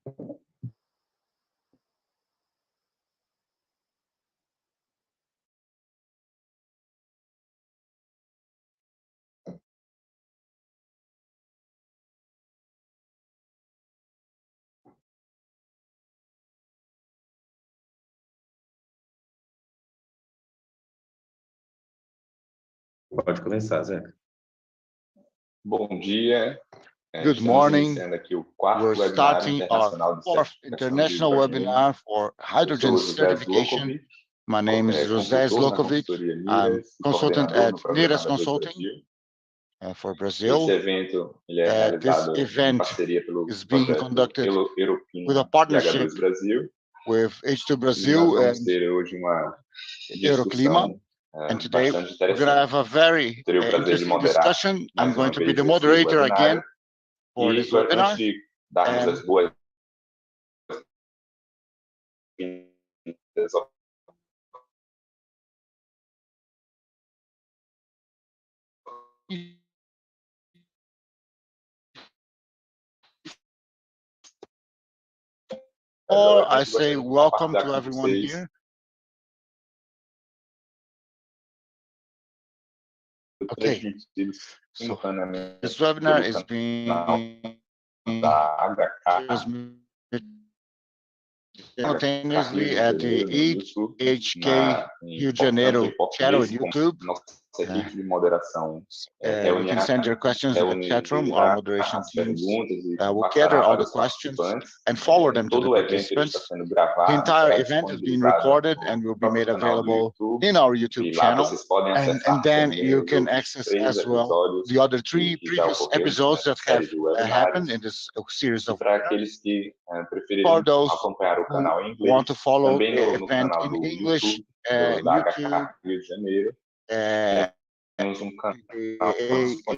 Pode começar, Zé. Bom dia. Good morning. Aqui o quarto We're webinar starting internacional our de fourth certificação international de hidrogênio. webinar for hydrogen Eu sou José certification. Zlokovic, My name is José consultor na Zlokovic. consultoria I'm NIRAS e consultant coordenador at no programa NIRAS da Consulting Brasil. for Esse Brazil. evento ele é This realizado em event parceria pelo is being projeto conducted Europina with a e partnership H2 Brasil. with H2 E nós Brazil vamos and ter hoje uma Euroclima. discussão And today bastante we're going to have interessante. a very Terei o prazer de interesting moderar discussion. I'm mais going uma to be vez the esse moderator again webinário. for E this webinar. antes de darmos as boas Or I say welcome to everyone here. Okay, so this webinar is being transmitted simultaneously at the HK Rio de Janeiro channel on YouTube. Nossa equipe de moderação You can send your questions in the chat room. Our moderation teams will gather all the questions and forward them to the participants. The entire event is being recorded and will be made available in our YouTube channel. And then you can access as well the other 3 previous episodes that have happened in this series of webinars. For those who want to follow the event in English, YouTube, temos canal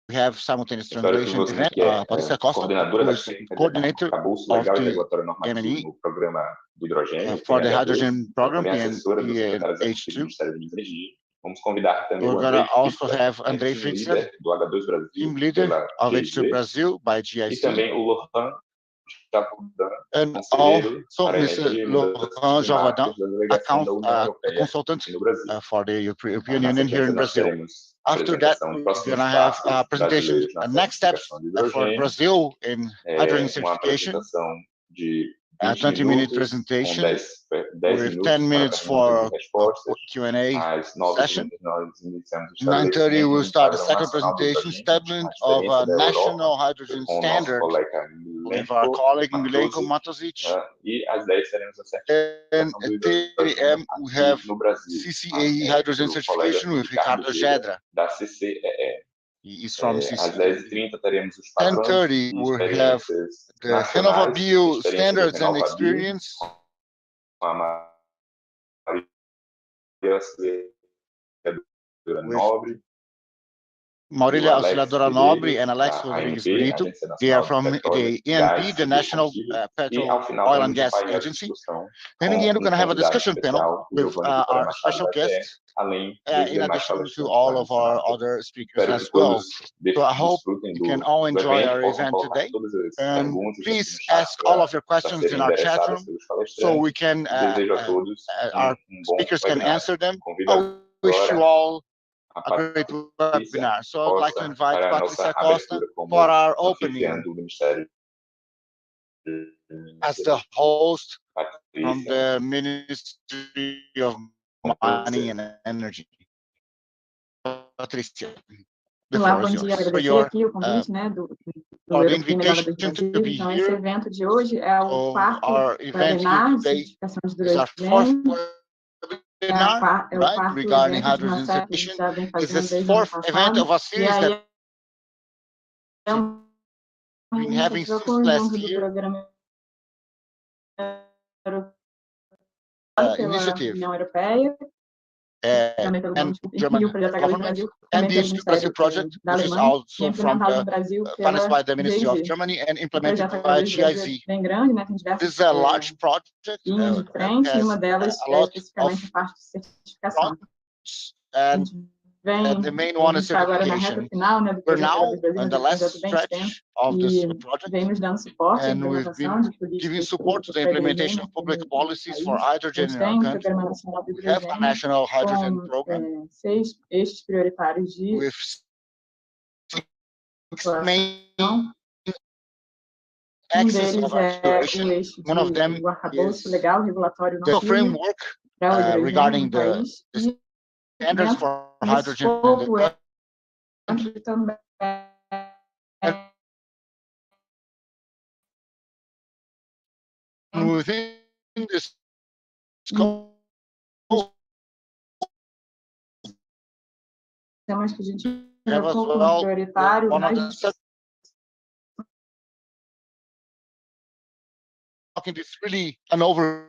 we have simultaneous translation event. Patrícia Costa, who is coordinator of the M&E for the hydrogen program in H2. We're going to also have Andrei Fixer, team leader of H2 Brazil by GIC. And also Mr. Laurent Javadan, a consultant for the European Union here in Brazil. After that, we're going to have a presentation, next steps for Brazil in hydrogen certification, a 20-minute presentation with 10 minutes for Q&A session. 9:30, we'll start the second presentation, establishment of a national hydrogen standard with our colleague Milenko Matozic. And at 10 a.m., we have CCAE hydrogen certification with Ricardo Gedra. He is from CCAE. 10:30, we'll have the RenovaBio standards and experience. With Maurilia Auxiliadora Nobre and Alex Rodrigues Brito. They are from the ANP, the National Petrol, Oil and Gas Agency. And in the end, we're going to have a discussion panel with our special guests, in addition to all of our other speakers as well. So I hope you can all enjoy our event today. And please ask all of your questions in our chat room so we can, our speakers can answer them. I wish you all a great webinar. So I'd like to invite Patrícia Costa for our opening as the host from the Ministry of Mining and Energy. Patrícia, the floor is yours. For your for the invitation to be here. Evento de hoje é o quarto our event webinar here de today certificação de is our fourth hidrogênio. webinar, right, regarding hydrogen certification. It's the fourth event of a series that we've been having since last year. Initiative and German government, and the Institute Brasil project, which is also financed by the Ministry of Germany and implemented by GIZ. This is a large project, has a lot of fronts, and the main one is certification. We're now in the last stretch of this project, and we've been giving support to the implementation of public policies for hydrogen in our country. We have a national hydrogen program with 6 main axes of acceleration. One of them is the framework regarding the standards for hydrogen in the country. And within this scope, have as well one of the talking this really an overview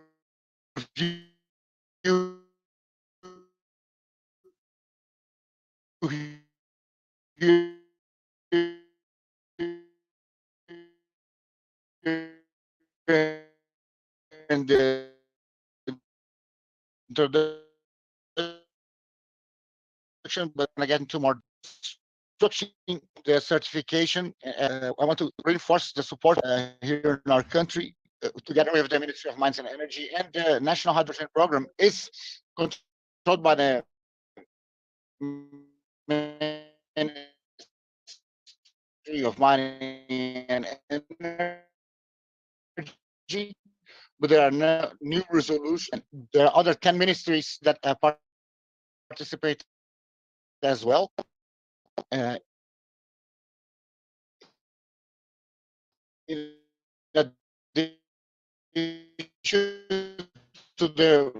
and the introduction, but again, two more structuring the certification. I want to reinforce the support here in our country, together with the Ministry of Mines and Energy, and the National Hydrogen Program is controlled by the Ministry of Mining and Energy, but there are no new resolutions. There are other 10 ministries that participate as well. In addition to the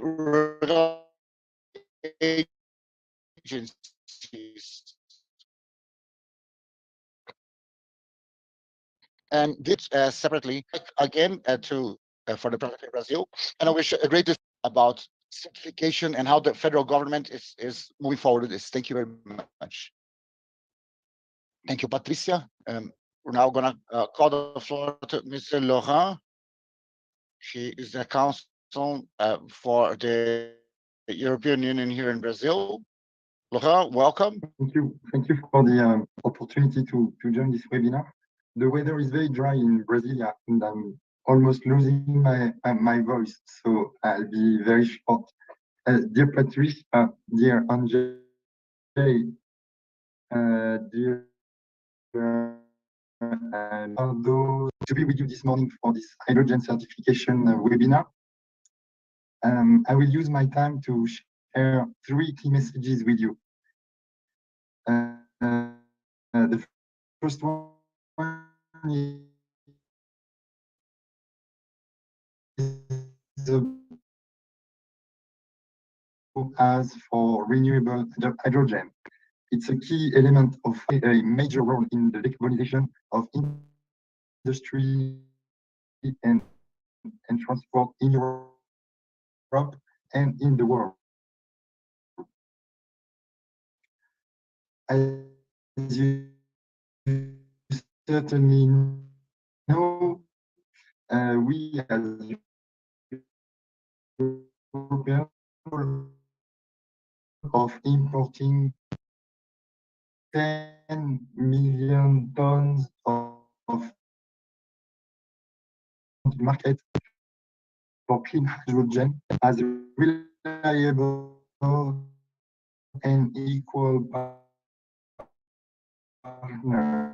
agencies, and this separately again for the Project Brazil, and I wish a great about certification and how the federal government is moving forward with this. Thank you very much. Thank you, Patricia. We're now going to call the floor to Mr. Laurent. She is the counsel for the European Union here in Brazil. Laurent, welcome. Thank you. Thank you for the opportunity to join this webinar. The weather is very dry in Brasilia, and I'm almost losing my voice, so I'll be very short. Dear Patricia, dear Angel, dear Aldo, to be with you this morning for this hydrogen certification webinar. I will use my time to share 3 key messages with you. The first one is as for renewable hydrogen. It's a key element of a major role in the decarbonization of industry and transport in Europe and in the world. As you certainly know, we as Europeans of importing 10 million tons of market for clean hydrogen as a reliable and equal partner.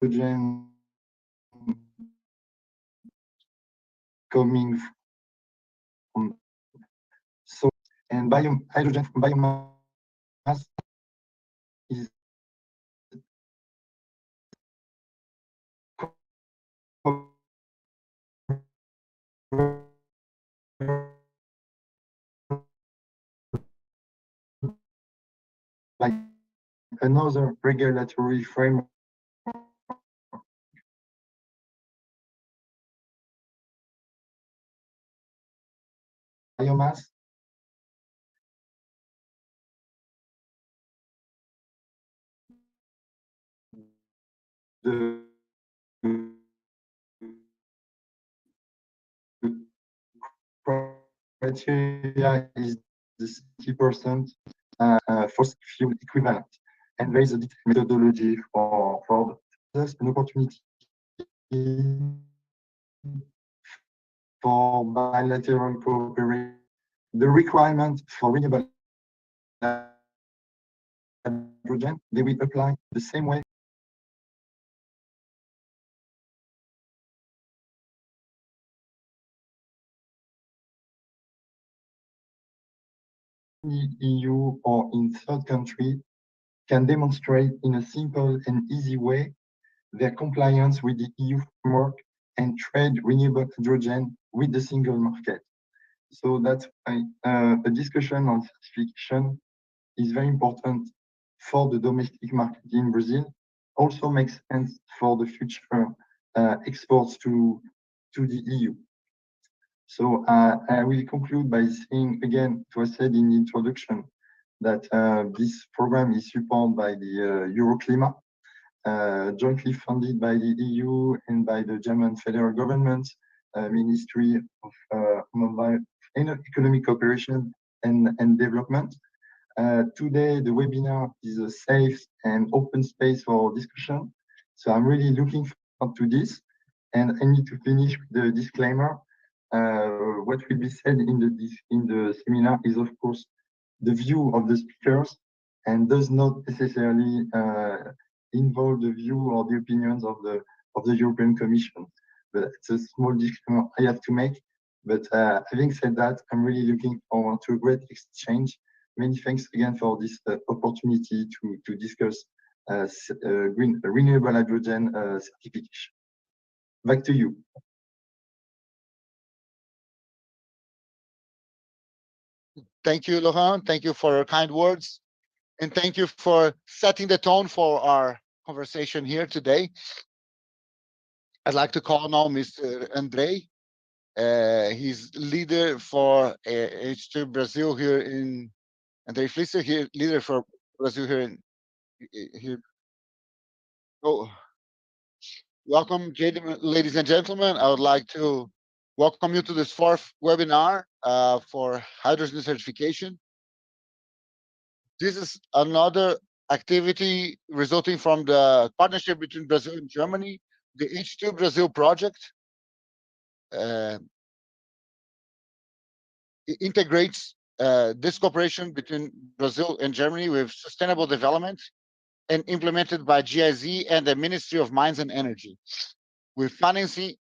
hydrogen coming from so and hydrogen from biomass is like another regulatory framework biomass the criteria is the 60% fossil fuel equivalent, and there is a detailed methodology for there's an opportunity for bilateral cooperation. The requirement for renewable hydrogen, they will apply the same way in the EU or in third country can demonstrate in a simple and easy way their compliance with the EU framework and trade renewable hydrogen with the single market. So that's why a discussion on certification is very important for the domestic market in Brazil. Also makes sense for the future exports to the EU. So I will conclude by saying again, it was said in the introduction that this program is supported by the Euroclima, jointly funded by the EU and by the German federal government, Ministry of Economic Cooperation and Development. Today, the webinar is a safe and open space for discussion. So I'm really looking forward to this. And I need to finish with the disclaimer. What will be said in the seminar is, of course, the view of the speakers and does not necessarily involve the view or the opinions of the European Commission. But it's a small disclaimer I have to make. But having said that, I'm really looking forward to a great exchange. Many thanks again for this opportunity to discuss renewable hydrogen certification. Back to you. Thank you, Laurent. Thank you for your kind words. And thank you for setting the tone for our conversation here today. I'd like to call now Mr. Andrei. He's leader for H2 Brazil here in Andrei Flisser, here leader for Brazil here. Oh, welcome, ladies and gentlemen. I would like to welcome you to this fourth webinar for hydrogen certification. This is another activity resulting from the partnership between Brazil and Germany, the H2 Brazil project. It integrates this cooperation between Brazil and Germany with sustainable development and implemented by GIZ and the Ministry of Mines and Energy with financing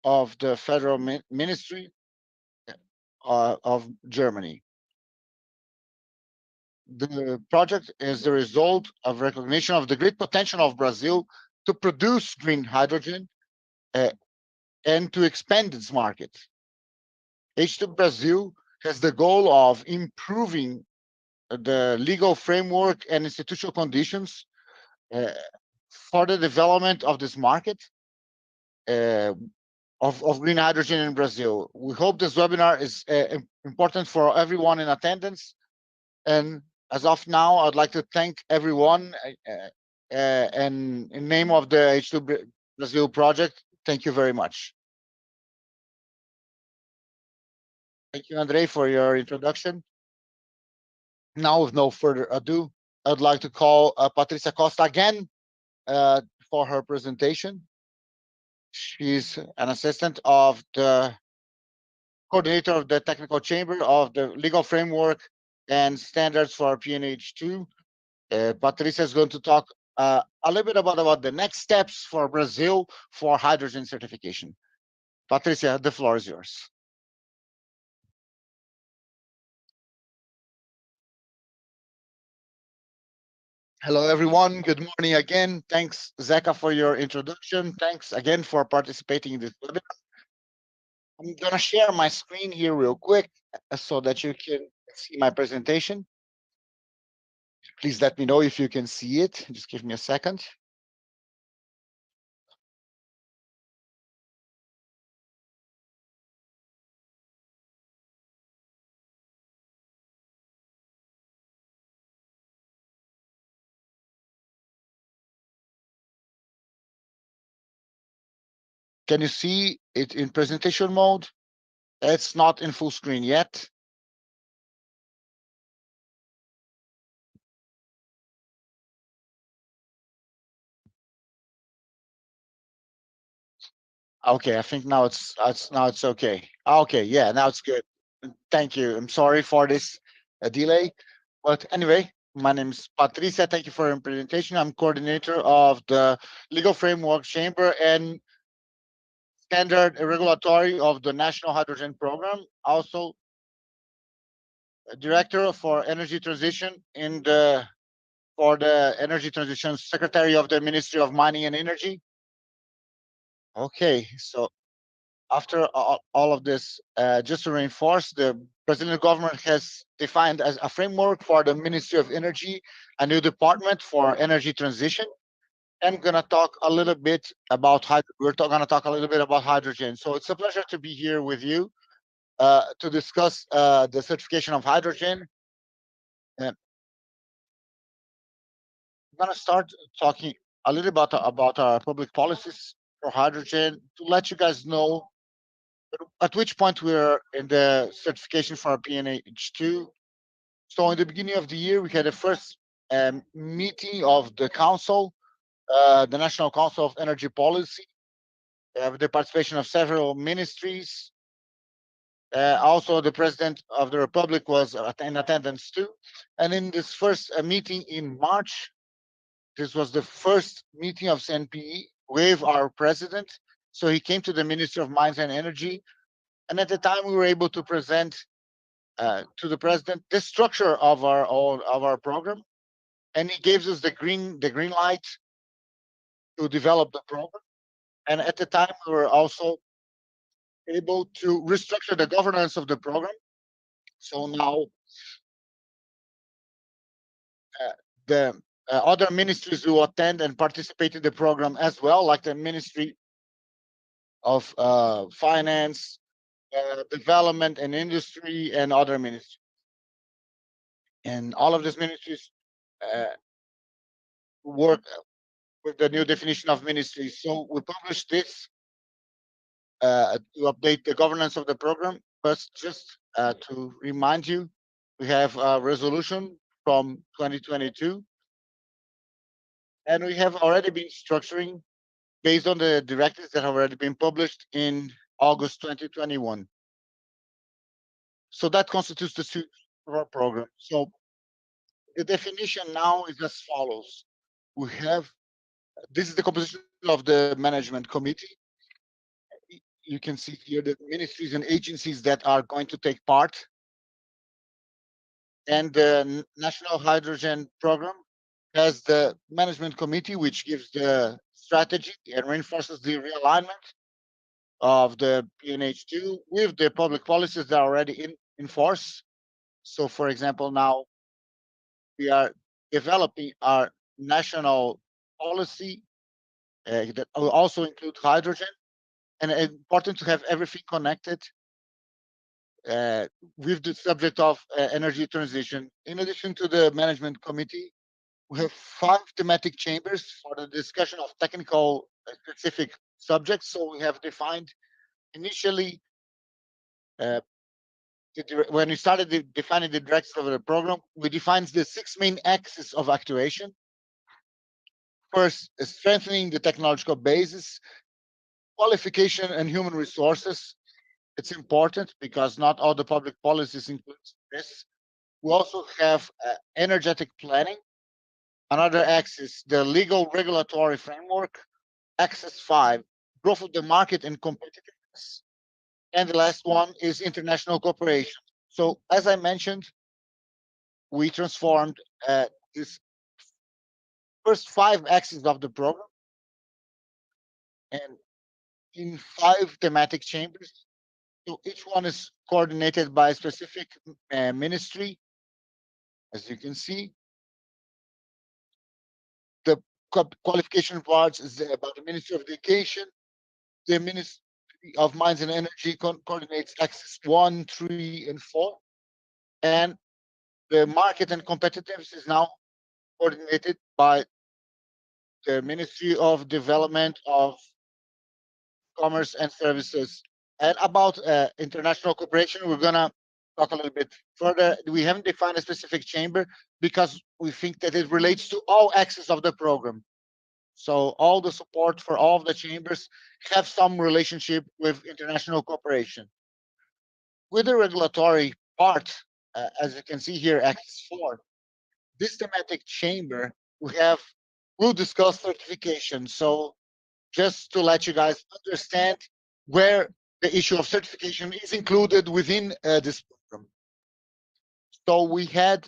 of the Federal Ministry of Germany. The project is the result of recognition of the great potential of Brazil to produce green hydrogen and to expand its market. H2 Brazil has the goal of improving the legal framework and institutional conditions for the development of this market of green hydrogen in Brazil. We hope this webinar is important for everyone in attendance. And as of now, I'd like to thank everyone and in name of the H2 Brazil project, thank you very much. Thank you, Andrei, for your introduction. Now, with no further ado, I'd like to call Patricia Costa again for her presentation. She's an assistant of the coordinator of the technical chamber of the legal framework and standards for PNH2 Patricia is going to talk a little bit about the next steps for Brazil for hydrogen certification. Patricia, the floor is yours. Hello, everyone. Good morning again. Thanks, Zeca, for your introduction. Thanks again for participating in this webinar. I'm going to share my screen here real quick so that you can see my presentation. Please let me know if you can see it. Just give me a second. Can you see it in presentation mode? It's not in full screen yet. Okay, I think now it's okay. Okay, yeah, now it's good. Thank you. I'm sorry for this delay, but anyway, my name is Patricia. Thank you for your presentation. I'm coordinator of the Legal Framework Chamber and Standard Regulatory of the National Hydrogen Program. Also, Director for Energy Transition for the Energy Transition Secretary of the Ministry of Mining and Energy. Okay, so after all of this, just to reinforce, the Brazilian government has defined as a framework for the Ministry of Energy, a new department for energy transition. I'm gonna talk a little bit about gonna talk a little bit about hydrogen. So it's a pleasure to be here with you to discuss the certification of hydrogen. I'm gonna start talking a little about our public policies for hydrogen to let you guys know at which point we're in the certification for our PNH2. So in the beginning of the year, we had the first meeting of the council, the National Council of Energy Policy, with the participation of several ministries. Also, the President of the Republic was in attendance too. And in this first meeting in March, this was the first meeting of CNPE with our president. So he came to the Ministry of Mines and Energy. And at the time, we were able to present to the president the structure of our program, and he gave us the green light to develop the program. And at the time, we were also able to restructure the governance of the program. So now the other ministries will attend and participate in the program as well, like the Ministry of Finance, Development and Industry, and other ministries. And all of these ministries work with the new definition of ministries. So we published this to update the governance of the program. But just to remind you, we have a resolution from 2022, and we have already been structuring based on the directives that have already been published in August 2021. So that constitutes the structure of our program. So the definition now is as follows. We have, this is the composition of the management committee. You can see here the ministries and agencies that are going to take part. And the National Hydrogen Program has the management committee, which gives the strategy and reinforces the realignment of the PNH2 with the public policies that are already in force. So, for example, now we are developing our national policy that will also include hydrogen. And it's important to have everything connected with the subject of energy transition. In addition to the management committee, we have 5 thematic chambers for the discussion of technical specific subjects. So we have defined initially, when we started defining the direction of the program, we defined the 6 main axes of actuation. First, strengthening the technological basis, qualification and human resources. It's important because not all the public policies include this. We also have energetic planning. Another axis, the legal regulatory framework. Axis 5, growth of the market and competitiveness. And the last one is international cooperation. So as I mentioned, we transformed this first 5 axes of the program and in 5 thematic chambers. So each one is coordinated by a specific ministry. As you can see, the qualification parts is about the Ministry of Education. The Ministry of Mines and Energy coordinates axis 1, 3, and 4. And the market and competitiveness is now coordinated by the Ministry of Development of Commerce and Services. And about international cooperation, we're going to talk a little bit further. We haven't defined a specific chamber because we think that it relates to all axes of the program. So all the support for all of the chambers have some relationship with international cooperation. With the regulatory part, as you can see here, axis 4, this thematic chamber, we'll discuss certification. So just to let you guys understand where the issue of certification is included within this program. So we had,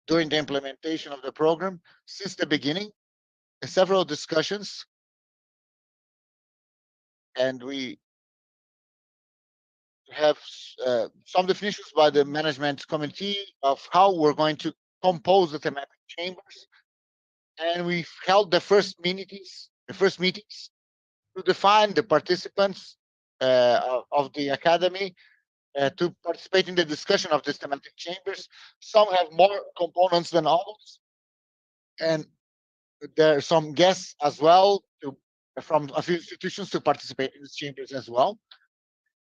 during the implementation of the program, since the beginning, several discussions, and we have some definitions by the management committee of how we're going to compose the thematic chambers. And we held the first meetings to define the participants of the academy to participate in the discussion of these thematic chambers. Some have more components than others, and there are some guests as well from a few institutions to participate in these chambers as well.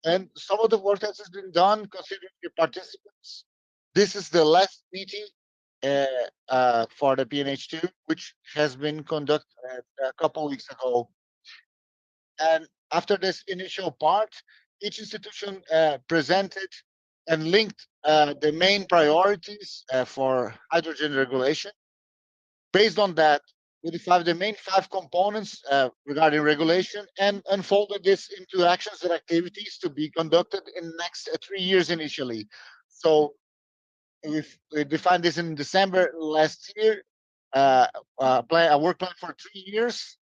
And some of the work that has been done considering the participants. This is the last meeting for the PNH2, which has been conducted a couple of weeks ago. And after this initial part, each institution presented and linked the main priorities for hydrogen regulation. Based on that, we defined the main 5 components regarding regulation and unfolded this into actions and activities to be conducted in the next 3 years initially. So we defined this in December last year, a work plan for 3 years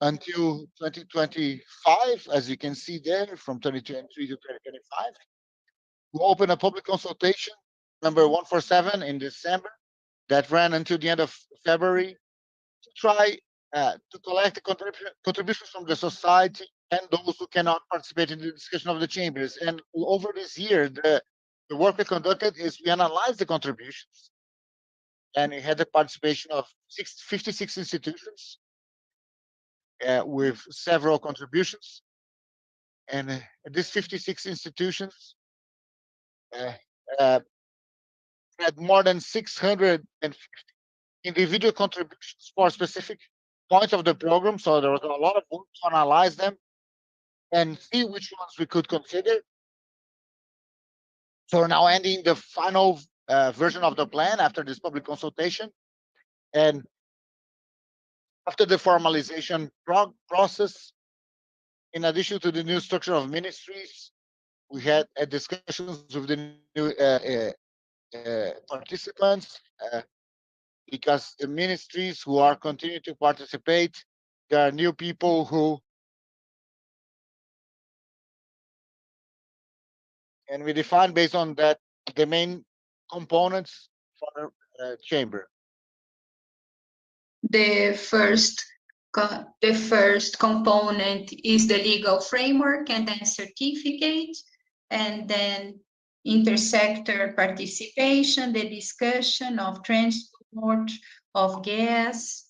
until 2025, as you can see there, from 2023 to 2025. We opened a public consultation, number 147 in December, that ran until the end of February, to try to collect the contributions from the society and those who cannot participate in the discussion of the chambers. And over this year, the work we conducted is we analyzed the contributions, and we had the participation of 56 institutions with several contributions. And these 56 institutions had more than 650 individual contributions for specific points of the program. So there was a lot of work to analyze them and see which ones we could consider. So we're now ending the final version of the plan after this public consultation. And after the formalization process, in addition to the new structure of ministries, we had discussions with the new participants, because the ministries who are continuing to participate, there are new people who, and we define based on that the main components for the chamber. The first component is the legal framework, and then certificate, and then intersector participation, the discussion of transport of gas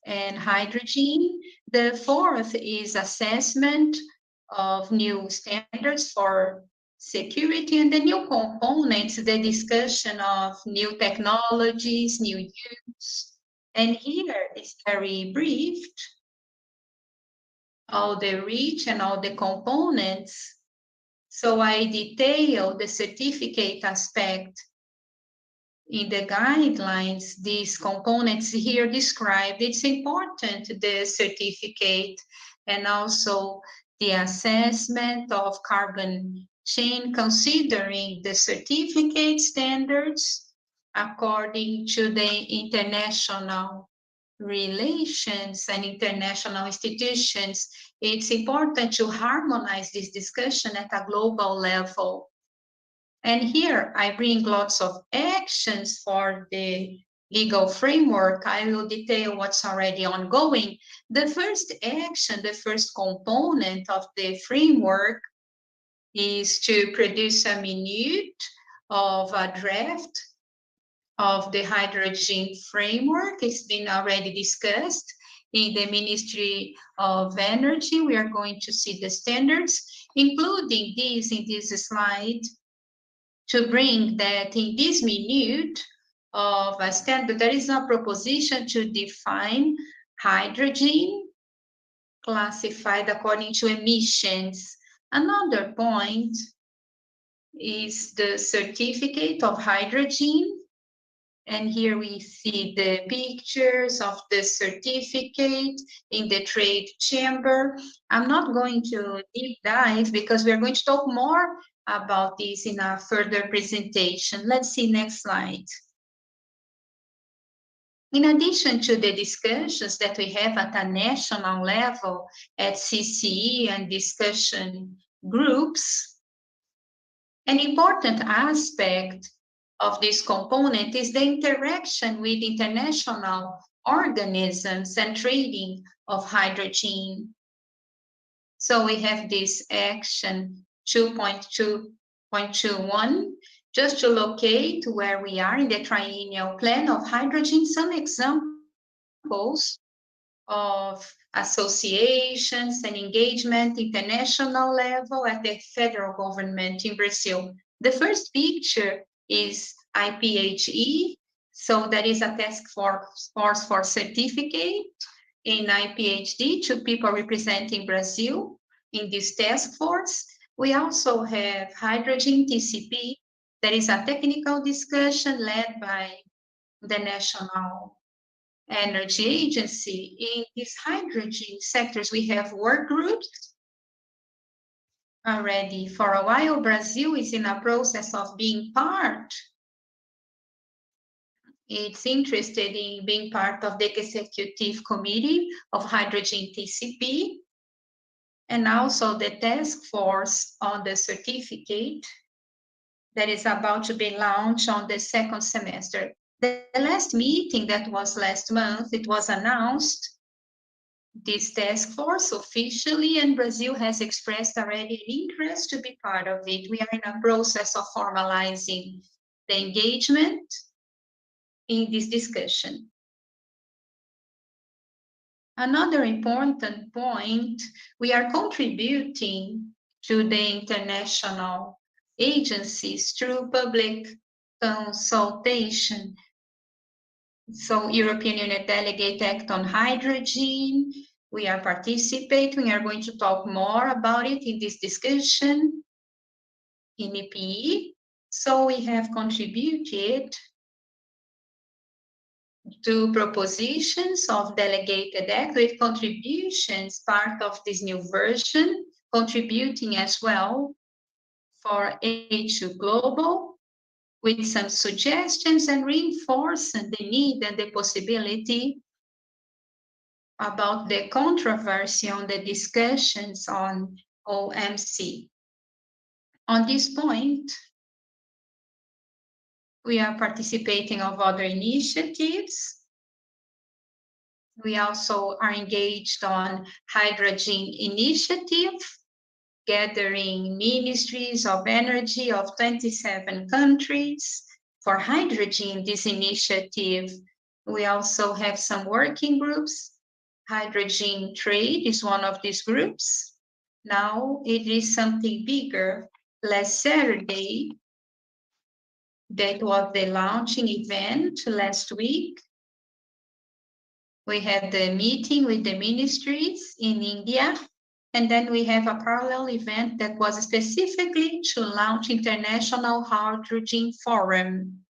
and hydrogen. The fourth is assessment of new standards for security, and the new components, the discussion of new technologies, new use. And here is very briefed, all the reach and all the components. So I detail the certificate aspect in the guidelines, these components here described, it's important, the certificate and also the assessment of carbon chain, considering the certificate standards according to the international relations and international institutions. It's important to harmonize this discussion at a global level. And here I bring lots of actions for the legal framework. I will detail what's already ongoing. The first action, the first component of the framework is to produce a minute of a draft of the hydrogen framework. It's been already discussed in the Ministry of Energy. We are going to see the standards, including these in this slide, to bring that in this minute of a standard, there is a proposition to define hydrogen classified according to emissions. Another point is the certificate of hydrogen. And here we see the pictures of the certificate in the trade chamber. I'm not going to deep dive because we're going to talk more about this in a further presentation. Let's see next slide. In addition to the discussions that we have at a national level at CCE and discussion groups, an important aspect of this component is the interaction with international organisms and trading of hydrogen. So we have this action 2.2.21, just to locate where we are in the triennial plan of hydrogen, some examples of associations and engagement international level at the federal government in Brazil. The first picture is IPHE, so that is a task force for certificate in IPHD, 2 people representing Brazil in this task force. We also have hydrogen TCP, that is a technical discussion led by the National Energy Agency. In these hydrogen sectors, we have work groups. Already for a while, Brazil is in a process of being part. It's interested in being part of the executive committee of hydrogen TCP, and also the task force on the certificate that is about to be launched on the second semester. The last meeting that was last month, it was announced, this task force officially, and Brazil has expressed already an interest to be part of it. We are in a process of formalizing the engagement in this discussion. Another important point, we are contributing to the international agencies through public consultation. So European Union Delegate Act on Hydrogen, we are participating. We are going to talk more about it in this discussion in EPE. So we have contributed to propositions of delegated act with contributions, part of this new version, contributing as well for H2 Global with some suggestions and reinforcing the need and the possibility about the controversy on the discussions on OMC. On this point, we are participating of other initiatives. We also are engaged on hydrogen initiative, gathering ministries of energy of 27 countries for hydrogen. This initiative, we also have some working groups. Hydrogen trade is one of these groups. Now it is something bigger. Last Saturday, that was the launching event last week. We had the meeting with the ministries in India, and then we have a parallel event that was specifically to launch International Hydrogen Forum.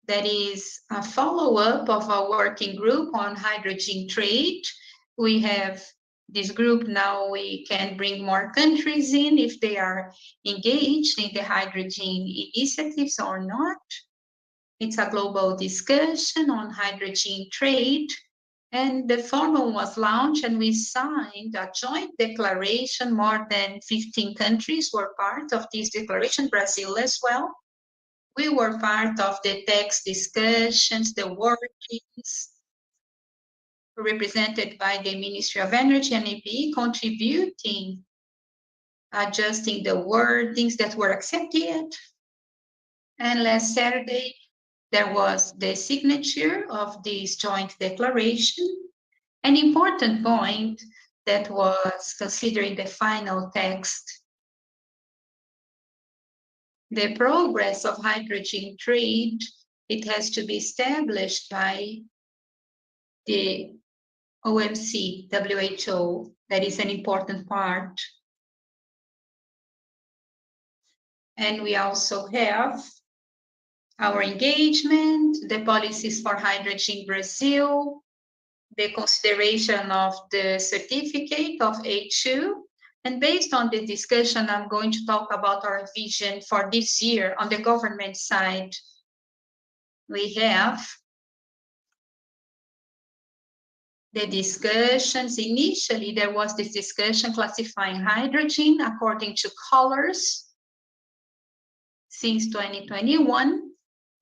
that is a follow-up of our working group on hydrogen trade. We have this group now, we can bring more countries in if they are engaged in the hydrogen initiatives or not. It's a global discussion on hydrogen trade. And the forum was launched and we signed a joint declaration. More than 15 countries were part of this declaration, Brazil as well. We were part of the text discussions, the workings, represented by the Ministry of Energy and EPE, contributing, adjusting the wordings that were accepted. And last Saturday, there was the signature of this joint declaration. An important point that was considered in the final text. The progress of hydrogen trade, it has to be established by the OMC, WHO, that is an important part. And we also have our engagement, the policies for hydrogen Brazil, the consideration of the certificate of A2. And based on the discussion, I'm going to talk about our vision for this year on the government side. We have the discussions. Initially, there was this discussion classifying hydrogen according to colors since 2021.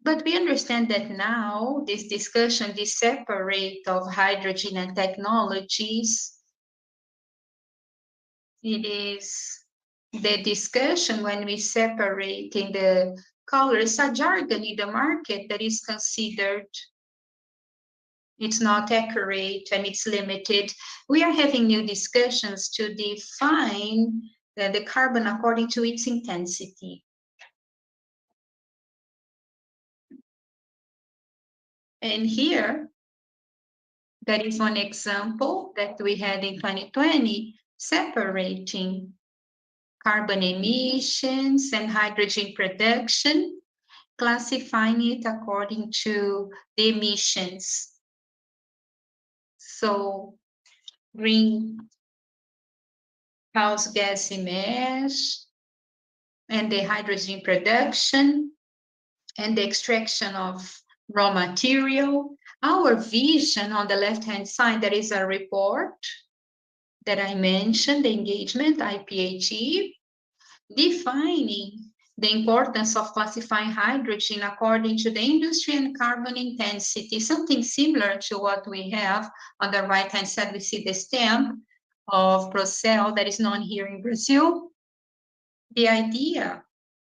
But we understand that now this discussion, this separate of hydrogen and technologies, it is the discussion when we separate in the colors, a jargon in the market that is considered it's not accurate and it's limited. We are having new discussions to define the carbon according to its intensity. And here, that is one example that we had in 2020, separating carbon emissions and hydrogen production, classifying it according to the emissions. So greenhouse gas emissions and the hydrogen production and the extraction of raw material. Our vision on the left-hand side, there is a report that I mentioned, the engagement, IPHE, defining the importance of classifying hydrogen according to the industry and carbon intensity, something similar to what we have on the right-hand side. We see the stamp of Procel that is known here in Brazil. The idea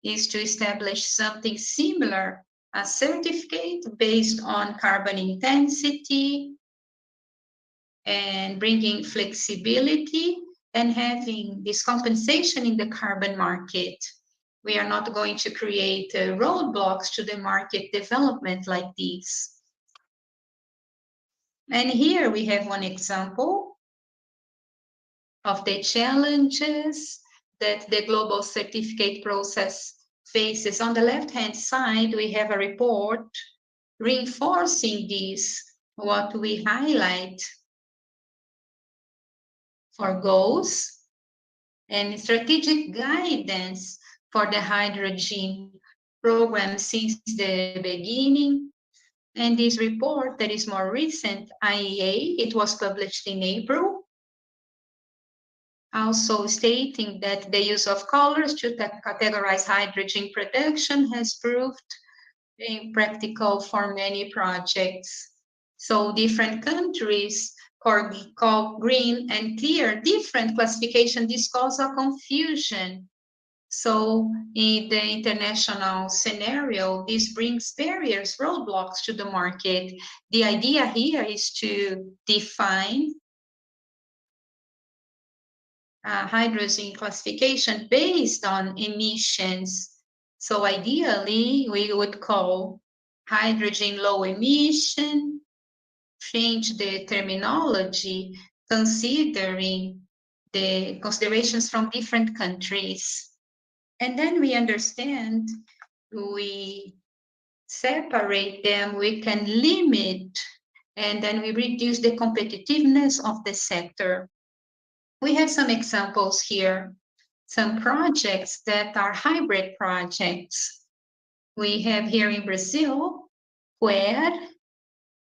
is to establish something similar, a certificate based on carbon intensity and bringing flexibility and having this compensation in the carbon market. We are not going to create roadblocks to the market development like this. And here we have one example of the challenges that the global certificate process faces. On the left-hand side, we have a report reinforcing this, what we highlight for goals and strategic guidance for the hydrogen program since the beginning. And this report that is more recent, IEA, it was published in April, also stating that the use of colors to categorize hydrogen production has proved impractical for many projects. So different countries call green and clear different classification. This causes confusion. So in the international scenario, this brings barriers, roadblocks to the market. The idea here is to define hydrogen classification based on emissions. So ideally, we would call hydrogen low emission, change the terminology, considering the considerations from different countries. And then we understand, we separate them, we can limit, and then we reduce the competitiveness of the sector. We have some examples here, some projects that are hybrid projects. We have here in Brazil, where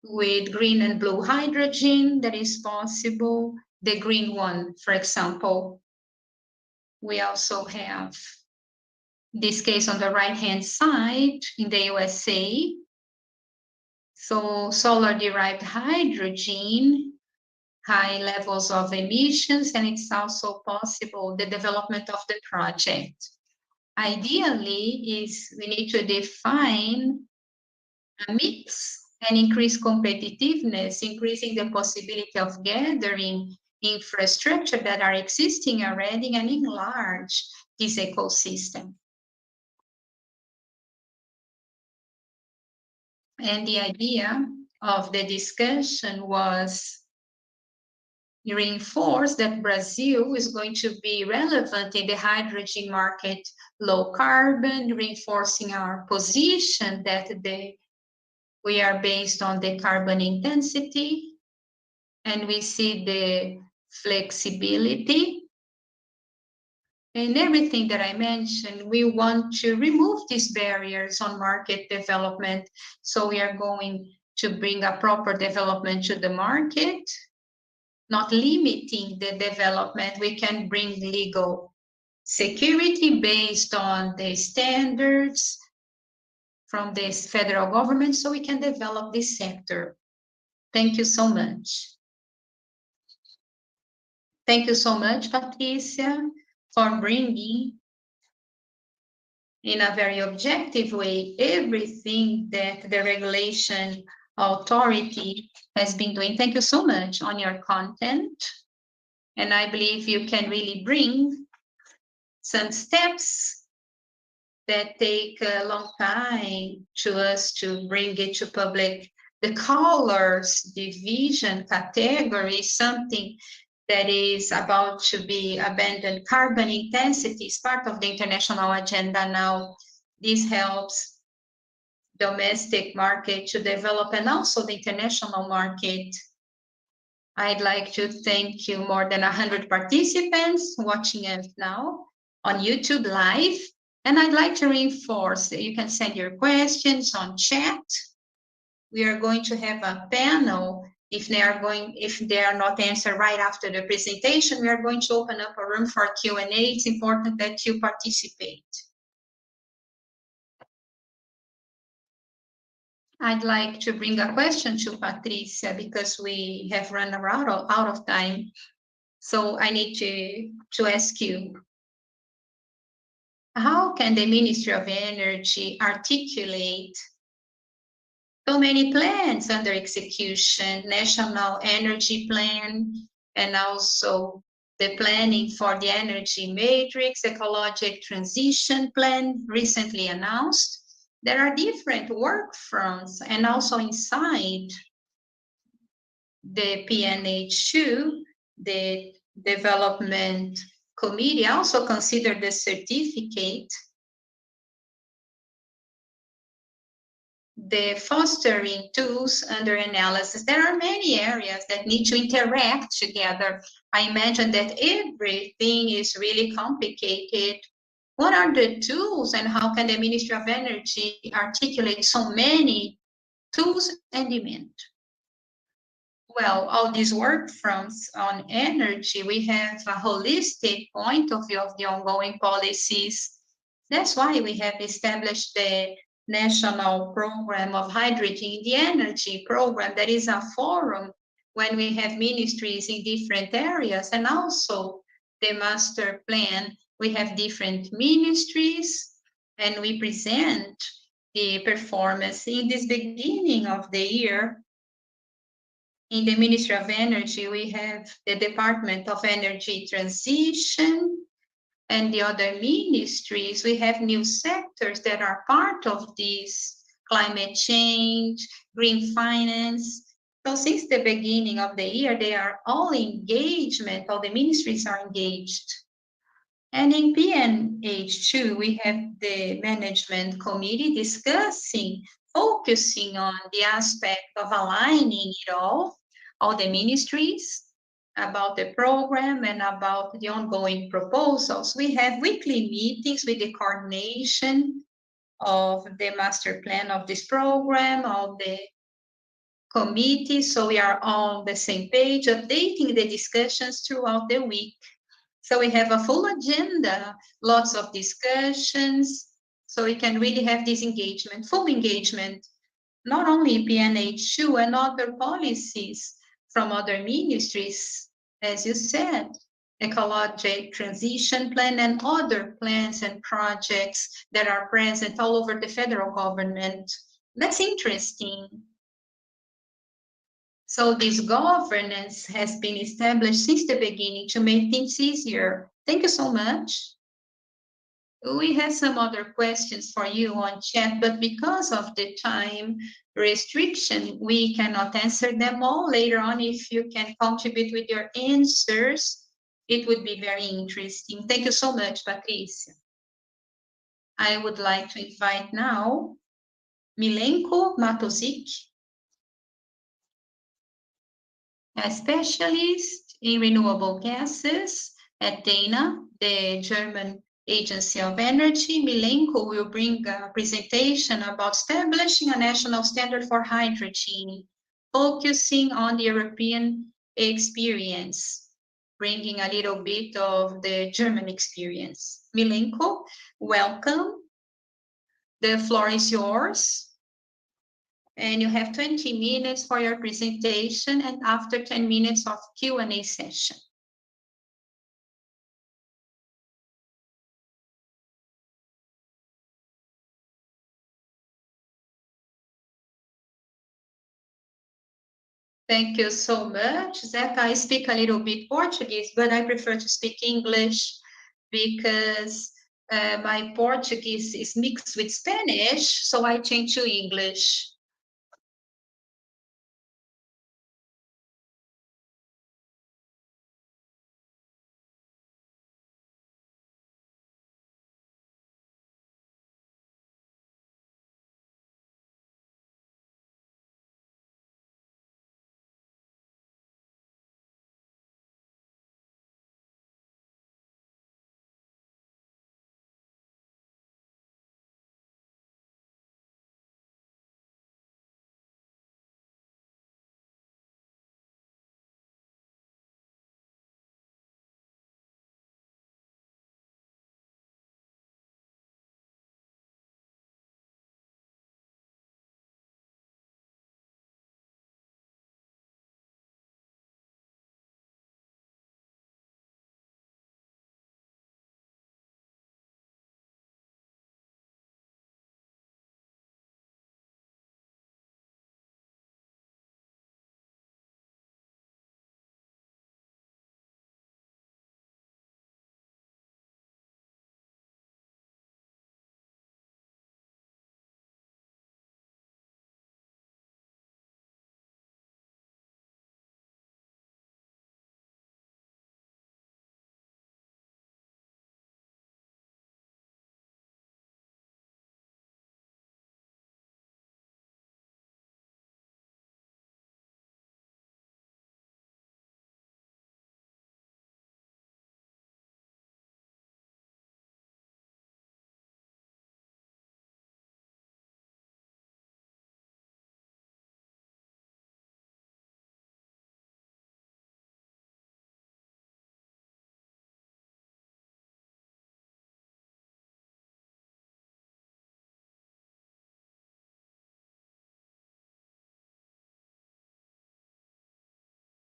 with green and blue hydrogen that is possible, the green one, for example. We also have this case on the right-hand side in the USA. So solar-derived hydrogen, high levels of emissions, and it's also possible the development of the project. Ideally, we need to define a mix and increase competitiveness, increasing the possibility of gathering infrastructure that are existing already and enlarge this ecosystem. And the idea of the discussion was reinforce that Brazil is going to be relevant in the hydrogen market, low carbon, reinforcing our position that we are based on the carbon intensity, and we see the flexibility. And everything that I mentioned, we want to remove these barriers on market development. So we are going to bring a proper development to the market, not limiting the development. We can bring legal security based on the standards from the federal government, so we can develop this sector. Thank you so much. Thank you so much, Patricia, for bringing in a very objective way everything that the regulation authority has been doing. Thank you so much on your content. And I believe you can really bring some steps that take a long time to us to bring it to public. The colors division category, something that is about to be abandoned. Carbon intensity is part of the international agenda now. This helps domestic market to develop and also the international market. I'd like to thank you, more than 100 participants watching us now on YouTube Live. And I'd like to reinforce that you can send your questions on chat. We are going to have a panel. If they are not answered right after the presentation, we are going to open up a room for Q&A. It's important that you participate. I'd like to bring a question to Patricia because we have run out of time. So I need to ask you, how can the Ministry of Energy articulate so many plans under execution, National Energy Plan, and also the planning for the energy matrix, ecologic transition plan recently announced? There are different work fronts, and also inside the PNH2, the development committee also considered the certificate, the fostering tools under analysis. There are many areas that need to interact together. I imagine that everything is really complicated. What are the tools and how can the Ministry of Energy articulate so many tools and demand? Well, all these work fronts on energy, we have a holistic point of view of the ongoing policies. That's why we have established the National Program of Hydrogen in the Energy Program. That is a forum when we have ministries in different areas, and also the master plan. We have different ministries and we present the performance. In this beginning of the year, in the Ministry of Energy, we have the Department of Energy Transition, and the other ministries. We have new sectors that are part of this: climate change, green finance. So since the beginning of the year, they are all engagement, all the ministries are engaged. And in PNH2, we have the management committee discussing focusing on the aspect of aligning it all the ministries, about the program and about the ongoing proposals. We have weekly meetings with the coordination of the master plan of this program, of the committee, so we are on the same page, updating the discussions throughout the week. So we have a full agenda, lots of discussions, so we can really have this engagement, full engagement, not only PNH2 and other policies from other ministries, as you said, ecologic transition plan and other plans and projects that are present all over the federal government. That's interesting. So this governance has been established since the beginning to make things easier. Thank you so much. We have some other questions for you on chat, but because of the time restriction, we cannot answer them all. Later on, if you can contribute with your answers, it would be very interesting. Thank you so much, Patricia. I would like to invite now Milenko Matozik, a specialist in renewable gases at Dana, the German Agency of Energy. Milenko will bring a presentation about establishing a national standard for hydrogen, focusing on the European experience, bringing a little bit of the German experience. Milenko, welcome. The floor is yours. And you have 20 minutes for your presentation and after 10 minutes of Q&A session. Thank you so much, Zeca. I speak a little bit Portuguese, but I prefer to speak English because my Portuguese is mixed with Spanish, so I change to English.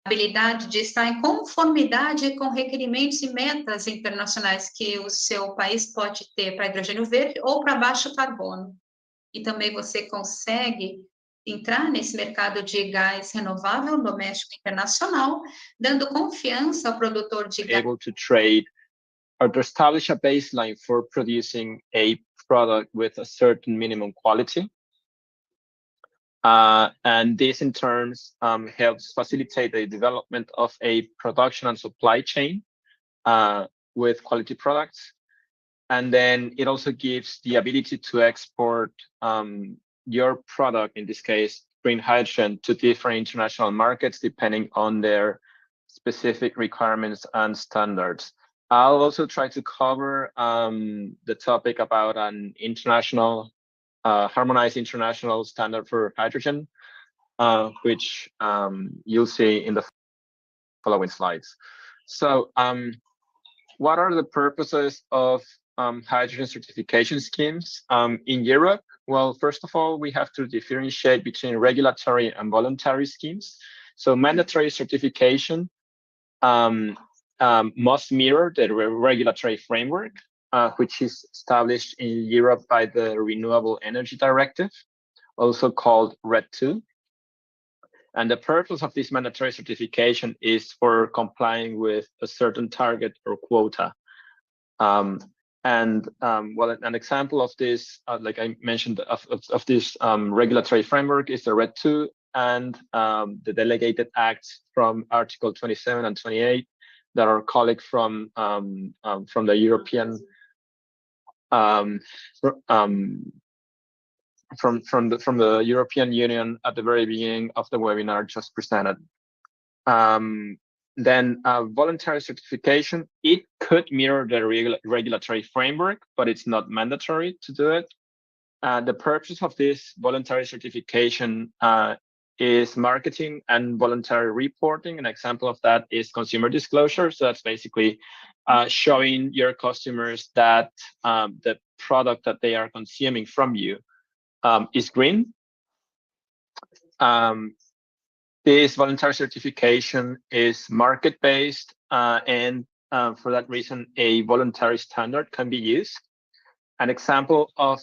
Habilidade de estar em conformidade com requerimentos e metas internacionais que o seu país pode ter para hidrogênio verde ou para baixo carbono. E também você consegue entrar nesse mercado de gás renovável doméstico internacional, dando confiança ao produtor de gás. Able to trade or to establish a baseline for producing a product with a certain minimum quality. And this in turn helps facilitate the development of a production and supply chain with quality products. And then it also gives the ability to export your product, in this case, green hydrogen, to different international markets depending on their specific requirements and standards. I'll also try to cover the topic about an international, harmonized international standard for hydrogen, which you'll see in the following slides. So what are the purposes of hydrogen certification schemes in Europe? Well, first of all, we have to differentiate between regulatory and voluntary schemes. So mandatory certification must mirror the regulatory framework, which is established in Europe by the Renewable Energy Directive, also called RED II. And the purpose of this mandatory certification is for complying with a certain target or quota. Well, an example of this, like I mentioned, of this regulatory framework is the RED II and the delegated acts from Article 27 and 28 that are colleagues from the European from the European Union at the very beginning of the webinar just presented. Then voluntary certification, it could mirror the regulatory framework, but it's not mandatory to do it. The purpose of this voluntary certification is marketing and voluntary reporting. An example of that is consumer disclosure. So that's basically showing your customers that the product that they are consuming from you is green. This voluntary certification is market-based, and for that reason, a voluntary standard can be used. An example of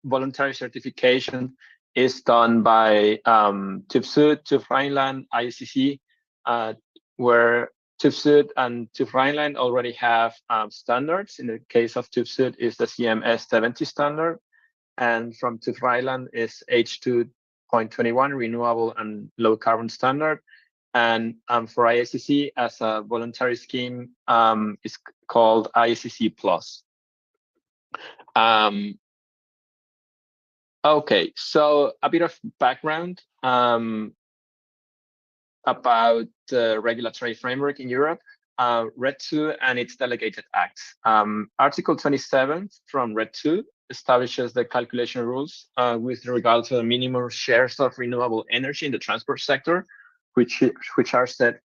voluntary certification is done by TÜV Süd, TÜV Rheinland, ISCC, where TÜV Süd and TÜV Rheinland already have standards. In the case of TÜV Süd is the CMS 70 standard, and from TÜV Rheinland is H2.21 renewable and low carbon standard. And for ISCC as a voluntary scheme is called ISCC Plus. Okay, so a bit of background about the regulatory framework in Europe. RED II and its delegated acts. Article 27 from RED II establishes the calculation rules with regard to the minimum shares of renewable energy in the transport sector, which are set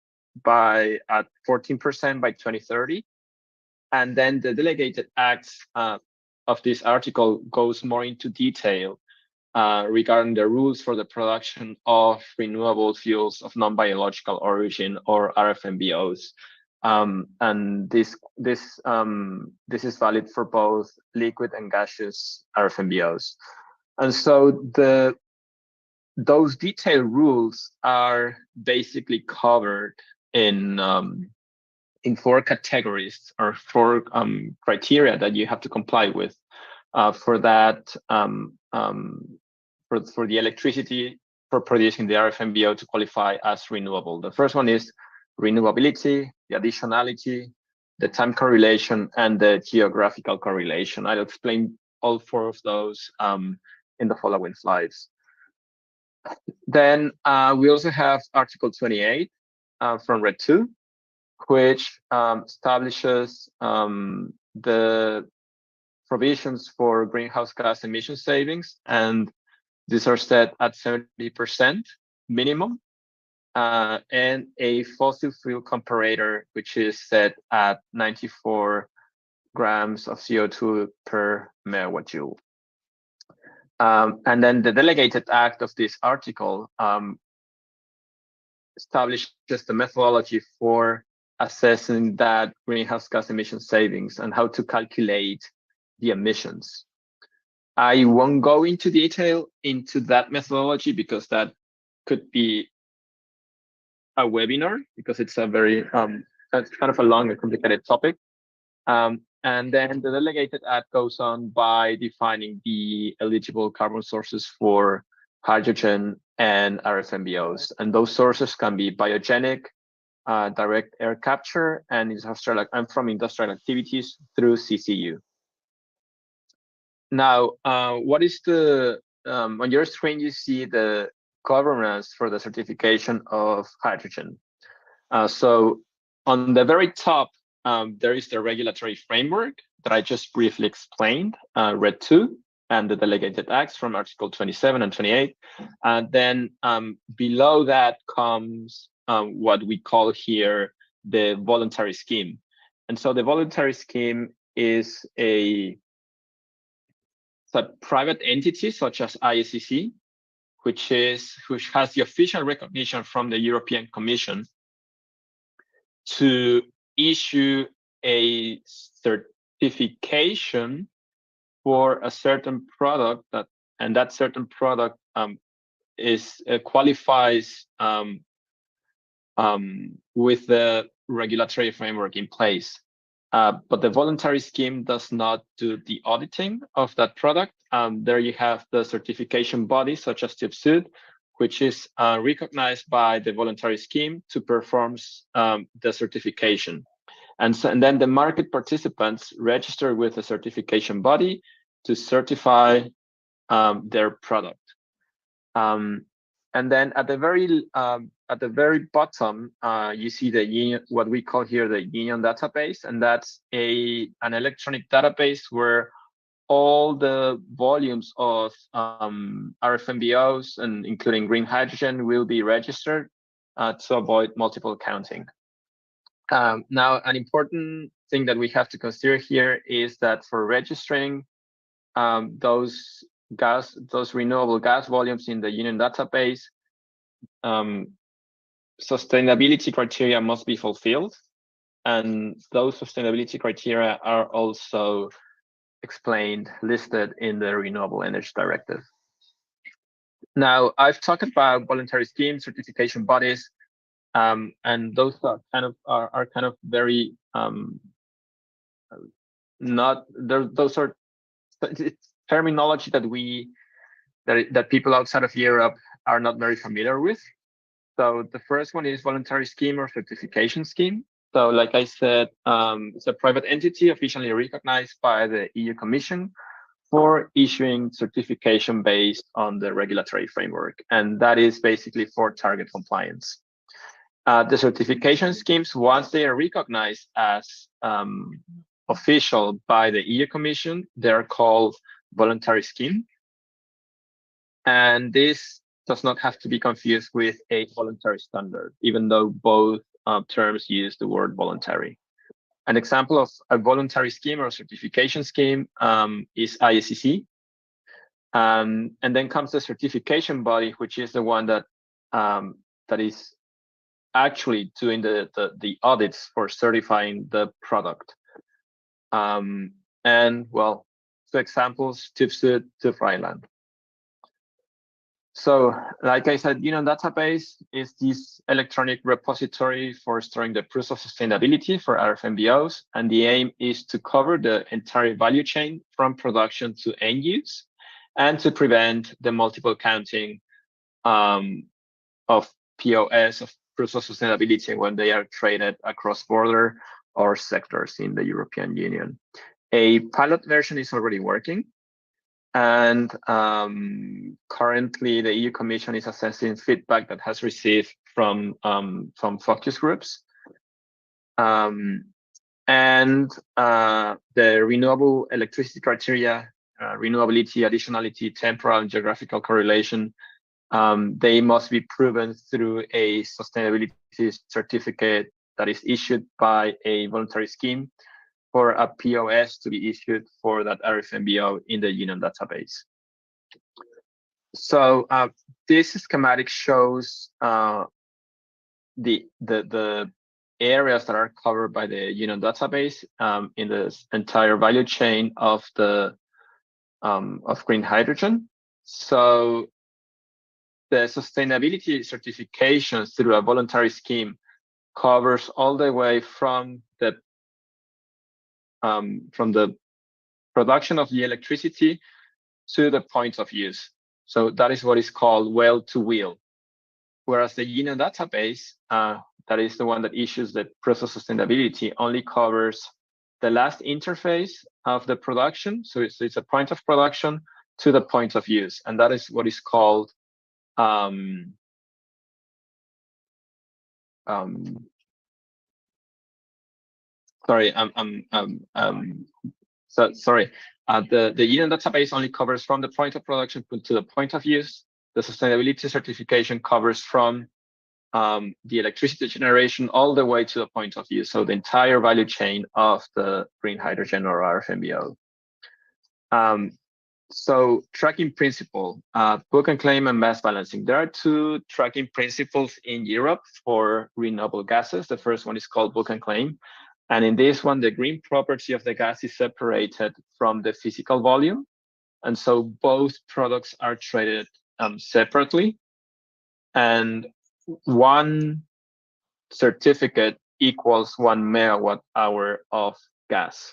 by at 14% by 2030. And then the delegated acts of this article goes more into detail regarding the rules for the production of renewable fuels of non-biological origin, or RFNBOs. And this is valid for both liquid and gaseous RFNBOs. And so those detailed rules are basically covered in 4 categories or 4 criteria that you have to comply with for that for the electricity for producing the RFNBO to qualify as renewable. The first one is renewability, the additionality, the time correlation, and the geographical correlation. I'll explain all 4 of those in the following slides. Then we also have Article 28 from RED II, which establishes the provisions for greenhouse gas emission savings, and these are set at 70% minimum, and a fossil fuel comparator, which is set at 94 grams of CO2 per megawatt joule. And then the delegated act of this article establishes the methodology for assessing that greenhouse gas emission savings and how to calculate the emissions. I won't go into detail into that methodology because that could be a webinar, because it's a very it's kind of a long and complicated topic. And then the delegated act goes on by defining the eligible carbon sources for hydrogen and RFNBOs. And those sources can be biogenic, direct air capture, and from industrial activities through CCU. Now, what is the on your screen, you see the governance for the certification of hydrogen. So on the very top, there is the regulatory framework that I just briefly explained, RED II, and the delegated acts from Article 27 and 28. And then below that comes what we call here the voluntary scheme. And so the voluntary scheme is a private entity such as ISCC, which has the official recognition from the European Commission to issue a certification for a certain product that certain product qualifies with the regulatory framework in place. But the voluntary scheme does not do the auditing of that product. There you have the certification body, such as TÜV SÜD, which is recognized by the voluntary scheme to perform the certification. And then the market participants register with the certification body to certify their product. And then at the very bottom, you see the union, what we call here the union database, and that's an electronic database where all the volumes of RFNBOs, and including green hydrogen, will be registered to avoid multiple counting. Now, an important thing that we have to consider here is that for registering those renewable gas volumes in the union database, sustainability criteria must be fulfilled, and those sustainability criteria are also listed in the Renewable Energy Directive. Now, I've talked about voluntary schemes, certification bodies, and those are kind of very those are terminology that people outside of Europe are not very familiar with. So the first one is voluntary scheme or certification scheme. So like I said, it's a private entity officially recognized by the EU Commission for issuing certification based on the regulatory framework. And that is basically for target compliance. The certification schemes, once they are recognized as official by the EU Commission, they're called voluntary scheme. And this does not have to be confused with a voluntary standard, even though both terms use the word voluntary. An example of a voluntary scheme or certification scheme is ISCC. And then comes the certification body, which is the one that is actually doing the audits for certifying the product. And well, two examples, TÜV SÜD, TÜV Rheinland. So, like I said, Union Database is this electronic repository for storing the proofs of sustainability for RFNBOs, and the aim is to cover the entire value chain from production to end use, and to prevent the multiple counting of POS, of proofs of sustainability, when they are traded across border or sectors in the European Union. A pilot version is already working. And currently, the EU Commission is assessing feedback that has received from focus groups. And the renewable electricity criteria, renewability, additionality, temporal and geographical correlation, they must be proven through a sustainability certificate that is issued by a voluntary scheme, for a POS to be issued for that RFNBO in the Union Database. So this schematic shows the areas that are covered by the Union Database in the entire value chain of green hydrogen. So the sustainability certifications through a voluntary scheme covers all the way from the production of the electricity to the point of use. So that is what is called well to wheel. Whereas the Union Database, that is the one that issues the proof of sustainability, only covers the last interface of the production. So it's a point of production to the point of use, and that is what is called the EDEN database only covers from the point of production to the point of use. The sustainability certification covers from the electricity generation all the way to the point of use, so the entire value chain of the green hydrogen or RFNBO. So tracking principle, book and claim and mass balancing. There are two tracking principles in Europe for renewable gases. The first one is called book and claim. And in this one, the green property of the gas is separated from the physical volume. And so both products are traded separately. And one certificate equals 1 megawatt hour of gas.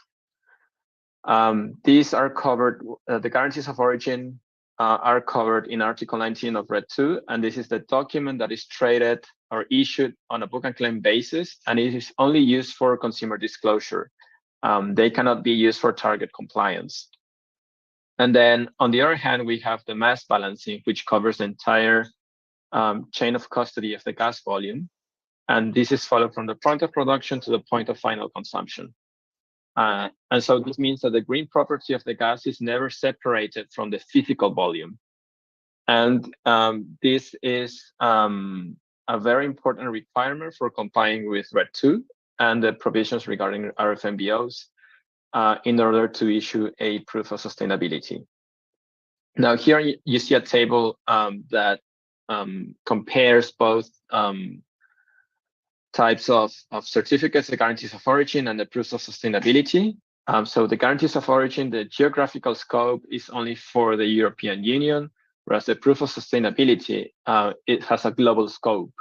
These are covered, the guarantees of origin are covered in Article 19 of RED II, and this is the document that is traded or issued on a book and claim basis, and it is only used for consumer disclosure. They cannot be used for target compliance. And then on the other hand, we have the mass balancing, which covers the entire chain of custody of the gas volume. And this is followed from the point of production to the point of final consumption. And so this means that the green property of the gas is never separated from the physical volume. And this is a very important requirement for complying with RED II and the provisions regarding RFNBOs in order to issue a proof of sustainability. Now here you see a table that compares both types of certificates, the guarantees of origin and the proofs of sustainability. So the guarantees of origin, the geographical scope is only for the European Union, whereas the proof of sustainability, it has a global scope.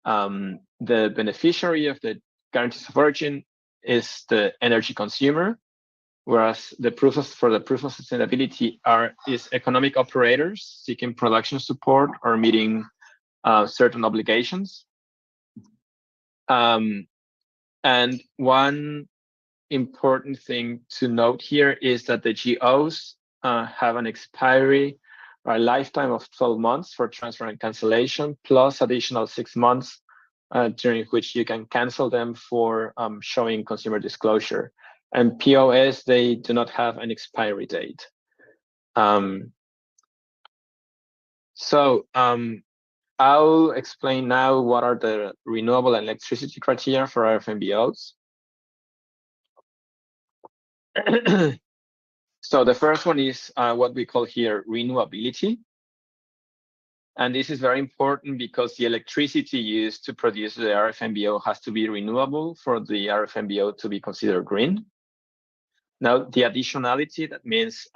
The beneficiary of the guarantees of origin is the energy consumer, whereas the for the proof of sustainability is economic operators seeking production support or meeting certain obligations. And one important thing to note here is that the GOs have an expiry or a lifetime of 12 months for transfer and cancellation, plus additional 6 months during which you can cancel them for showing consumer disclosure. And POS, they do not have an expiry date. I'll explain now what are the renewable electricity criteria for RFNBOs. So the first one is what we call here renewability. And this is very important because the electricity used to produce the RFNBO has to be renewable for the RFNBO to be considered green. Now, the additionality, that means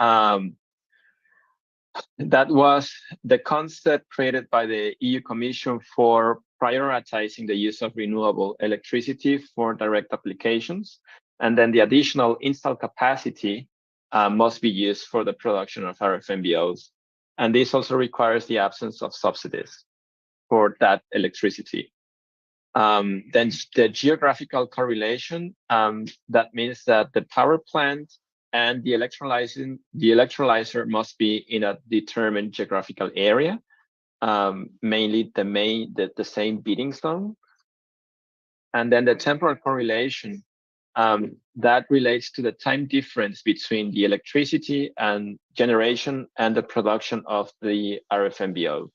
that was the concept created by the EU Commission for prioritizing the use of renewable electricity for direct applications. And then the additional installed capacity must be used for the production of RFNBOs. And this also requires the absence of subsidies for that electricity. Then the geographical correlation, that means that the power plant and the electrolyzer must be in a determined geographical area, mainly the same bidding zone. And then the temporal correlation, that relates to the time difference between the electricity and generation and the production of the RFNBO.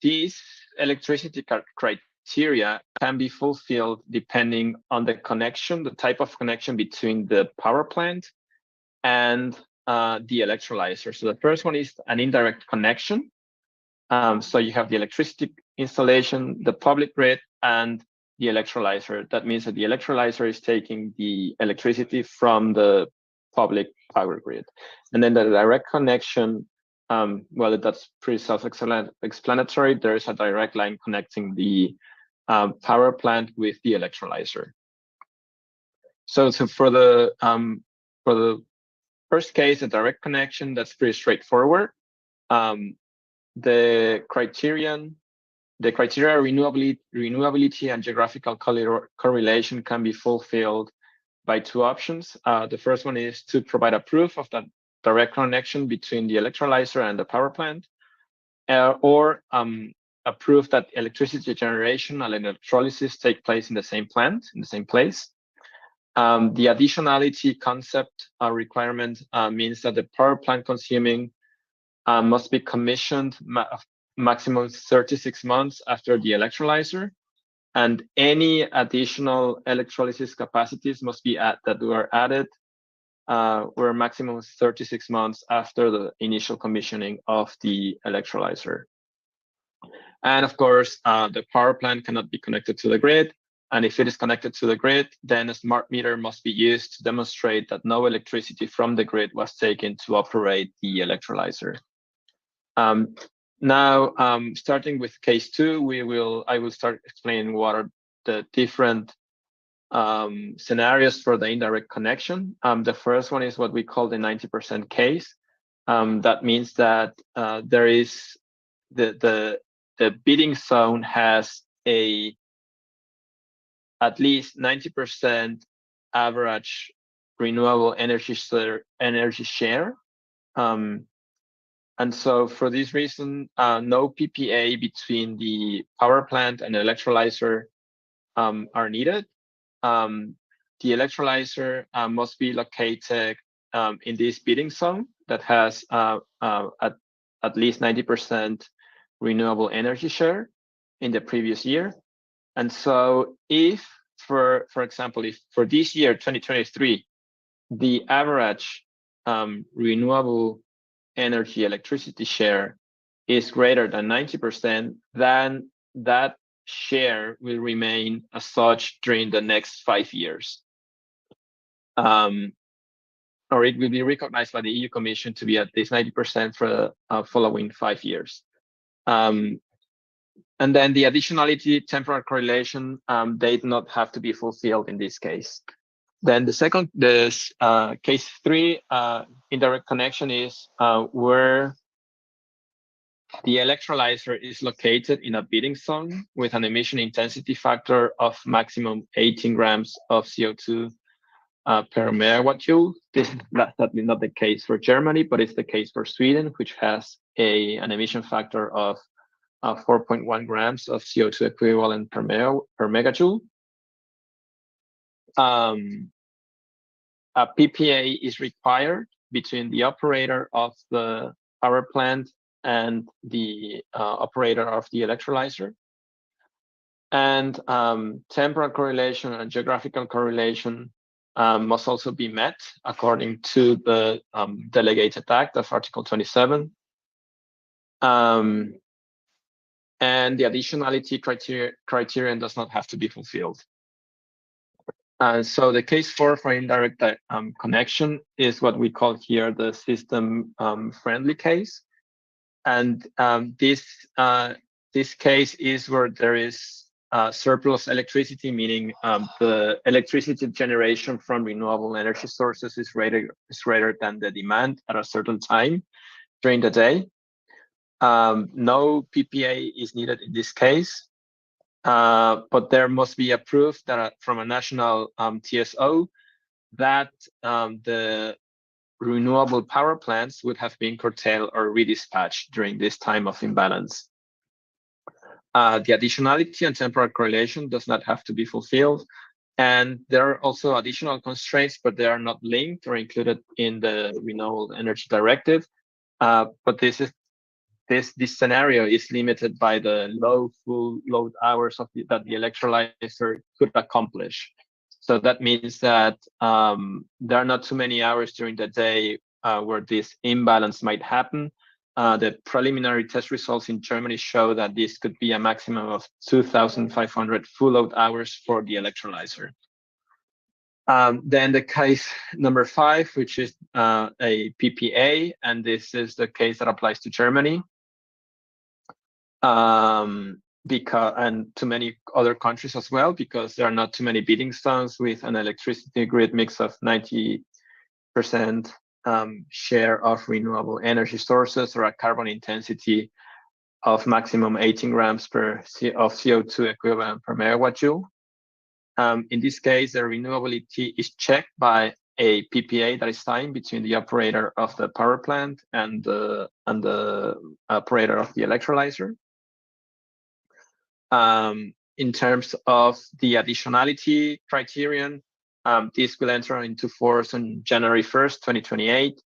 These electricity criteria can be fulfilled depending on the connection, the type of connection between the power plant and the electrolyzer. So the first one is an indirect connection. So you have the electricity installation, the public grid, and the electrolyzer. That means that the electrolyzer is taking the electricity from the public power grid. And then the direct connection, well, that's pretty self-explanatory. There is a direct line connecting the power plant with the electrolyzer. So for the first case, a direct connection, that's pretty straightforward. The criteria renewability and geographical correlation can be fulfilled by two options. The first one is to provide a proof of that direct connection between the electrolyzer and the power plant, or a proof that electricity generation and electrolysis take place in the same plant, in the same place. The additionality concept requirement means that the power plant consuming must be commissioned maximum 36 months after the electrolyzer, and any additional electrolysis capacities must be that were added were maximum 36 months after the initial commissioning of the electrolyzer. And of course, the power plant cannot be connected to the grid. And if it is connected to the grid, then a smart meter must be used to demonstrate that no electricity from the grid was taken to operate the electrolyzer. Now, starting with case 2, I will start explaining what are the different scenarios for the indirect connection. The first one is what we call the 90% case. That means that there is the bidding zone has at least 90% average renewable energy share. And so for this reason, no PPA between the power plant and electrolyzer are needed. The electrolyzer must be located in this bidding zone that has at least 90% renewable energy share in the previous year. And so if, for example, if for this year, 2023, the average renewable energy electricity share is greater than 90%, then that share will remain as such during the next 5 years. Or it will be recognized by the EU Commission to be at least 90% for the following 5 years. And then the additionality temporal correlation, they do not have to be fulfilled in this case. Then the case 3, indirect connection is where the electrolyzer is located in a bidding zone with an emission intensity factor of maximum 18 grams of CO2 per megawatt joule. That's certainly not the case for Germany, but it's the case for Sweden, which has an emission factor of 4.1 grams of CO2 equivalent per megajoule. A PPA is required between the operator of the power plant and the operator of the electrolyzer. And temporal correlation and geographical correlation must also be met according to the delegated act of Article 27. And the additionality criterion does not have to be fulfilled. So the case 4 for indirect connection is what we call here the system friendly case. And this case is where there is surplus electricity, meaning the electricity generation from renewable energy sources is greater than the demand at a certain time during the day. No PPA is needed in this case, but there must be a proof that from a national TSO that the renewable power plants would have been curtailed or redispatched during this time of imbalance. The additionality and temporal correlation does not have to be fulfilled. And there are also additional constraints, but they are not linked or included in the Renewable Energy Directive. But this scenario is limited by the low full load hours that the electrolyzer could accomplish. So that means that there are not too many hours during the day where this imbalance might happen. The preliminary test results in Germany show that this could be a maximum of 2,500 full load hours for the electrolyzer. Then the case number 5, which is a PPA, and this is the case that applies to Germany. And to many other countries as well, because there are not too many bidding zones with an electricity grid mix of 90% share of renewable energy sources or a carbon intensity of maximum 18 grams of CO2 equivalent per megawatt joule. In this case, the renewability is checked by a PPA that is signed between the operator of the power plant and the operator of the electrolyzer. In terms of the additionality criterion, this will enter into force on January 1st, 2028,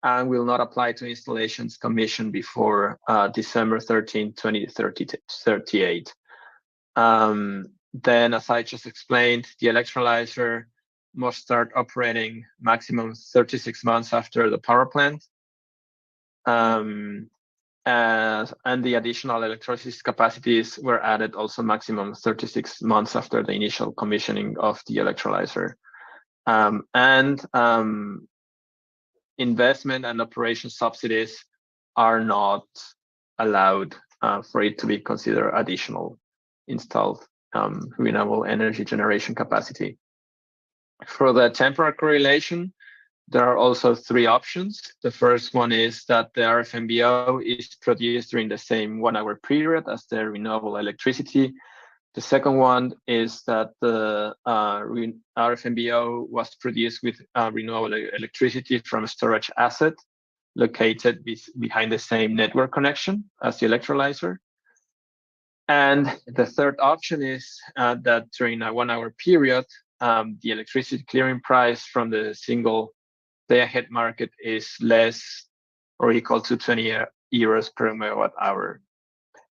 and will not apply to installations commissioned before December 13, 2038. Then, as I just explained, the electrolyzer must start operating maximum 36 months after the power plant. And the additional electrolysis capacities were added also maximum 36 months after the initial commissioning of the electrolyzer. Investment and operation subsidies are not allowed for it to be considered additional installed renewable energy generation capacity. For the temporal correlation, there are also three options. The first one is that the RFMBO is produced during the same 1 hour period as the renewable electricity. The second one is that the RFMBO was produced with renewable electricity from a storage asset located behind the same network connection as the electrolyzer. And the third option is that during a 1 hour period, the electricity clearing price from the single day-ahead market is less or equal to 20 euros per megawatt hour.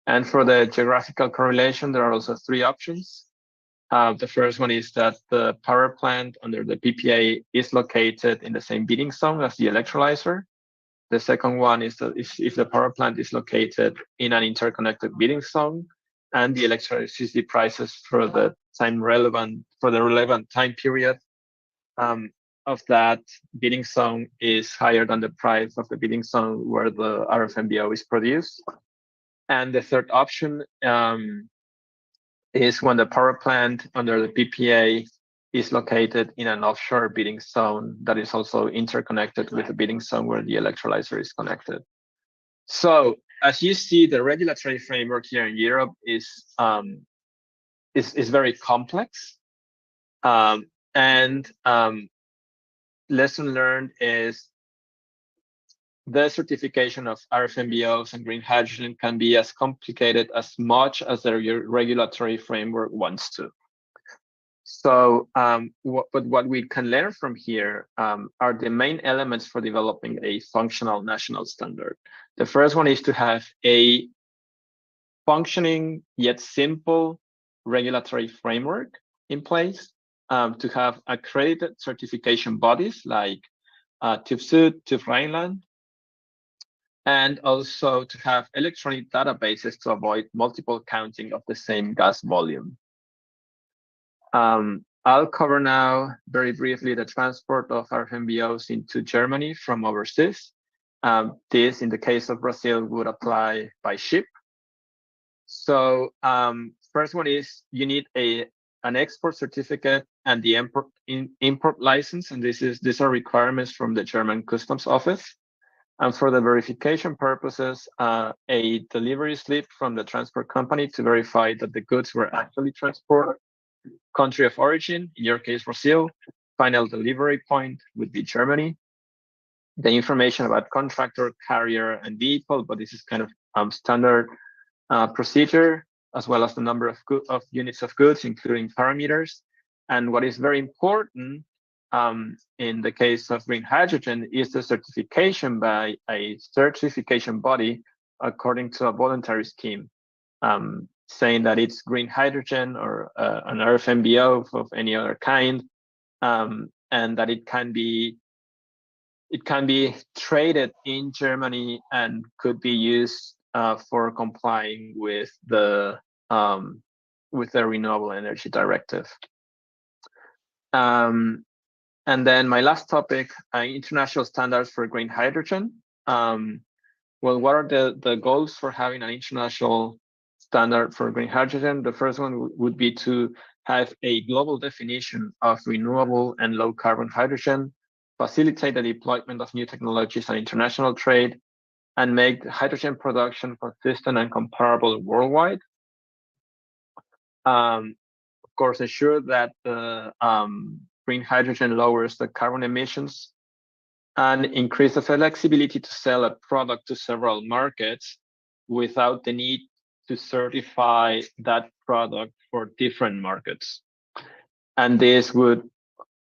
And for the geographical correlation, there are also three options. The first one is that the power plant under the PPA is located in the same bidding zone as the electrolyzer. The second one is that if the power plant is located in an interconnected bidding zone and the electricity prices for the relevant time period of that bidding zone is higher than the price of the bidding zone where the RFMBO is produced. And the third option is when the power plant under the PPA is located in an offshore bidding zone that is also interconnected with the bidding zone where the electrolyzer is connected. So as you see, the regulatory framework here in Europe is very complex. Lesson learned is the certification of RFMBOs and green hydrogen can be as complicated as much as the regulatory framework wants to. So, what we can learn from here are the main elements for developing a functional national standard. The first one is to have a functioning yet simple regulatory framework in place, to have accredited certification bodies like TÜV Süd, TÜV Rheinland, and also to have electronic databases to avoid multiple counting of the same gas volume. I'll cover now very briefly the transport of RFMBOs into Germany from overseas. This, in the case of Brazil, would apply by ship. So first one is you need an export certificate and the import license, and these are requirements from the German Customs Office. And for the verification purposes, a delivery slip from the transport company to verify that the goods were actually transported. Country of origin, in your case, Brazil. Final delivery point would be Germany. The information about contractor, carrier, and vehicle, but this is kind of standard procedure, as well as the number of units of goods, including parameters. And what is very important in the case of green hydrogen is the certification by a certification body according to a voluntary scheme, saying that it's green hydrogen or an RFMBO of any other kind, and that it can be traded in Germany and could be used for complying with the Renewable Energy Directive. And then my last topic, international standards for green hydrogen. Well, what are the goals for having an international standard for green hydrogen? The first one would be to have a global definition of renewable and low carbon hydrogen, facilitate the deployment of new technologies and international trade, and make hydrogen production consistent and comparable worldwide. course, ensure that the green hydrogen lowers the carbon emissions and increase the flexibility to sell a product to several markets without the need to certify that product for different markets. And this would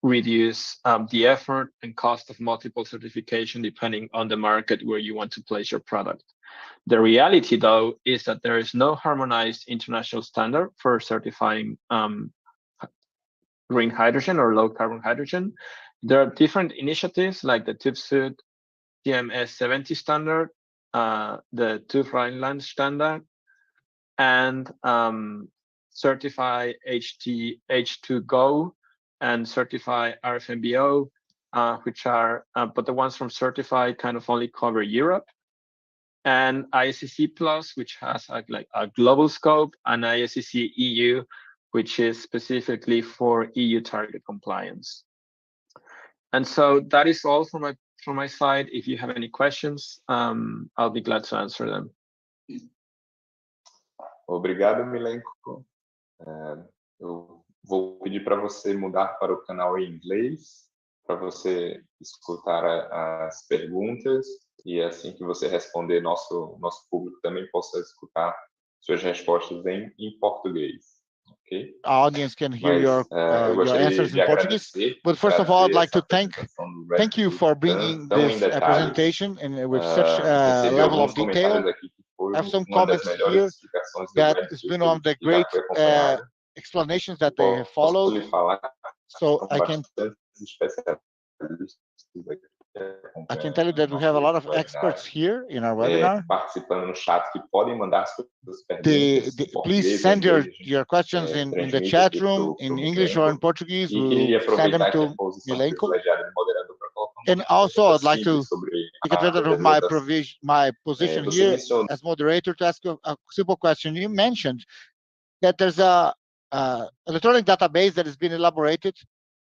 reduce the effort and cost of multiple certification depending on the market where you want to place your product. The reality, though, is that there is no harmonized international standard for certifying green hydrogen or low carbon hydrogen. There are different initiatives like the TÜV TMS 70 standard, the TÜV Rheinland standard, and Certify H2Go and Certify RFNBO, which are, but the ones from Certify kind of only cover Europe, and ISCC Plus, which has like a global scope, and ISCC EU, which is specifically for EU target compliance. And so that is all from my side. If you have any questions, I'll be glad to answer them. Obrigado, Milenko. Eu vou pedir para você mudar para o canal em inglês, para você escutar as perguntas, e assim que você responder, nosso público também possa escutar suas respostas em português. Okay? Our audience can hear your answers in Portuguese. But first of all, I'd like to thank you for bringing this presentation and with such a level of detail. I have some comments here that has been one of the great explanations that they have followed. So I can tell you that we have a lot of experts here in our webinar. Please send your questions in the chat room in English or in Portuguese. We'll send them to Milenko. And also, I'd like to take advantage of my position here as moderator to ask a simple question. You mentioned that there's a electronic database that has been elaborated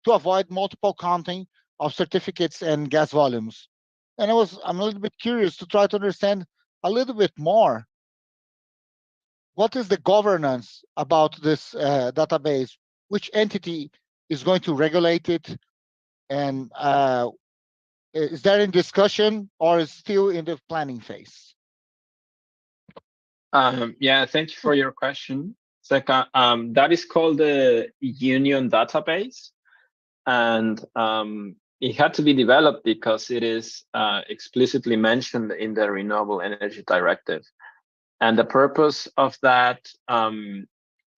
to avoid multiple counting of certificates and gas volumes. And I'm a little bit curious to try to understand a little bit more. What is the governance about this database? Which entity is going to regulate it? And is that in discussion or is still in the planning phase? Yeah, thank you for your question, Zeka. That is called the Union Database. And it had to be developed because it is explicitly mentioned in the Renewable Energy Directive. And the purpose of that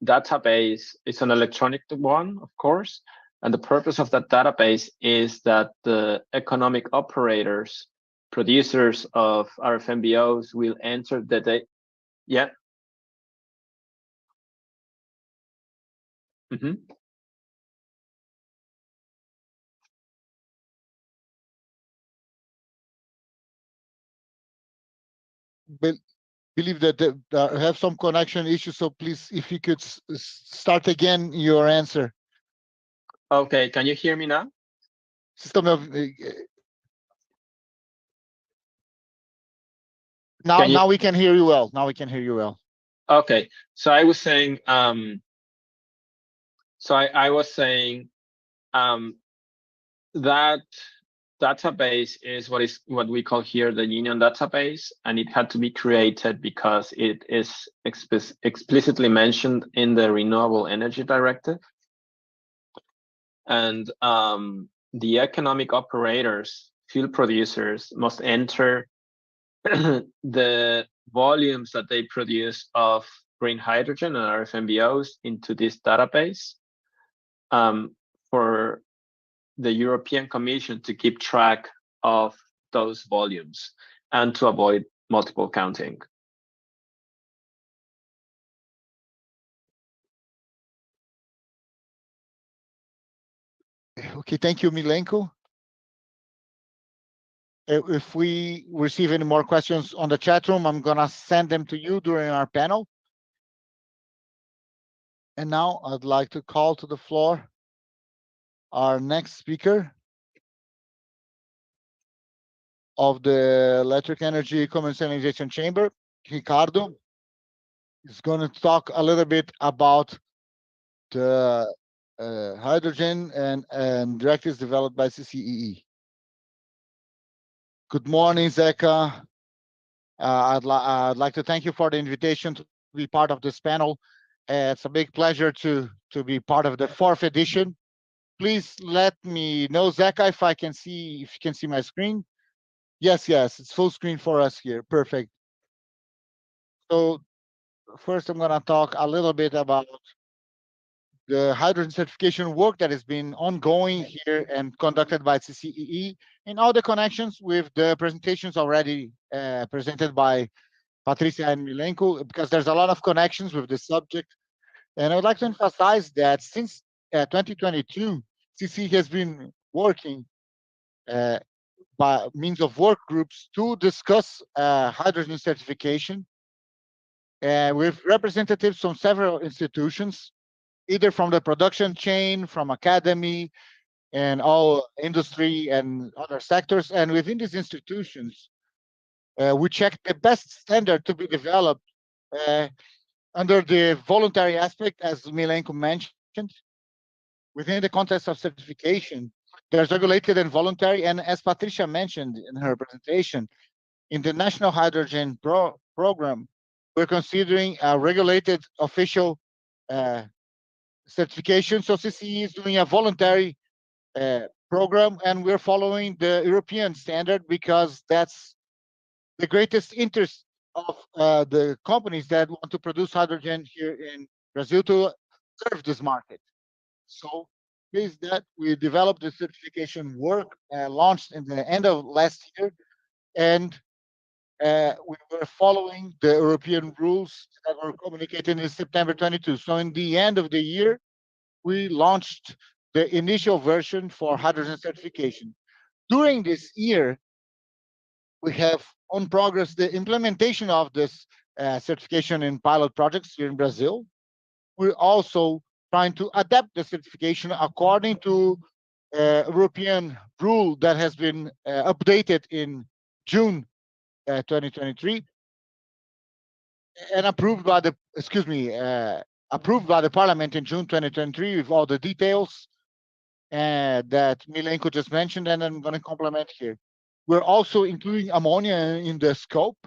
database is an electronic one, of course. And the purpose of that database is that the economic operators, producers of RFNBOs will enter the data. Yeah. Mm-hmm. Believe that I have some connection issues, so please, if you could start again your answer. Okay, can you hear me now? Now we can hear you well. Now we can hear you well. Okay, so I was saying, that database is what we call here the Union Database, and it had to be created because it is explicitly mentioned in the Renewable Energy Directive. And the economic operators, fuel producers, must enter the volumes that they produce of green hydrogen and RFNBOs into this database for the European Commission to keep track of those volumes and to avoid multiple counting. Okay, thank you, Milenko. If we receive any more questions on the chat room, I'm gonna send them to you during our panel. And now I'd like to call to the floor our next speaker of the Electric Energy Commercialization Chamber, Ricardo, is going to talk a little bit about the hydrogen and directives developed by CCEE. Good morning, Zeka. I'd like to thank you for the invitation to be part of this panel. It's a big pleasure to be part of the 4th edition. Please let me know, Zeka, if you can see my screen. Yes, it's full screen for us here. Perfect. So first, I'm going to talk a little bit about the hydrogen certification work that has been ongoing here and conducted by CCEE, and all the connections with the presentations already presented by Patricia and Milenko, because there's a lot of connections with this subject. And I would like to emphasize that since 2022, CCEE has been working by means of work groups to discuss hydrogen certification with representatives from several institutions, either from the production chain, from academy, and all industry and other sectors. And within these institutions, we check the best standard to be developed under the voluntary aspect, as Milenko mentioned. Within the context of certification, there's regulated and voluntary. And as Patricia mentioned in her presentation, in the National Hydrogen Program, we're considering a regulated official certification. So CCEE is doing a voluntary program, and we're following the European standard because that's the greatest interest of the companies that want to produce hydrogen here in Brazil to serve this market. So based that, we developed the certification work launched in the end of last year, and we were following the European rules that were communicated in September 22. So in the end of the year, we launched the initial version for hydrogen certification. During this year, we have on progress the implementation of this certification in pilot projects here in Brazil. We're also trying to adapt the certification according to European rule that has been updated in June 2023 and approved by the Parliament in June 2023 with all the details that Milenko just mentioned, and I'm going to complement here. We're also including ammonia in the scope,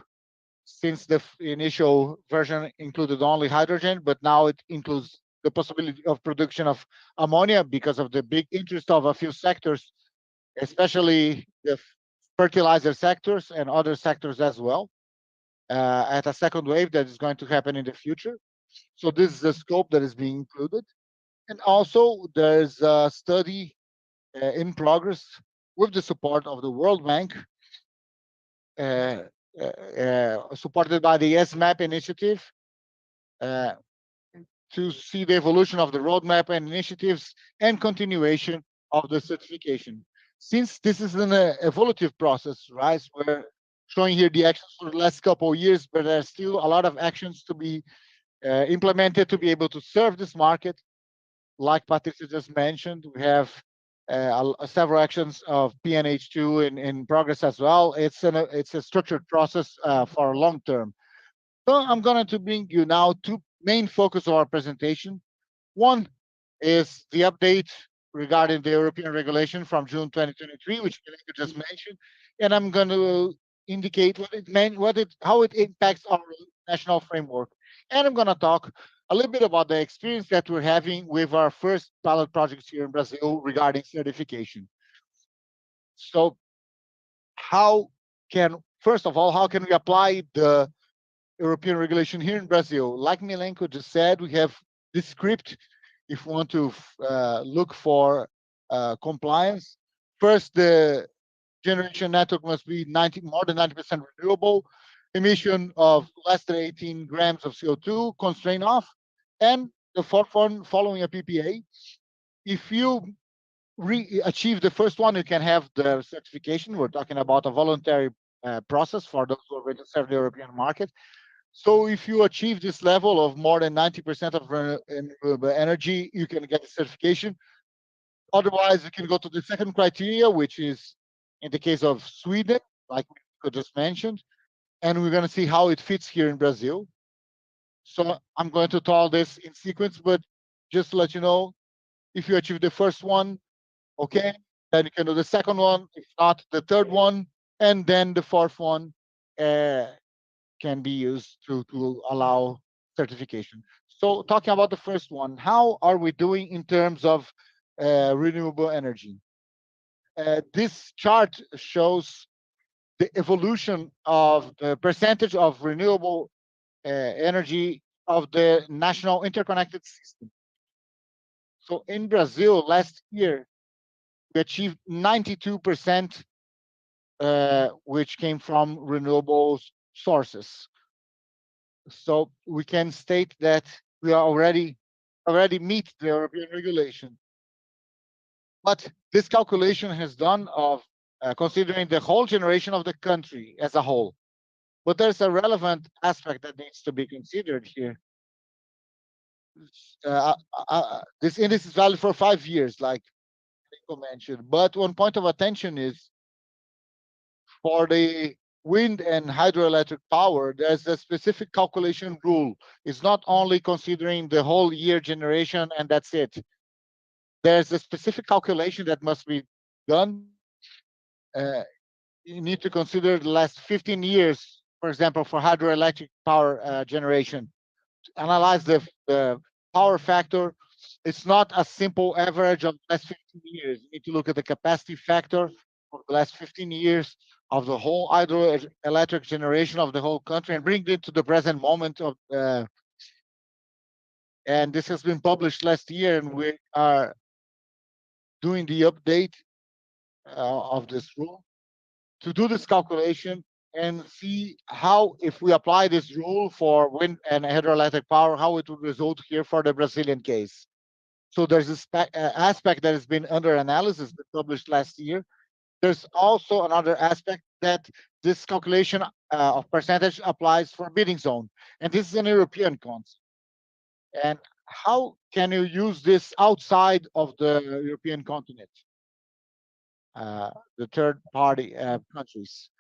since the initial version included only hydrogen, but now it includes the possibility of production of ammonia because of the big interest of a few sectors, especially the fertilizer sectors and other sectors as well, at a second wave that is going to happen in the future. So this is the scope that is being included. And also there's a study in progress with the support of the World Bank, supported by the SMAP initiative, to see the evolution of the roadmap and initiatives and continuation of the certification. Since this is an evolutive process, right? We're showing here the actions for the last couple of years, but there's still a lot of actions to be implemented to be able to serve this market. Like Patricia just mentioned, we have several actions of PNH2 in progress as well. It's a structured process for long term. So I'm going to bring you now two main focus of our presentation. One is the update regarding the European regulation from June 2023, which you just mentioned, and I'm going to indicate what it meant, how it impacts our national framework. And I'm going to talk a little bit about the experience that we're having with our first pilot projects here in Brazil regarding certification. So first of all, how can we apply the European regulation here in Brazil? Like Milenko just said, we have this script if we want to look for compliance. First, the generation network must be more than 90% renewable, emission of less than 18 grams of CO2, constraint off, and the fourth one, following a PPA. If you achieve the first one, you can have the certification. We're talking about a voluntary process for those who already serve the European market. So if you achieve this level of more than 90% of renewable energy, you can get the certification. Otherwise, you can go to the second criteria, which is in the case of Sweden, like we just mentioned, and we're going to see how it fits here in Brazil. So I'm going to tell this in sequence, but just to let you know, if you achieve the first one, okay, then you can do the second one, if not the third one, and then the fourth one can be used to allow certification. So talking about the first one, how are we doing in terms of renewable energy? This chart shows the evolution of the percentage of renewable energy of the national interconnected system. So in Brazil, last year, we achieved 92%, which came from renewable sources. So we can state that we are already meet the European regulation. But this calculation has done of considering the whole generation of the country as a whole. But there's a relevant aspect that needs to be considered here. This index is valid for 5 years, like Nico mentioned. But one point of attention is for the wind and hydroelectric power, there's a specific calculation rule. It's not only considering the whole year generation and that's it. There's a specific calculation that must be done. You need to consider the last 15 years, for example, for hydroelectric power generation. To analyze the power factor. It's not a simple average of the last 15 years. You need to look at the capacity factor of the last 15 years of the whole hydroelectric generation of the whole country and bring it to the present moment of and this has been published last year, and we are doing the update of this rule to do this calculation and see how, if we apply this rule for wind and hydroelectric power, how it would result here for the Brazilian case. So there's this aspect that has been under analysis, published last year. There's also another aspect that this calculation of percentage applies for bidding zone. And this is an European concept. And how can you use this outside of the European continent, the third party countries?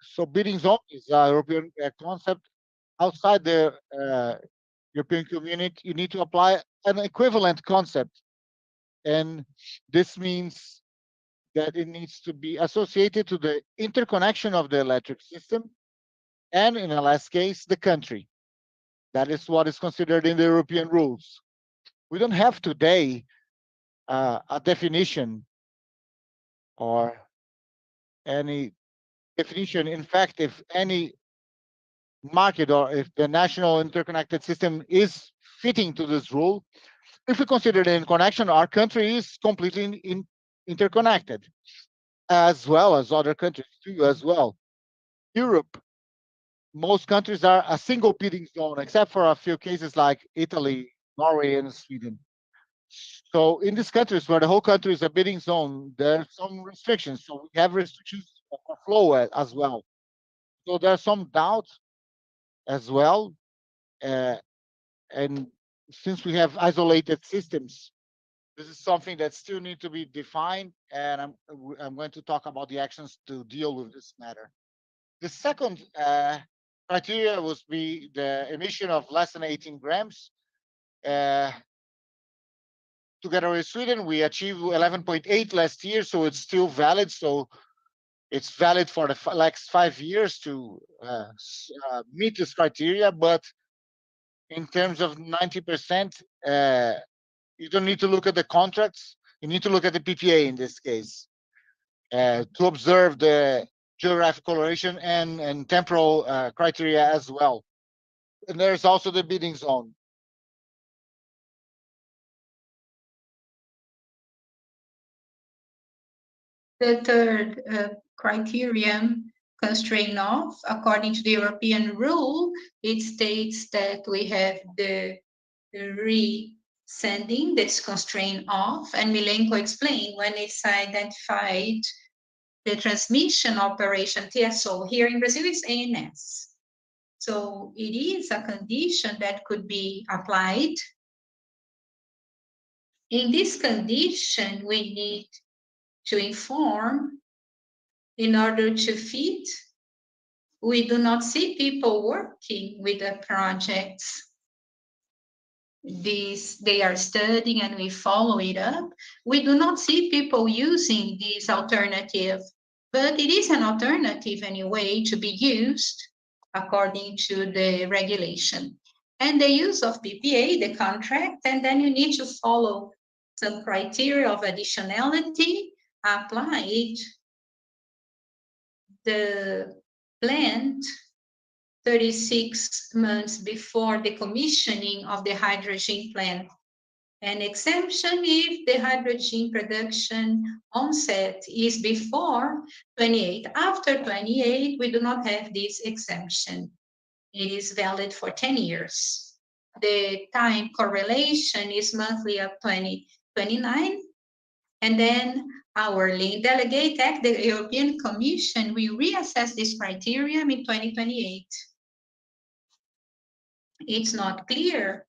So bidding zone is a European concept. Outside the European community, you need to apply an equivalent concept. And this means that it needs to be associated to the interconnection of the electric system and, in the last case, the country. That is what is considered in the European rules. We don't have today a definition or any definition. In fact, if any market or if the national interconnected system is fitting to this rule, if we consider the interconnection, our country is completely interconnected, as well as other countries too, as well. Europe, most countries are a single bidding zone, except for a few cases like Italy, Norway, and Sweden. So in these countries where the whole country is a bidding zone, there are some restrictions. So we have restrictions of flow as well. So there's some doubt as well. And since we have isolated systems, this is something that still need to be defined, and I'm going to talk about the actions to deal with this matter. The second criteria would be the emission of less than 18 grams. Together with Sweden, we achieved 11.8 last year, so it's still valid. So it's valid for the next 5 years to meet this criteria. But in terms of 90%, you don't need to look at the contracts. You need to look at the PPA in this case to observe the geographic coloration and temporal criteria as well. And there's also the bidding zone. The third criterion, constraint of, according to the European rule, it states that we have the resending that's constraint of, and Milenko explained when it's identified the transmission operation TSO. Here in Brazil, it's ANS. So it is a condition that could be applied. In this condition, we need to inform in order to fit. We do not see people working with the projects. they are studying and we follow it up. We do not see people using this alternative, but it is an alternative anyway to be used according to the regulation. And the use of PPA, the contract, and then you need to follow some criteria of additionality applied. The plant 36 months before the commissioning of the hydrogen plant. An exemption if the hydrogen production onset is before 28. After 28, we do not have this exemption. It is valid for 10 years. The time correlation is monthly of 2029, and then hourly. Delegate Act, the European Commission will reassess this criterion in 2028. It's not clear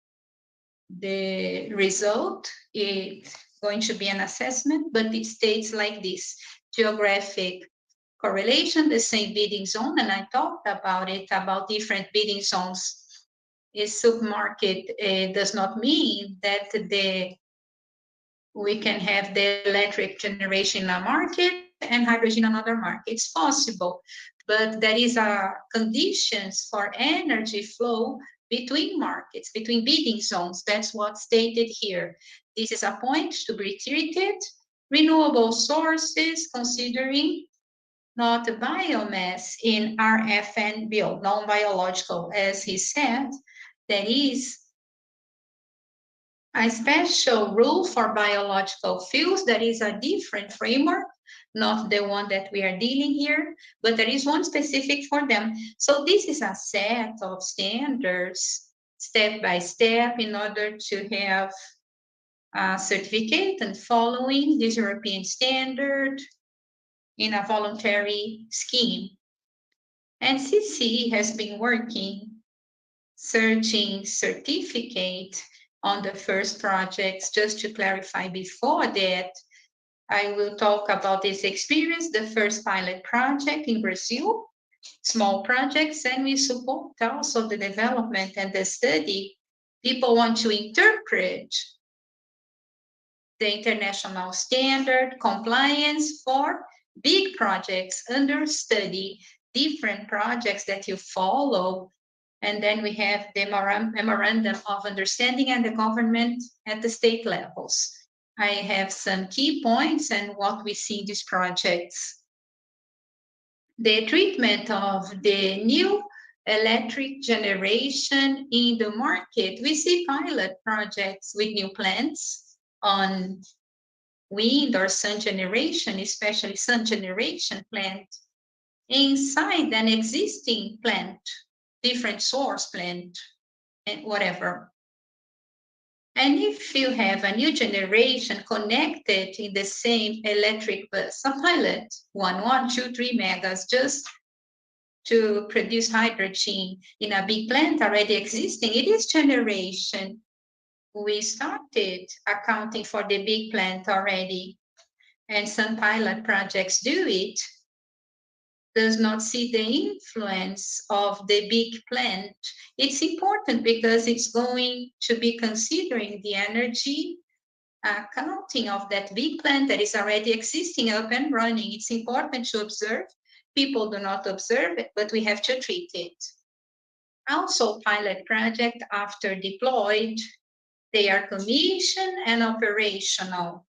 the result. It's going to be an assessment, but it states like this: geographic correlation, the same bidding zone, and I talked about it, about different bidding zones. A submarket does not mean that we can have the electric generation in a market and hydrogen in another market. It's possible, but there is a conditions for energy flow between markets, between bidding zones. That's what's stated here. This is a point to be treated. Renewable sources, considering not biomass in RFNBO, non-biological, as he said, there is a special rule for biological fuels. That is a different framework, not the one that we are dealing here, but there is one specific for them. So this is a set of standards, step by step, in order to have a certificate and following this European standard in a voluntary scheme. And CC has been working, searching certificate on the first projects. Just to clarify before that, I will talk about this experience, the first pilot project in Brazil, small projects, and we support also the development and the study. People want to interpret the international standard compliance for big projects under study, different projects that you follow. And then we have the memorandum of understanding and the government at the state levels. I have some key points and what we see in these projects. The treatment of the new electric generation in the market. We see pilot projects with new plants on wind or sun generation, especially sun generation plant, inside an existing plant, different source plant, and whatever. And if you have a new generation connected in the same electric bus, a pilot, 1, 2, 3 megas, just to produce hydrogen in a big plant already existing, it is generation. We started accounting for the big plant already, and some pilot projects do it, does not see the influence of the big plant. It's important because it's going to be considering the energy accounting of that big plant that is already existing, up and running. It's important to observe. People do not observe it, but we have to treat it. Also, pilot project after deployed, they are commissioned and operational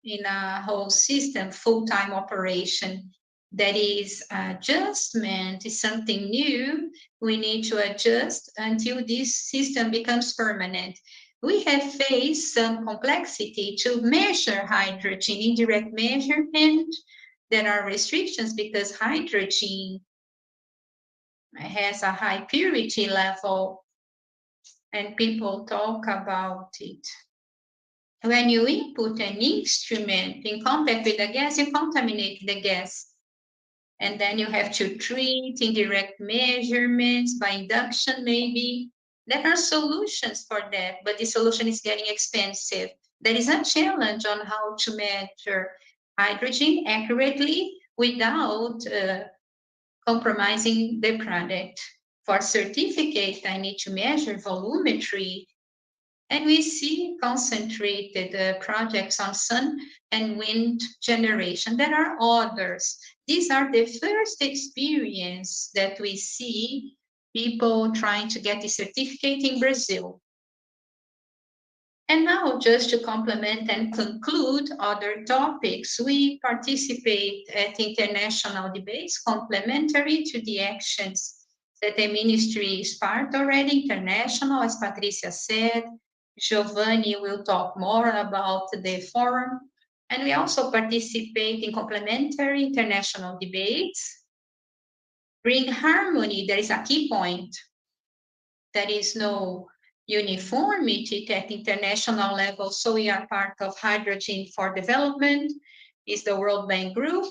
in a whole system, full-time operation. That is adjustment is something new. We need to adjust until this system becomes permanent. We have faced some complexity to measure hydrogen, indirect measurement. There are restrictions because hydrogen has a high purity level and people talk about it. When you input an instrument in contact with the gas, you contaminate the gas. And then you have to treat indirect measurements by induction, maybe. There are solutions for that, but the solution is getting expensive. There is a challenge on how to measure hydrogen accurately without compromising the product. For certificate, I need to measure volumetry And we see concentrated projects on sun and wind generation. There are others. These are the first experience that we see people trying to get the certificate in Brazil. And now, just to complement and conclude other topics, we participate at international debates complementary to the actions that the ministry is part already, international, as Patricia said. Giovanni will talk more about the forum. And we also participate in complementary international debates. Bring harmony, there is a key point. There is no uniformity at international level, so we are part of Hydrogen for Development, is the World Bank Group,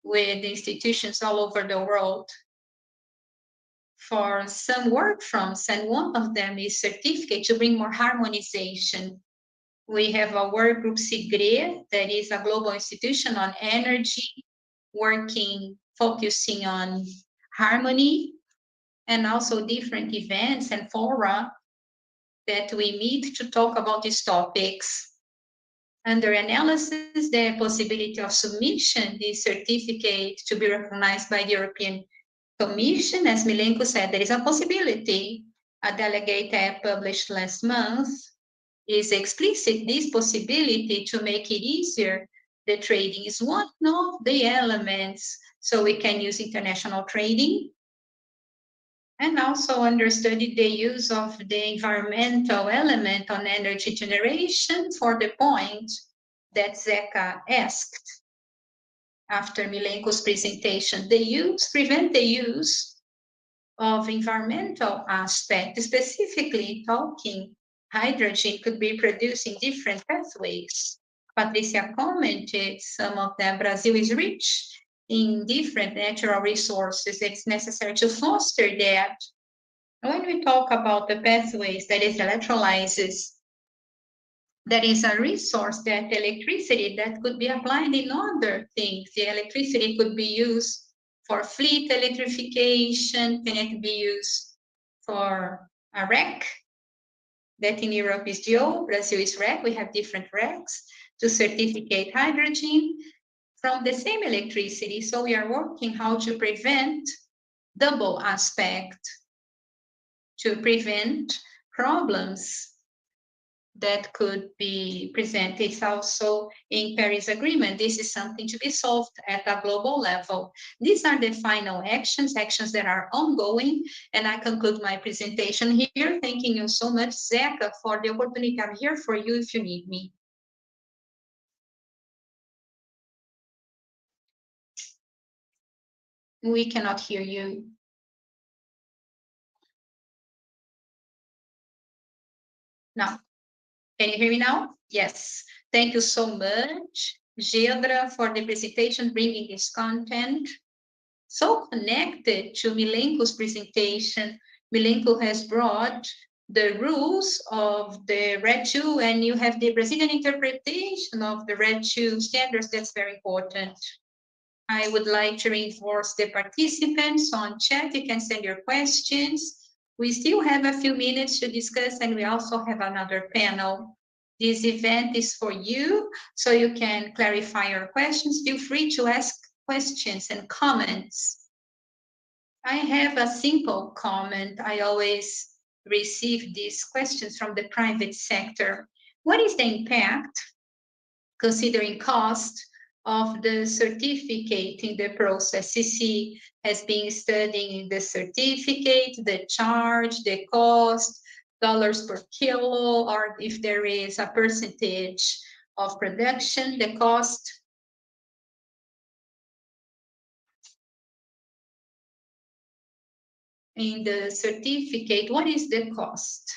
with institutions all over the world for some work from, and one of them is certificate to bring more harmonization. We have a work group SIGRE, that is a global institution on energy, focusing on harmony, and also different events and fora that we meet to talk about these topics. Under analysis, the possibility of submission, the certificate to be recognized by the European Commission, as Milenko said, there is a possibility. A delegate app published last month is explicit. This possibility to make it easier, the trading is one of the elements, so we can use international trading. And also understudied the use of the environmental element on energy generation for the point that Zeca asked after Milenko's presentation. Prevent the use of environmental aspect, specifically talking hydrogen could be produced in different pathways. Patricia commented some of them. Brazil is rich in different natural resources. It's necessary to foster that. When we talk about the pathways, that is electrolysis, that is a resource, that electricity that could be applied in other things. The electricity could be used for fleet electrification, can it be used for a REC, that in Europe is GO, Brazil is REC, we have different RECs to certificate hydrogen from the same electricity. So we are working how to prevent double aspect, to prevent problems that could be presented also in Paris Agreement. This is something to be solved at a global level. These are the final actions that are ongoing, and I conclude my presentation here. Thanking you so much, Zeca, for the opportunity. I'm here for you if you need me. We cannot hear you. Now. Can you hear me now? Yes. Thank you so much, Gedra, for the presentation, bringing this content. So connected to Milenko's presentation, Milenko has brought the rules of the RED II, and you have the Brazilian interpretation of the RED II standards. That's very important. I would like to reinforce the participants on chat. You can send your questions. We still have a few minutes to discuss, and we also have another panel. This event is for you, so you can clarify your questions. Feel free to ask questions and comments. I have a simple comment. I always receive these questions from the private sector. What is the impact, considering cost, of the certificate in the process? CC has been studying the certificate, the charge, the cost, dollars per kilo, or if there is a percentage of production, the cost. In the certificate, what is the cost?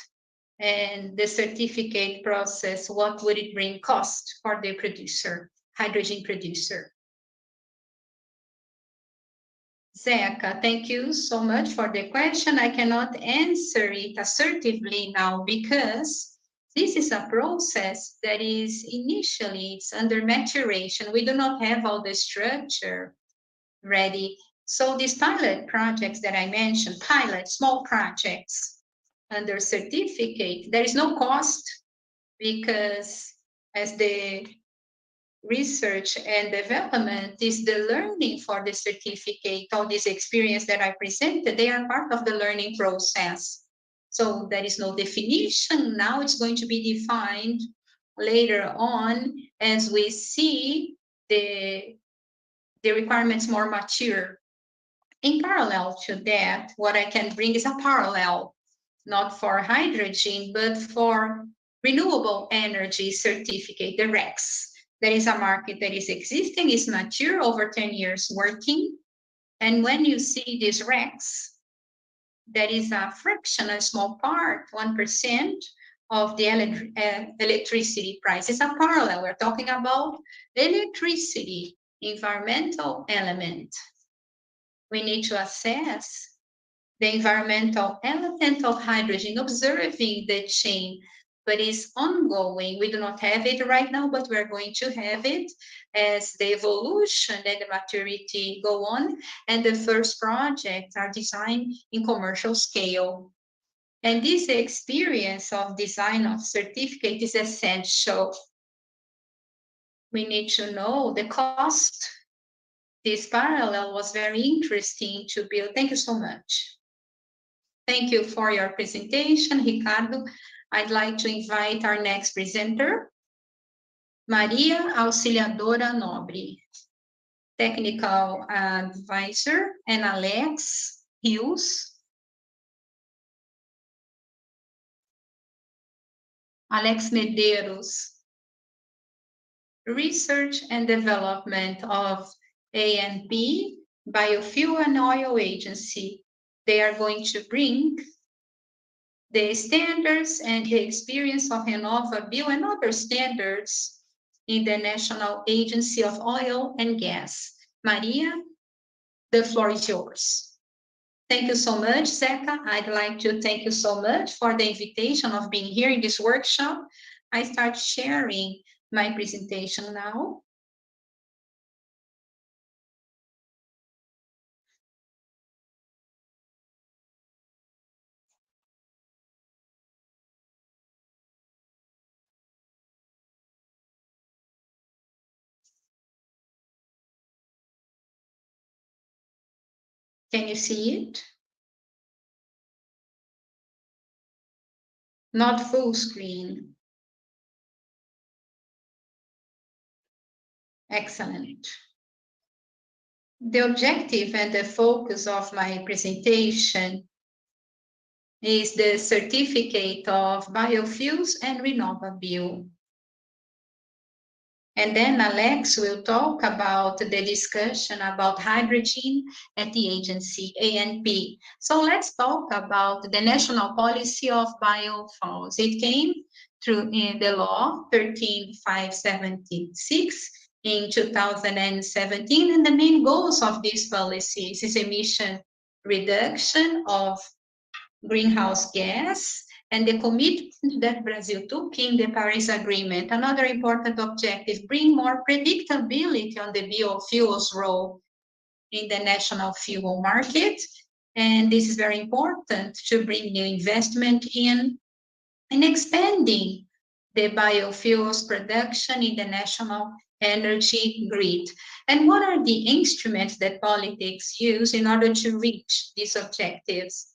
And the certificate process, what would it bring cost for the producer? Hydrogen producer. Zeca, thank you so much for the question. I cannot answer it assertively now because this is a process that is initially, it's under maturation. We do not have all the structure ready. So these pilot projects that I mentioned, small projects, under certificate, there is no cost, because as the research and development is the learning for the certificate, all this experience that I presented, they are part of the learning process. So there is no definition. Now it's going to be defined later on as we see the requirements more mature. In parallel to that, what I can bring is a parallel, not for hydrogen, but for renewable energy certificate, the RECs. There is a market that is existing, is mature, over 10 years working. And when you see these RECs, there is a fraction, a small part, 1% of the electricity price. It's a parallel. We're talking about electricity, environmental element. We need to assess the environmental element of hydrogen, observing the chain, but it's ongoing. We do not have it right now, but we're going to have it as the evolution and the maturity go on, and the first projects are designed in commercial scale. And this experience of design of certificate is essential. We need to know the cost. This parallel was very interesting to build. Thank you so much. Thank you for your presentation, Ricardo. I'd like to invite our next presenter, Maria Auxiliadora Nobre, Technical Advisor, and Alex Hughes. Alex Medeiros, Research and Development of ANP, Biofuel and Oil Agency. They are going to bring the standards and the experience of RenovaBio and other standards in the National Agency of Oil and Gas. Maria, the floor is yours. Thank you so much, Zeca. I'd like to thank you so much for the invitation of being here in this workshop. I start sharing my presentation now. Can you see it? Not full screen. Excellent. The objective and the focus of my presentation is the certificate of biofuels and RenovaBio. And then Alex will talk about the discussion about hydrogen at the agency, ANP. So let's talk about the national policy of biofuels. It came through in the law 13576 in 2017, and the main goals of these policies is emission reduction of greenhouse gas, and the commitment that Brazil took in the Paris Agreement. Another important objective, bring more predictability on the biofuels role in the national fuel market. And this is very important to bring new investment in expanding the biofuels production in the national energy grid. And what are the instruments that politics use in order to reach these objectives?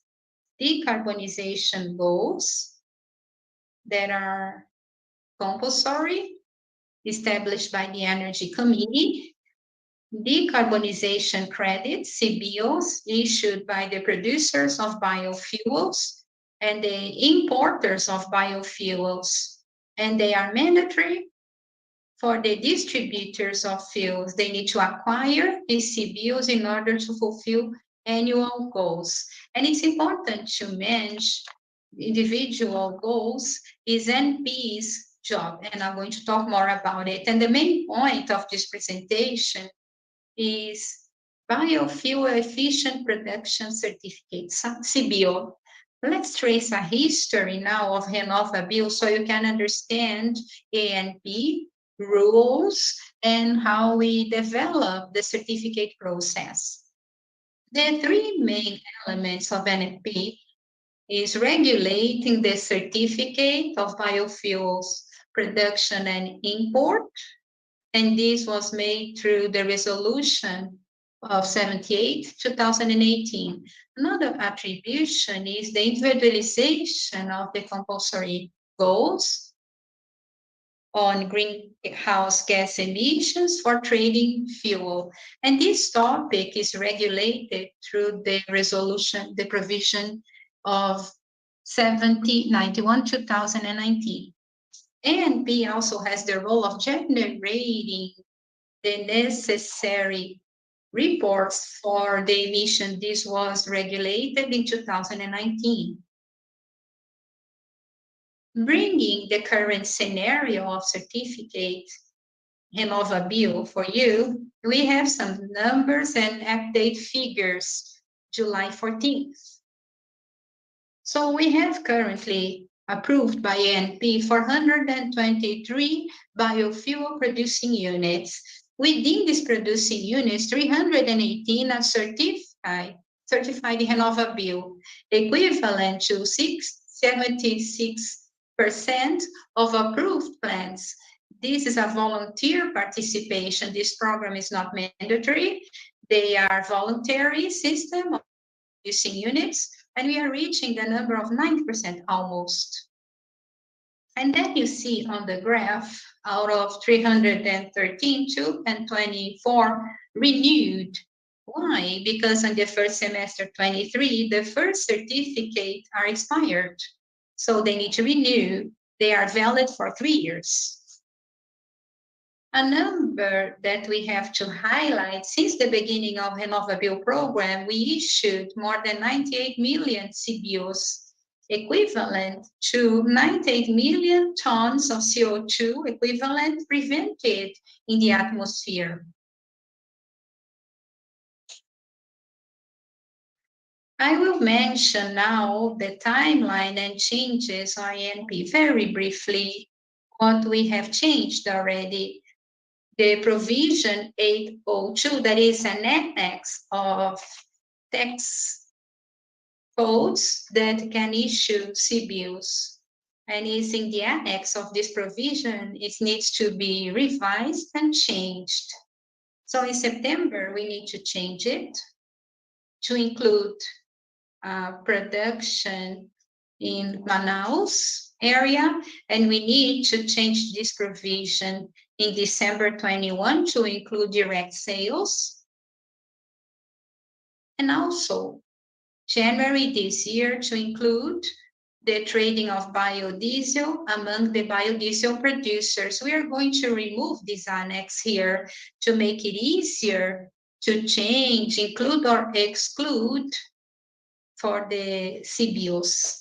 Decarbonization goals that are compulsory, established by the Energy Committee, decarbonization credits, CBIOs, issued by the producers of biofuels and the importers of biofuels, and they are mandatory for the distributors of fuels. They need to acquire these CBIOs in order to fulfill annual goals. And it's important to manage individual goals is ANP's job, and I'm going to talk more about it. And the main point of this presentation is biofuel efficient production certificate, CBIO. Let's trace a history now of RenovaBio so you can understand ANP rules and how we develop the certificate process. The three main elements of ANP is regulating the certificate of biofuels production and import. And this was made through the resolution of 78, 2018. Another attribution is the individualization of the compulsory goals on greenhouse gas emissions for trading fuel. And this topic is regulated through the resolution, the provision of 7091, 2019. ANP also has the role of generating the necessary reports for the emission. This was regulated in 2019. Bringing the current scenario of certificate RenovaBio for you, we have some numbers and update figures, July 14th. So we have currently approved by ANP 423 biofuel producing units. Within these producing units, 318 are certified RenovaBio, equivalent to 76% of approved plants. This is a volunteer participation. This program is not mandatory. They are voluntary system of producing units, and we are reaching the number of 90% almost. And then you see on the graph, out of 313, 224 renewed. Why? Because in the first semester 23, the first certificate are expired. So they need to renew. They are valid for 3 years. A number that we have to highlight, since the beginning of RenovaBio program, we issued more than 98 million CBIOs, equivalent to 98 million tons of CO2 equivalent prevented in the atmosphere. I will mention now the timeline and changes on ANP very briefly, what we have changed already. The provision 802, that is an annex of tax codes that can issue CBIOs, and is in the annex of this provision. It needs to be revised and changed. So in September, we need to change it to include production in Manaus area, and we need to change this provision in December 21 to include direct sales. And also January this year to include the trading of biodiesel among the biodiesel producers. We are going to remove this annex here to make it easier to change, include or exclude for the CBIOs.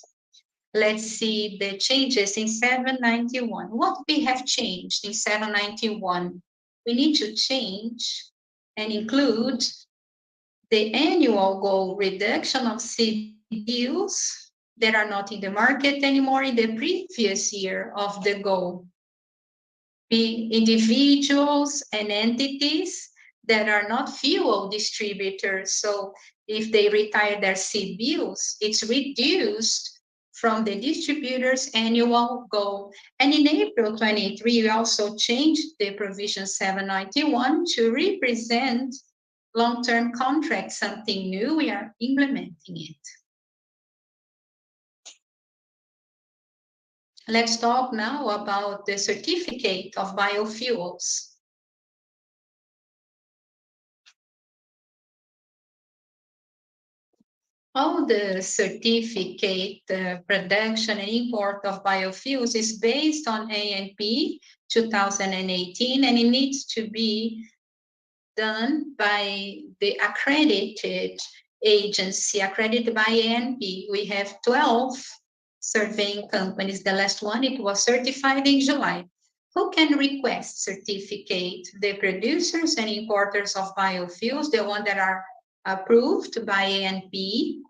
Let's see the changes in 791. What we have changed in 791? We need to change and include the annual goal reduction of CBIOs that are not in the market anymore in the previous year of the goal. Be individuals and entities that are not fuel distributors. So if they retire their CBIOs, it's reduced from the distributor's annual goal. And in April 23, we also changed the provision 791 to represent long-term contracts, something new. We are implementing it. Let's talk now about the certificate of biofuels. All the certificate production and import of biofuels is based on ANP 2018, and it needs to be done by the accredited agency, accredited by ANP. We have 12 surveying companies. The last one, it was certified in July. Who can request certificate? The producers and importers of biofuels, the ones that are approved by ANP.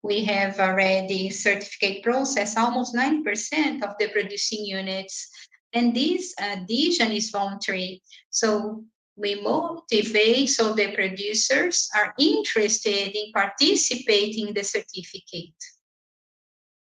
We have already certificate process, almost 9% of the producing units. And this addition is voluntary. So we motivate so the producers are interested in participating in the certificate.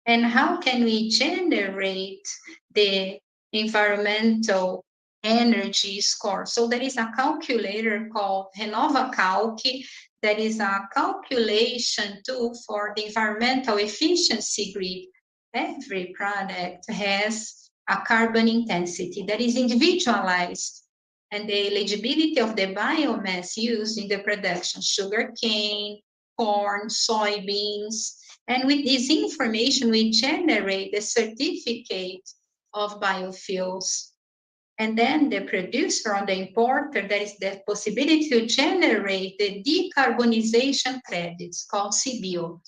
And how can we generate the environmental energy score? So there is a calculator called RenovaCalc that is a calculation tool for the environmental efficiency grid. Every product has a carbon intensity that is individualized, and the eligibility of the biomass used in the production, sugarcane, corn, soybeans, and with this information, we generate the certificate of biofuels. And then the producer or the importer, there is the possibility to generate the decarbonization credits called CBIO.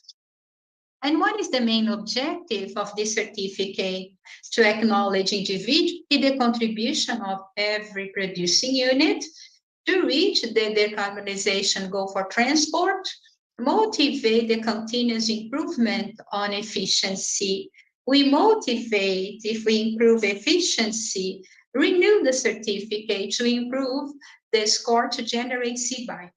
And what is the main objective of this certificate? To acknowledge individually the contribution of every producing unit to reach the decarbonization goal for transport, motivate the continuous improvement on efficiency. We motivate, if we improve efficiency, renew the certificate to improve the score to generate CBI.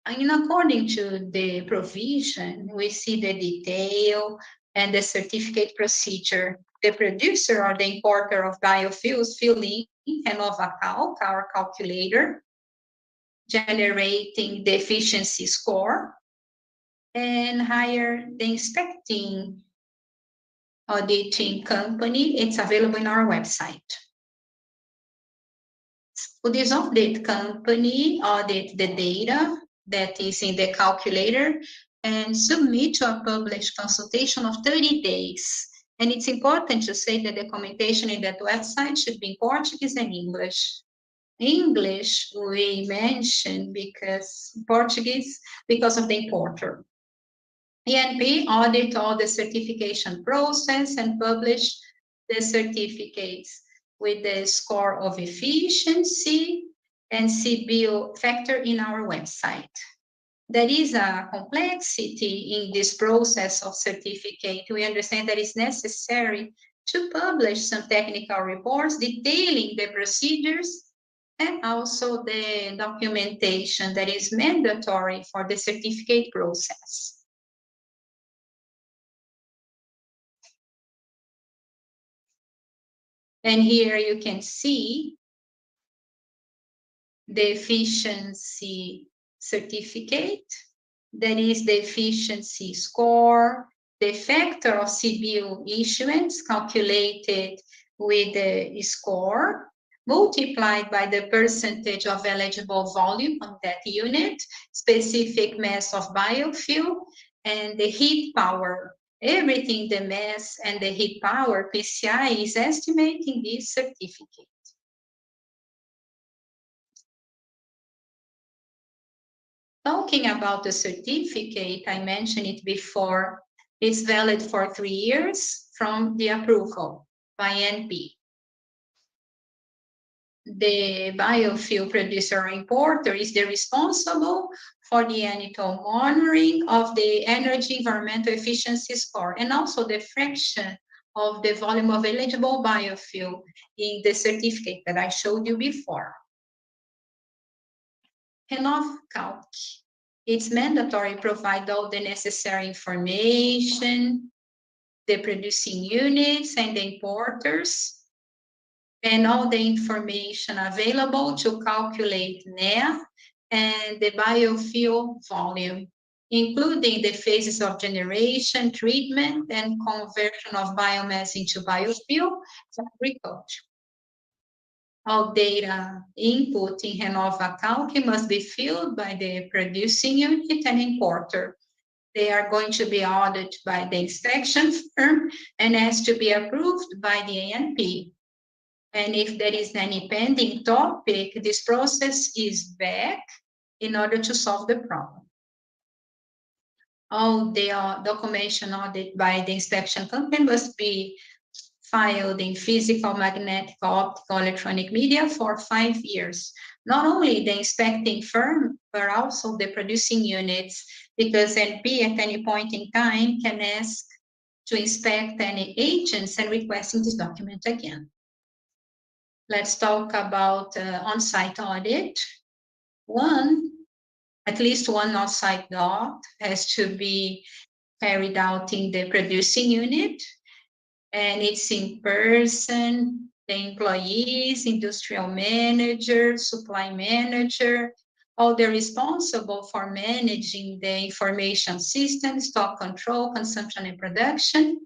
And according to the provision, we see the detail and the certificate procedure. The producer or the importer of biofuels fill in RenovaCalc, our calculator, generating the efficiency score, and hire the inspecting auditing company. It's available in our website. So this audit company audit the data that is in the calculator and submit to a published consultation of 30 days. And it's important to say that the documentation in that website should be in Portuguese and English. English, we mentioned because Portuguese, because of the importer. ANP audit all the certification process and publish the certificates with the score of efficiency and CBIO factor in our website. There is a complexity in this process of certificate. We understand that it's necessary to publish some technical reports detailing the procedures and also the documentation that is mandatory for the certificate process. And here you can see the efficiency certificate, that is the efficiency score, the factor of CBIO issuance calculated with the score, multiplied by the percentage of eligible volume of that unit, specific mass of biofuel, and the heat power. Everything, the mass and the heat power, PCI is estimating this certificate. Talking about the certificate, I mentioned it before, it's valid for 3 years from the approval by ANP. The biofuel producer or importer is the responsible for the annual monitoring of the energy environmental efficiency score and also the fraction of the volume of eligible biofuel in the certificate that I showed you before. RenovaCalc, it's mandatory to provide all the necessary information, the producing units and the importers, and all the information available to calculate NEA and the biofuel volume, including the phases of generation, treatment, and conversion of biomass into biofuel for agriculture. All data input in RenovaCalc must be filled by the producing unit and importer. They are going to be audited by the inspection firm and has to be approved by the ANP. And if there is any pending topic, this process is back in order to solve the problem. All the documentation audit by the inspection company must be filed in physical, magnetic, optical, electronic media for 5 years. Not only the inspecting firm, but also the producing units, because ANP at any point in time can ask to inspect any agents and requesting this document again. Let's talk about on-site audit. One at least one on-site audit has to be carried out in the producing unit, and it's in person, the employees, industrial manager, supply manager, all they're responsible for managing the information system, stock control, consumption and production,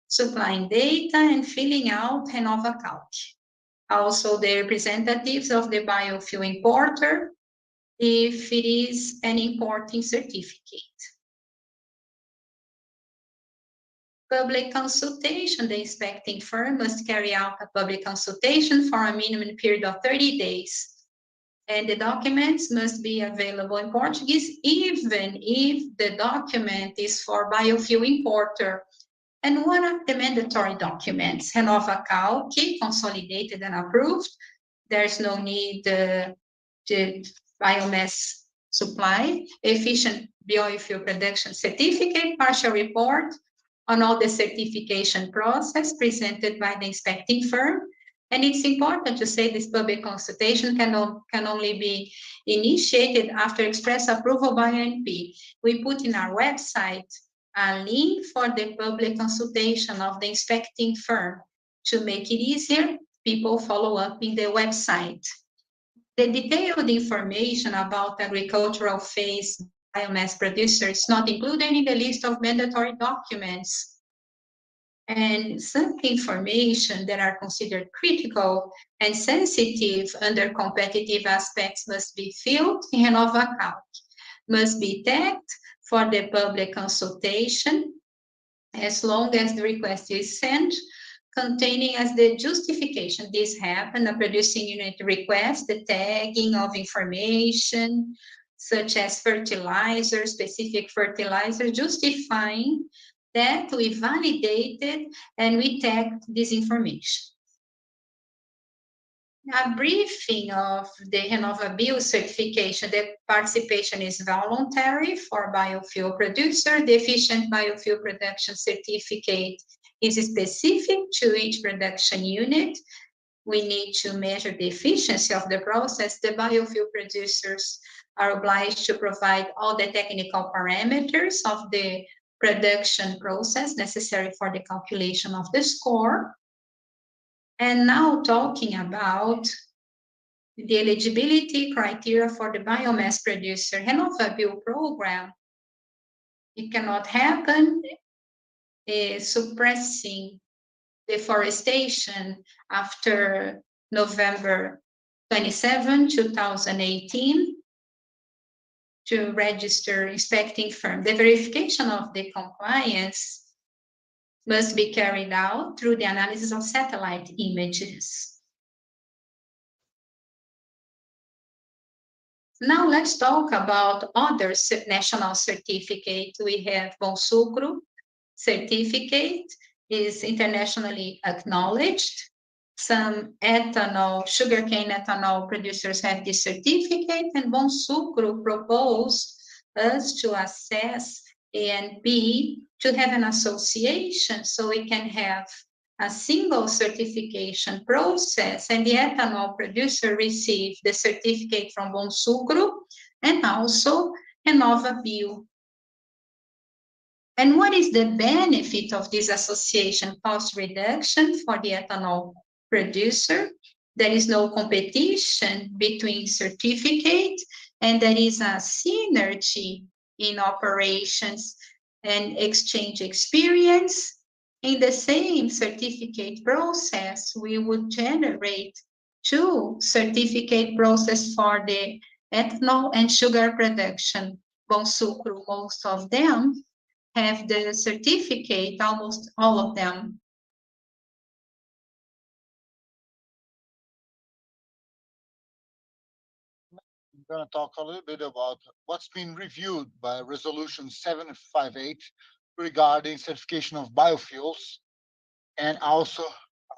supplying data, and filling out Renova Calc. Also, the representatives of the biofuel importer, if it is an importing certificate. Public consultation, the inspecting firm must carry out a public consultation for a minimum period of 30 days. And the documents must be available in Portuguese, even if the document is for biofuel importer. And one of the mandatory documents, Renova Calc, consolidated and approved. There's no need to biomass supply, efficient biofuel production certificate, partial report on all the certification process presented by the inspecting firm. And it's important to say this public consultation can only be initiated after express approval by ANP. We put in our website a link for the public consultation of the inspecting firm to make it easier. People follow up in the website. The detailed information about agricultural phase biomass producers not included in the list of mandatory documents. And some information that are considered critical and sensitive under competitive aspects must be filled in Renova Calc, must be tagged for the public consultation as long as the request is sent, containing as the justification this happened, a producing unit request, the tagging of information, such as fertilizer, specific fertilizer, justifying that we validated and we tagged this information. A briefing of the RenovaBio certification. The participation is voluntary for biofuel producer. The efficient biofuel production certificate is specific to each production unit. We need to measure the efficiency of the process. The biofuel producers are obliged to provide all the technical parameters of the production process necessary for the calculation of the score. And now talking about the eligibility criteria for the biomass producer. RenovaBio program, it cannot happen suppressing deforestation after November 27, 2018. To register inspecting firm. The verification of the compliance must be carried out through the analysis of satellite images. Now let's talk about other national certificates. We have Bonsucro certificate, is internationally acknowledged. Some ethanol, sugarcane ethanol producers have this certificate, and Bonsucro proposed us to assess ANP to have an association so we can have a single certification process, and the ethanol producer receive the certificate from Bonsucro and also RenovaBio. And what is the benefit of this association? Cost reduction for the ethanol producer. There is no competition between certificates, and there is a synergy in operations and exchange experience. In the same certificate process, we would generate 2 certificate process for the ethanol and sugar production. Bonsucro, most of them have the certificate, almost all of them. I'm going to talk a little bit about what's been reviewed by Resolution 758 regarding certification of biofuels, and also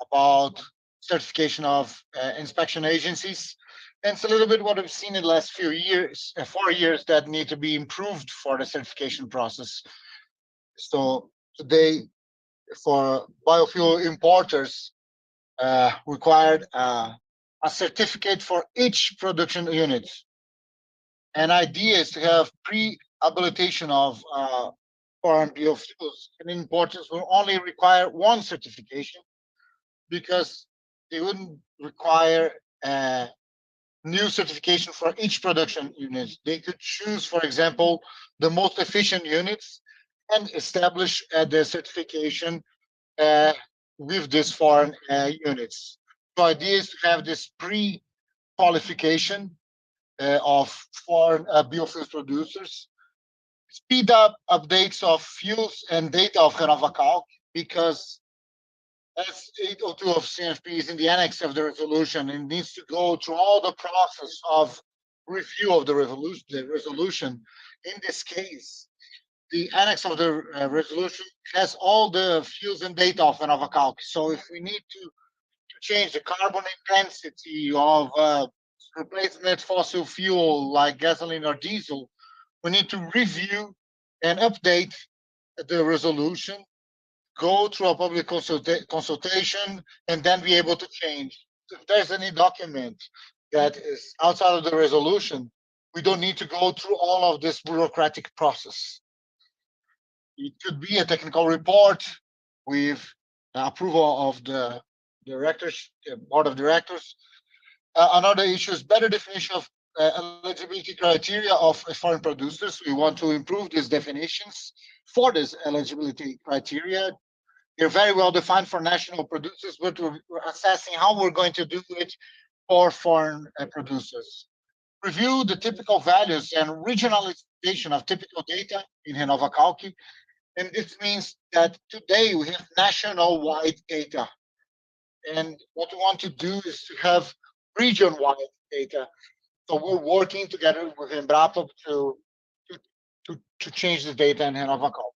about certification of inspection agencies. And it's a little bit what we've seen in the last few years, 4 years, that need to be improved for the certification process. So today, for biofuel importers, required a certificate for each production unit. An idea is to have pre-habilitation of foreign biofuels. And importers will only require one certification because they wouldn't require new certification for each production unit. They could choose, for example, the most efficient units and establish the certification with these foreign units. The idea is to have this pre-qualification of foreign biofuels producers, speed up updates of fuels and data of RenovaCalc, because as 802 of CNFP is in the annex of the resolution, it needs to go through all the process of review of the resolution. In this case, the annex of the resolution has all the fuels and data of RenovaCalc. So if we need to change the carbon intensity of replacement fossil fuel like gasoline or diesel, we need to review and update the resolution, go through a public consultation, and then be able to change. If there's any document that is outside of the resolution, we don't need to go through all of this bureaucratic process. It could be a technical report with approval of the directors, board of directors. Another issue is better definition of eligibility criteria of foreign producers. We want to improve these definitions for this eligibility criteria. They're very well defined for national producers, but we're assessing how we're going to do it for foreign producers. Review the typical values and regionalization of typical data in RenovaCalc. And this means that today we have national-wide data. And what we want to do is to have region-wide data. So we're working together with Embrapa to change the data in RenovaCalc.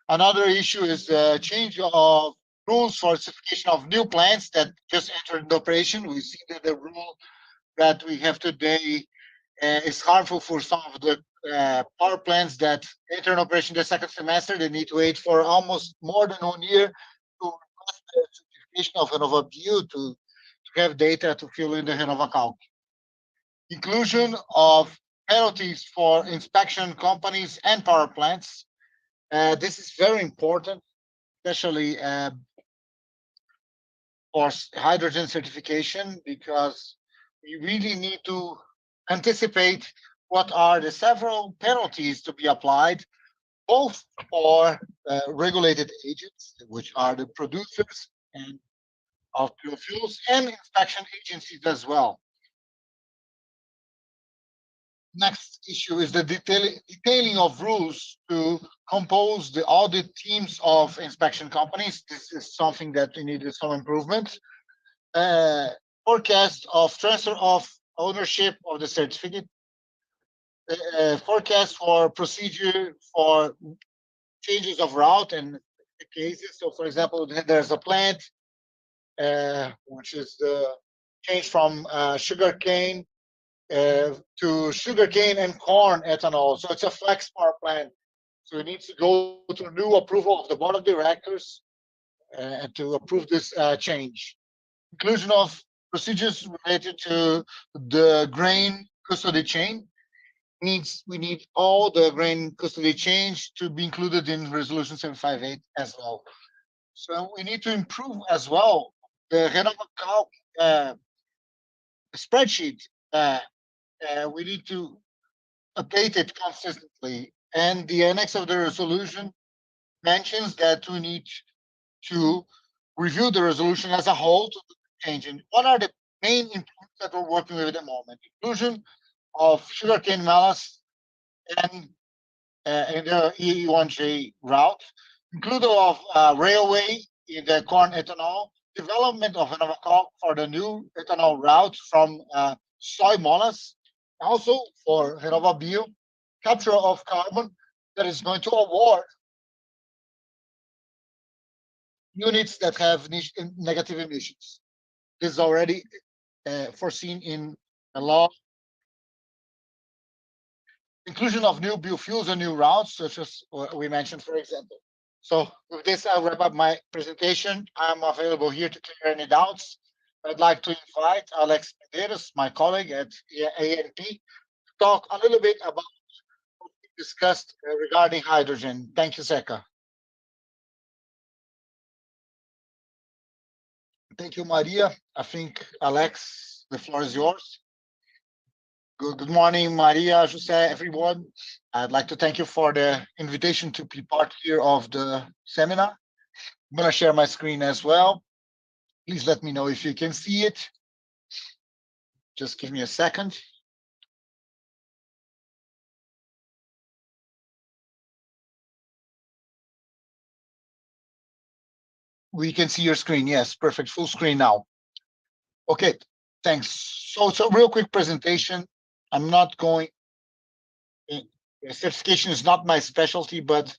Another issue is the change of rules for certification of new plants that just entered into operation. We see that the rule that we have today is harmful for some of the power plants that enter in operation the second semester. They need to wait for almost more than 1 year to request the certification of RenovaBio to have data to fill in the RenovaCalc. Inclusion of penalties for inspection companies and power plants. This is very important, especially for hydrogen certification, because we really need to anticipate what are the several penalties to be applied, both for regulated agents, which are the producers and of biofuels, and inspection agencies as well. Next issue is the detailing of rules to compose the audit teams of inspection companies. This is something that we needed some improvement. Forecast of transfer of ownership of the certificate. Forecast for procedure for changes of route and cases. So, for example, there's a plant which is the change from sugarcane to sugarcane and corn ethanol. So it's a flex power plant. So it needs to go through new approval of the board of directors to approve this change. Inclusion of procedures related to the grain custody chain. We need all the grain custody chains to be included in Resolution 758 as well. So we need to improve as well the RenovaCalc spreadsheet. We need to update it consistently. And the annex of the resolution mentions that we need to review the resolution as a whole to change. And what are the main improvements that we're working with at the moment? Inclusion of sugarcane mallets and in the E1J route, inclusion of railway in the corn ethanol, development of RenovaCalc for the new ethanol route from soy molasses, also for RenovaBio, capture of carbon that is going to award units that have negative emissions. This is already foreseen in the law. Inclusion of new biofuels and new routes, such as we mentioned, for example. So with this, I'll wrap up my presentation. I'm available here to clear any doubts. I'd like to invite Alex Medeiros, my colleague at ANP, to talk a little bit about what we discussed regarding hydrogen. Thank you, Zeca. Thank you, Maria. I think, Alex, the floor is yours. Good morning, Maria, José, everyone. I'd like to thank you for the invitation to be part here of the seminar. I'm going to share my screen as well. Please let me know if you can see it. Just give me a second. We can see your screen. Yes, perfect. Full screen now. Okay, thanks. So it's a real quick presentation. I'm not going, certification is not my specialty, but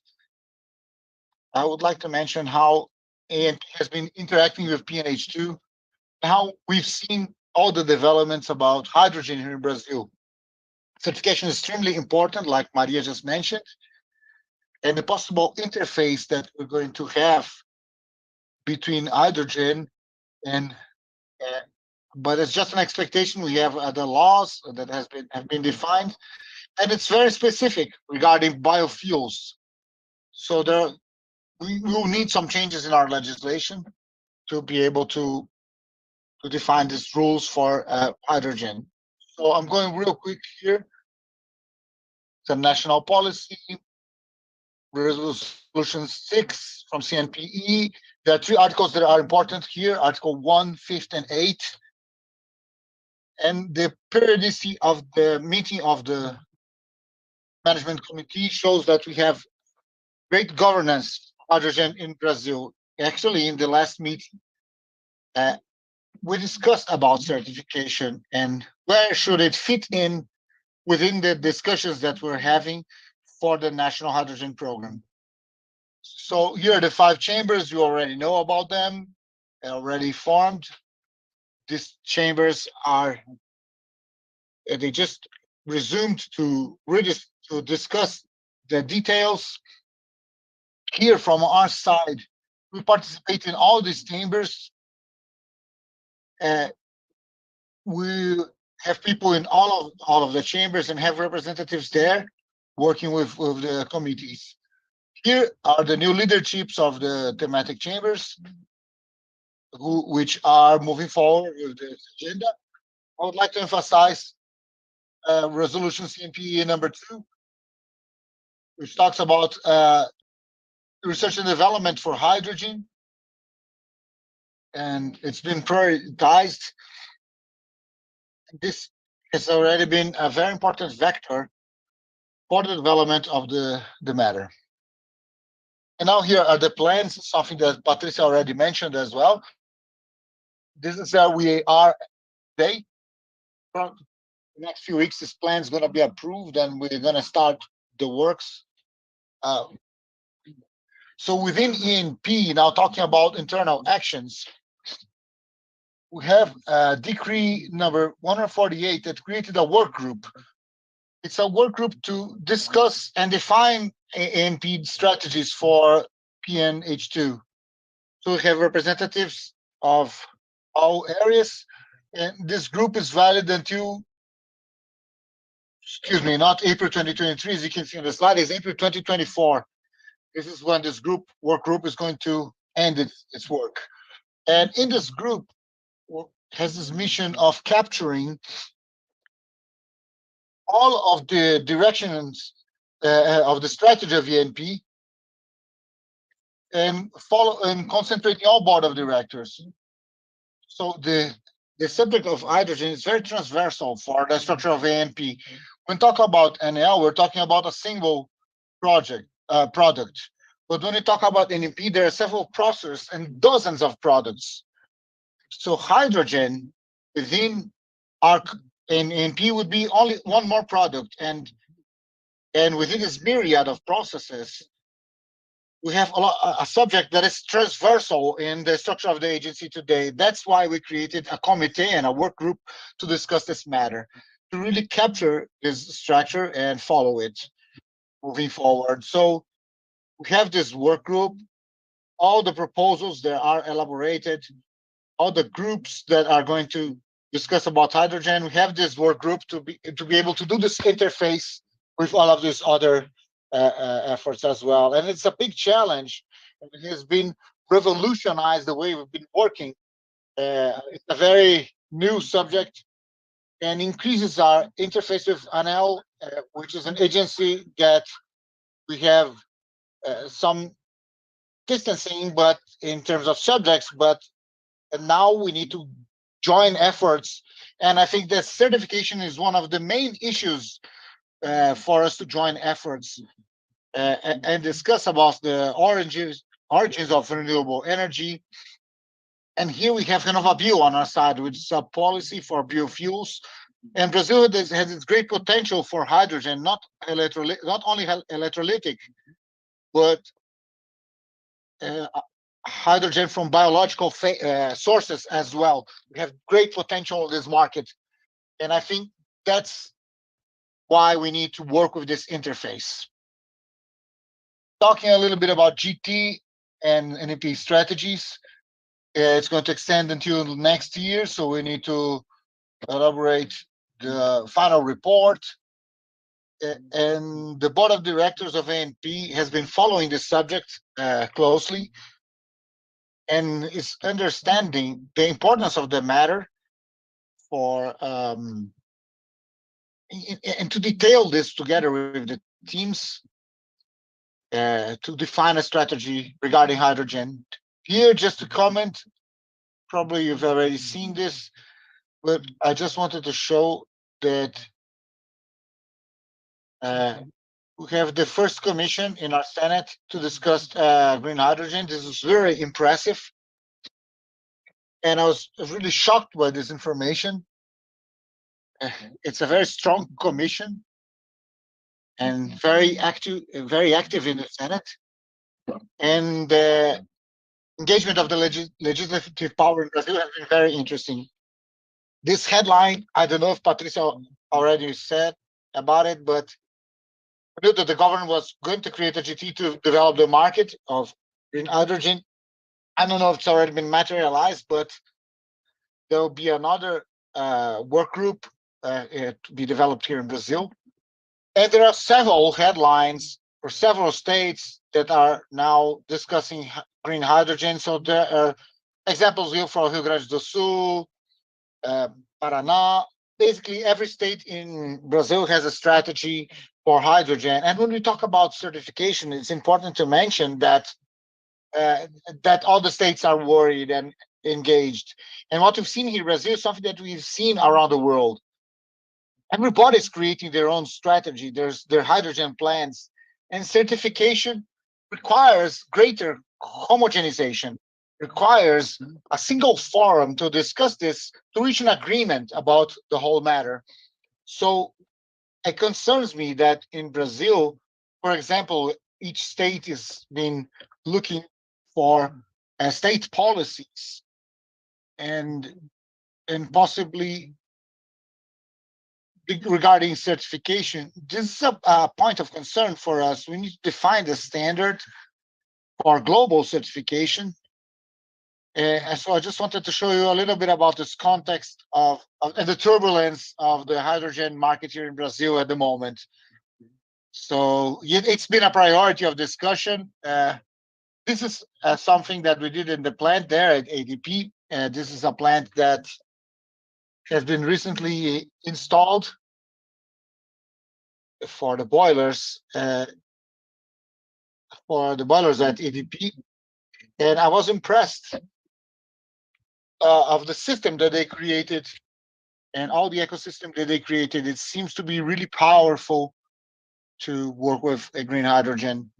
I would like to mention how ANP has been interacting with PNH2, how we've seen all the developments about hydrogen here in Brazil. Certification is extremely important, like Maria just mentioned, and the possible interface that we're going to have between hydrogen and but it's just an expectation. We have the laws that have been defined, and it's very specific regarding biofuels. So we will need some changes in our legislation to be able to define these rules for hydrogen. So I'm going real quick here. Some national policy, resolution 6 from CNPE. There are 3 articles that are important here: Article 1, 5, and 8. And the periodicity of the meeting of the management committee shows that we have great governance of hydrogen in Brazil. Actually, in the last meeting, we discussed about certification and where should it fit in within the discussions that we're having for the National Hydrogen Program. So here are the 5 chambers. You already know about them. They're already formed. These chambers are, they just resumed to discuss the details. Here from our side, we participate in all these chambers. We have people in all of the chambers and have representatives there working with the committees. Here are the new leaderships of the thematic chambers, which are moving forward with the agenda. I would like to emphasize resolution CNPE number 2, which talks about research and development for hydrogen, and it's been prioritized. This has already been a very important vector for the development of the matter. And now here are the plans, something that Patricia already mentioned as well. This is where we are today. From the next few weeks, this plan is going to be approved and we're going to start the works. So within ENP, now talking about internal actions, we have decree number 148 that created a work group. It's a work group to discuss and define ANP strategies for PNH2. So we have representatives of all areas, and this group is valid until, excuse me, not April 2023, as you can see on the slide, it's April 2024. This is when this work group is going to end its work. And in this group, has this mission of capturing all of the directions of the strategy of ENP and concentrating all board of directors. So the subject of hydrogen is very transversal for the structure of ANP. When talk about NL, we're talking about a single product. But when we talk about NMP, there are several processes and dozens of products. So hydrogen within our NMP would be only one more product, and within this myriad of processes, we have a subject that is transversal in the structure of the agency today. That's why we created a committee and a work group to discuss this matter, to really capture this structure and follow it moving forward. So we have this work group, all the proposals that are elaborated, all the groups that are going to discuss about hydrogen. We have this work group to be able to do this interface with all of these other efforts as well. And it's a big challenge. It has been revolutionized the way we've been working. It's a very new subject and increases our interface with ANEEL, which is an agency that we have some distancing, but in terms of subjects, but now we need to join efforts. And I think that certification is one of the main issues for us to join efforts and discuss about the origins of renewable energy. And here we have RenovaBio on our side, which is a policy for biofuels. And Brazil has its great potential for hydrogen, not only electrolytic, but hydrogen from biological sources as well. We have great potential in this market. And I think that's why we need to work with this interface. Talking a little bit about GT and NEP strategies, it's going to extend until next year, so we need to elaborate the final report. And the board of directors of ANP has been following this subject closely and is understanding the importance of the matter for and to detail this together with the teams to define a strategy regarding hydrogen. Here, just to comment, probably you've already seen this, but I just wanted to show that we have the first commission in our Senate to discuss green hydrogen. This is very impressive. And I was really shocked by this information. It's a very strong commission and very active in the Senate. And the engagement of the legislative power in Brazil has been very interesting. This headline, I don't know if Patricia already said about it, but I knew that the government was going to create a GT to develop the market of green hydrogen. I don't know if it's already been materialized, but there will be another work group to be developed here in Brazil. And there are several headlines for several states that are now discussing green hydrogen. So there are examples here for Rio Grande do Sul, Paraná. Basically, every state in Brazil has a strategy for hydrogen. And when we talk about certification, it's important to mention that that all the states are worried and engaged. And what we've seen here in Brazil is something that we've seen around the world. Everybody's creating their own strategy. There's their hydrogen plans, and certification requires greater homogenization, requires a single forum to discuss this, to reach an agreement about the whole matter. So it concerns me that in Brazil, for example, each state has been looking for state policies and possibly regarding certification. This is a point of concern for us. We need to define the standard for global certification. And so I just wanted to show you a little bit about this context of and the turbulence of the hydrogen market here in Brazil at the moment. So it's been a priority of discussion. This is something that we did in the plant there at ADP. This is a plant that has been recently installed for the boilers at ADP, and I was impressed of the system that they created and all the ecosystem that they created. It seems to be really powerful to work with a green hydrogen.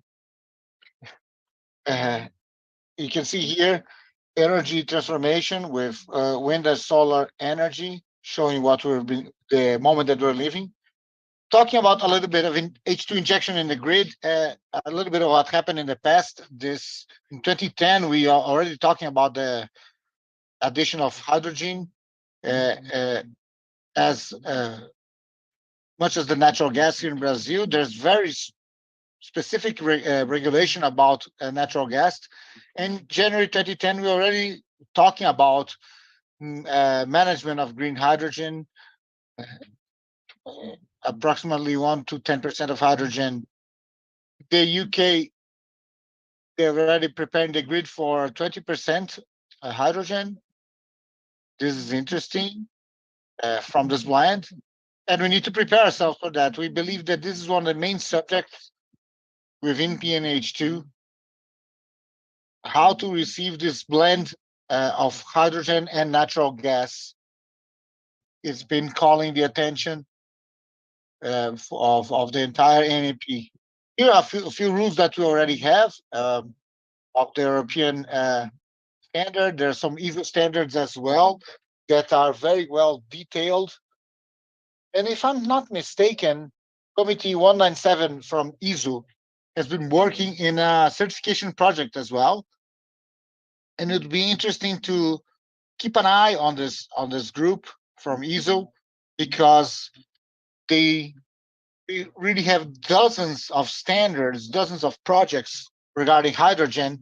You can see here energy transformation with wind and solar energy, showing what we've been, the moment that we're living. Talking about a little bit of H2 injection in the grid, a little bit of what happened in the past. This in 2010, we are already talking about the addition of hydrogen as much as the natural gas here in Brazil. There's very specific regulation about natural gas. In January 2010, we're already talking about management of green hydrogen, approximately 1 to 10% of hydrogen. The UK, they're already preparing the grid for 20% hydrogen. This is interesting from this blend. And we need to prepare ourselves for that. We believe that this is one of the main subjects within PNH2, how to receive this blend of hydrogen and natural gas. It's been calling the attention of the entire NEP. Here are a few rules that we already have of the European standard. There are some ISO standards as well that are very well detailed. And if I'm not mistaken, Committee 197 from ISO has been working in a certification project as well. And it would be interesting to keep an eye on this group from ISO, because they really have dozens of standards, dozens of projects regarding hydrogen,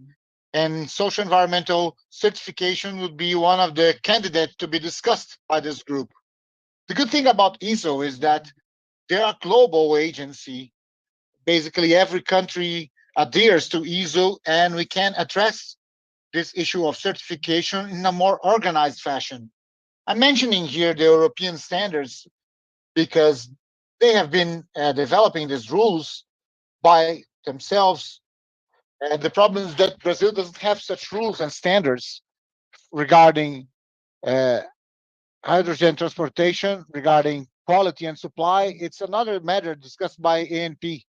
and social environmental certification would be one of the candidates to be discussed by this group. The good thing about ISO is that they're a global agency. Basically, every country adheres to ISO, and we can address this issue of certification in a more organized fashion. I'm mentioning here the European standards because they have been developing these rules by themselves. And the problem is that Brazil doesn't have such rules and standards regarding hydrogen transportation, regarding quality and supply. It's another matter discussed by ANP.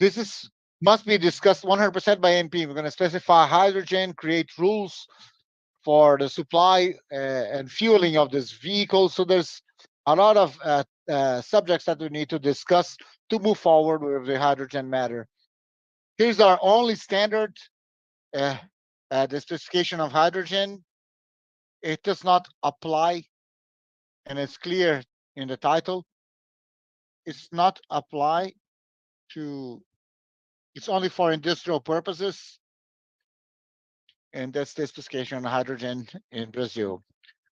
This must be discussed 100% by ANP. We're going to specify hydrogen, create rules for the supply and fueling of this vehicle. So there's a lot of subjects that we need to discuss to move forward with the hydrogen matter. Here's our only standard, the specification of hydrogen. It does not apply, and it's clear in the title. It's not apply to, it's only for industrial purposes. And that's the specification on hydrogen in Brazil.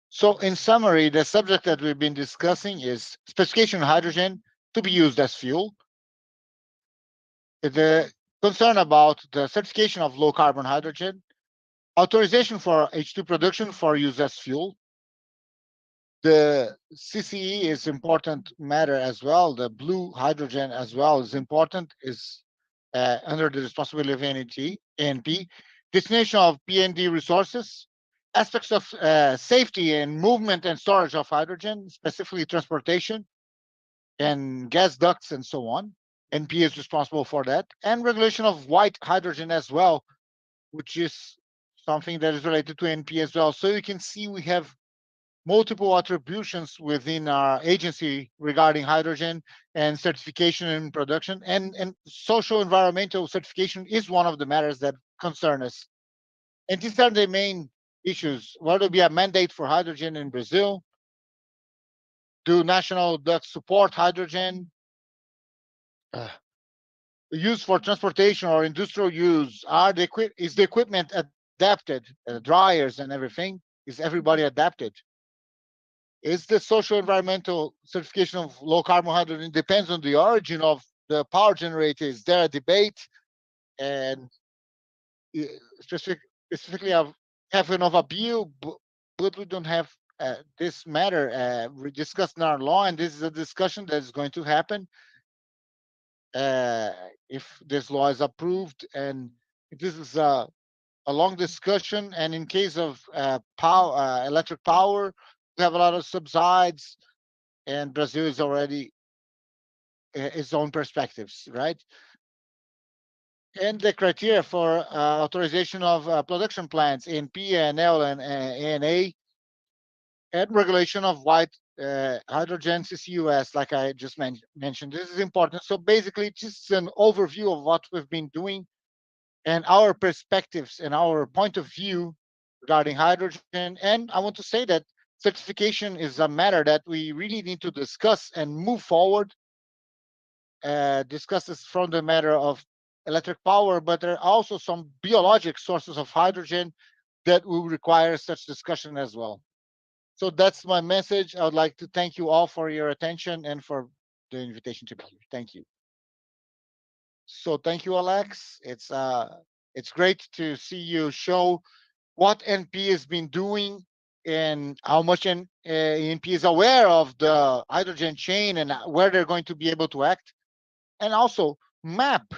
So in summary, the subject that we've been discussing is specification of hydrogen to be used as fuel. The concern about the certification of low carbon hydrogen, authorization for H2 production for use as fuel. The CCE is important matter as well. The blue hydrogen as well is important, is under the responsibility of ANP. Destination of PND resources, aspects of safety and movement and storage of hydrogen, specifically transportation and gas ducts and so on. NP is responsible for that. And regulation of white hydrogen as well, which is something that is related to NP as well. So you can see we have multiple attributions within our agency regarding hydrogen and certification and production. And social environmental certification is one of the matters that concern us. And these are the main issues. Will there be a mandate for hydrogen in Brazil? Do national ducts support hydrogen? Use for transportation or industrial use, is the equipment adapted, dryers and everything? Is everybody adapted? Is the social environmental certification of low carbon hydrogen depends on the origin of the power generator? Is there a debate? And specifically, I have enough of a view, but we don't have this matter we discussed in our law, and this is a discussion that is going to happen if this law is approved. And this is a long discussion. And in case of electric power, we have a lot of subsides, and Brazil is already its own perspectives, right? And the criteria for authorization of production plants in PNL and ANA, and regulation of white hydrogen CCUS, like I just mentioned. This is important. So basically, just an overview of what we've been doing and our perspectives and our point of view regarding hydrogen. And I want to say that certification is a matter that we really need to discuss and move forward. Discuss this from the matter of electric power, but there are also some biologic sources of hydrogen that will require such discussion as well. So that's my message. I would like to thank you all for your attention and for the invitation to be here. Thank you. So thank you, Alex. It's great to see you show what ENP has been doing and how much ENP is aware of the hydrogen chain and where they're going to be able to act, and also map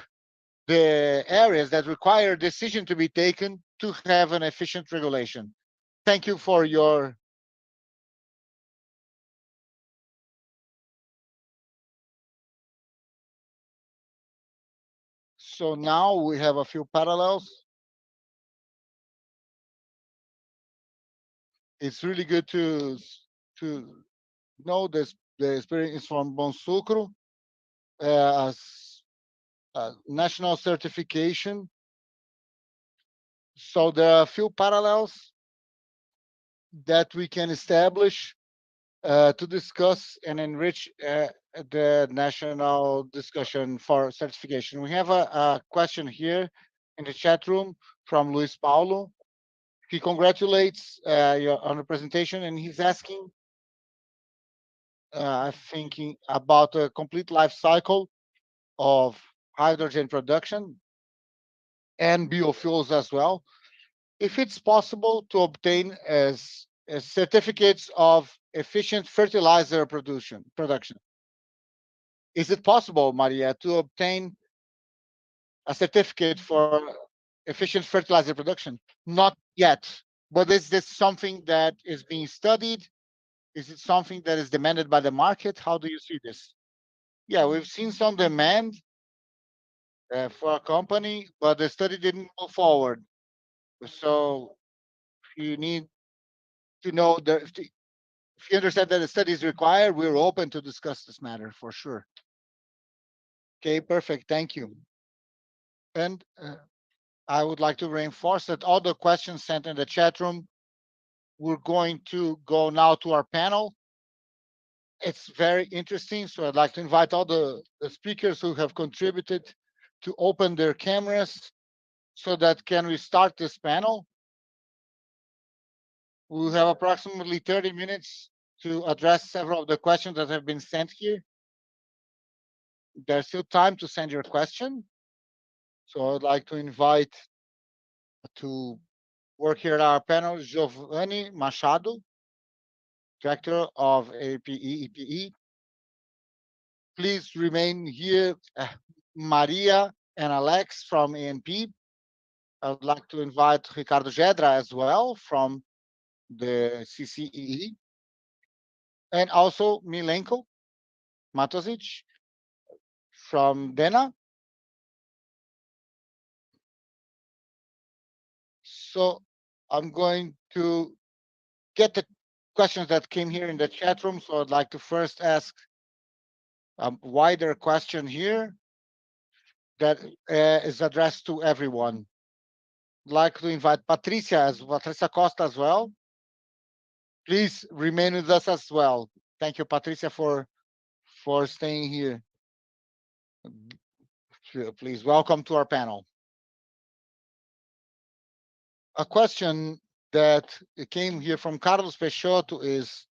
the areas that require decision to be taken to have an efficient regulation. Thank you for your. So now we have a few parallels. It's really good to know this. The experience from Bonsucro as national certification. So there are a few parallels that we can establish to discuss and enrich the national discussion for certification. We have a question here in the chat room from Luis Paulo. He congratulates you on the presentation, and he's asking, thinking about a complete life cycle of hydrogen production and biofuels as well. If it's possible to obtain as certificates of efficient fertilizer production. Is it possible, Maria, to obtain a certificate for efficient fertilizer production? Not yet, but is this something that is being studied? Is it something that is demanded by the market? How do you see this? Yeah, we've seen some demand for a company, but the study didn't move forward. So you need to know that if you understand that the study is required, we're open to discuss this matter for sure. Okay, perfect. Thank you. And I would like to reinforce that all the questions sent in the chat room, we're going to go now to our panel. It's very interesting, so I'd like to invite all the speakers who have contributed to open their cameras so that can we start this panel. We'll have approximately 30 minutes to address several of the questions that have been sent here. There's still time to send your question. So I'd like to invite to work here at our panel, Giovanni Machado, Director of APE. Please remain here, Maria and Alex from ENP. I would like to invite Ricardo Gedra as well from the CCEE. And also Milenko Matosic from DENA. So I'm going to get the questions that came here in the chat room. So I'd like to first ask a wider question here that is addressed to everyone. I'd like to invite Patricia Costa as well. Please remain with us as well. Thank you, Patricia, for staying here. Please welcome to our panel. A question that came here from Carlos Peixoto is,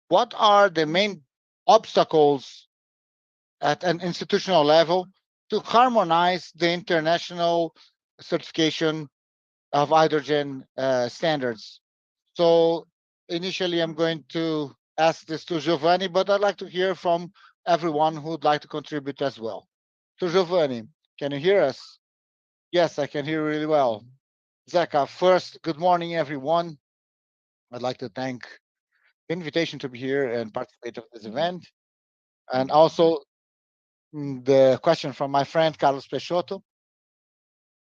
what are the main obstacles at an institutional level to harmonize the international certification of hydrogen standards? So initially, I'm going to ask this to Giovanni, but I'd like to hear from everyone who would like to contribute as well. So Giovanni, can you hear us? Yes, I can hear you really well. Zeca, first, good morning, everyone. I'd like to thank the invitation to be here and participate of this event. And also the question from my friend, Carlos Peixoto.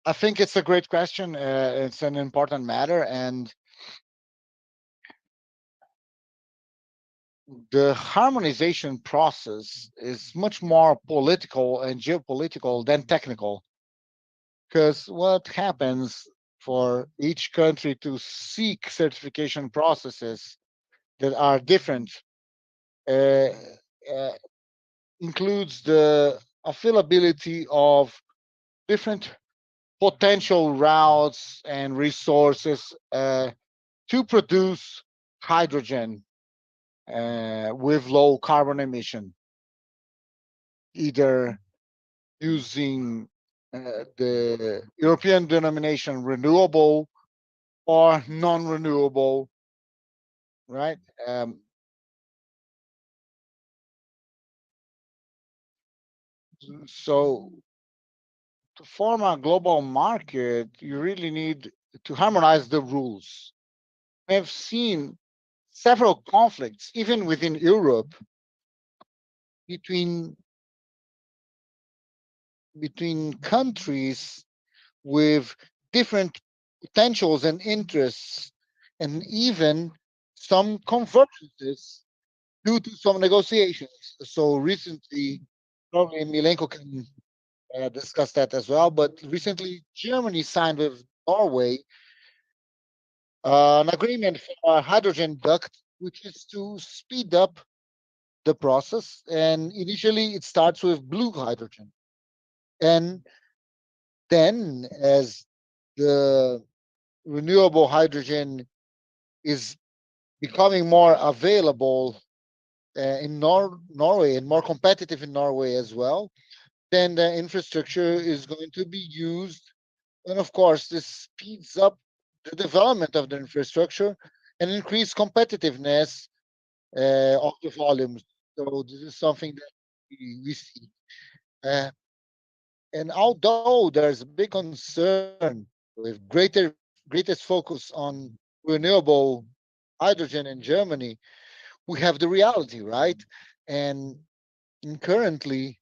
I think it's a great question. It's an important matter. And the harmonization process is much more political and geopolitical than technical. Because what happens for each country to seek certification processes that are different includes the availability of different potential routes and resources to produce hydrogen with low carbon emission, either using the European denomination renewable or non-renewable, right? So to form a global market, you really need to harmonize the rules. We have seen several conflicts, even within Europe, between countries with different potentials and interests, and even some convergences due to some negotiations. So recently, probably Milenko can discuss that as well, but recently Germany signed with Norway an agreement for a hydrogen duct, which is to speed up the process. And initially it starts with blue hydrogen. And then as the renewable hydrogen is becoming more available in Norway and more competitive in Norway as well, then the infrastructure is going to be used. And of course, this speeds up the development of the infrastructure and increase competitiveness of the volumes. So this is something that we see. And although there's a big concern with greatest focus on renewable hydrogen in Germany, we have the reality, right? And currently,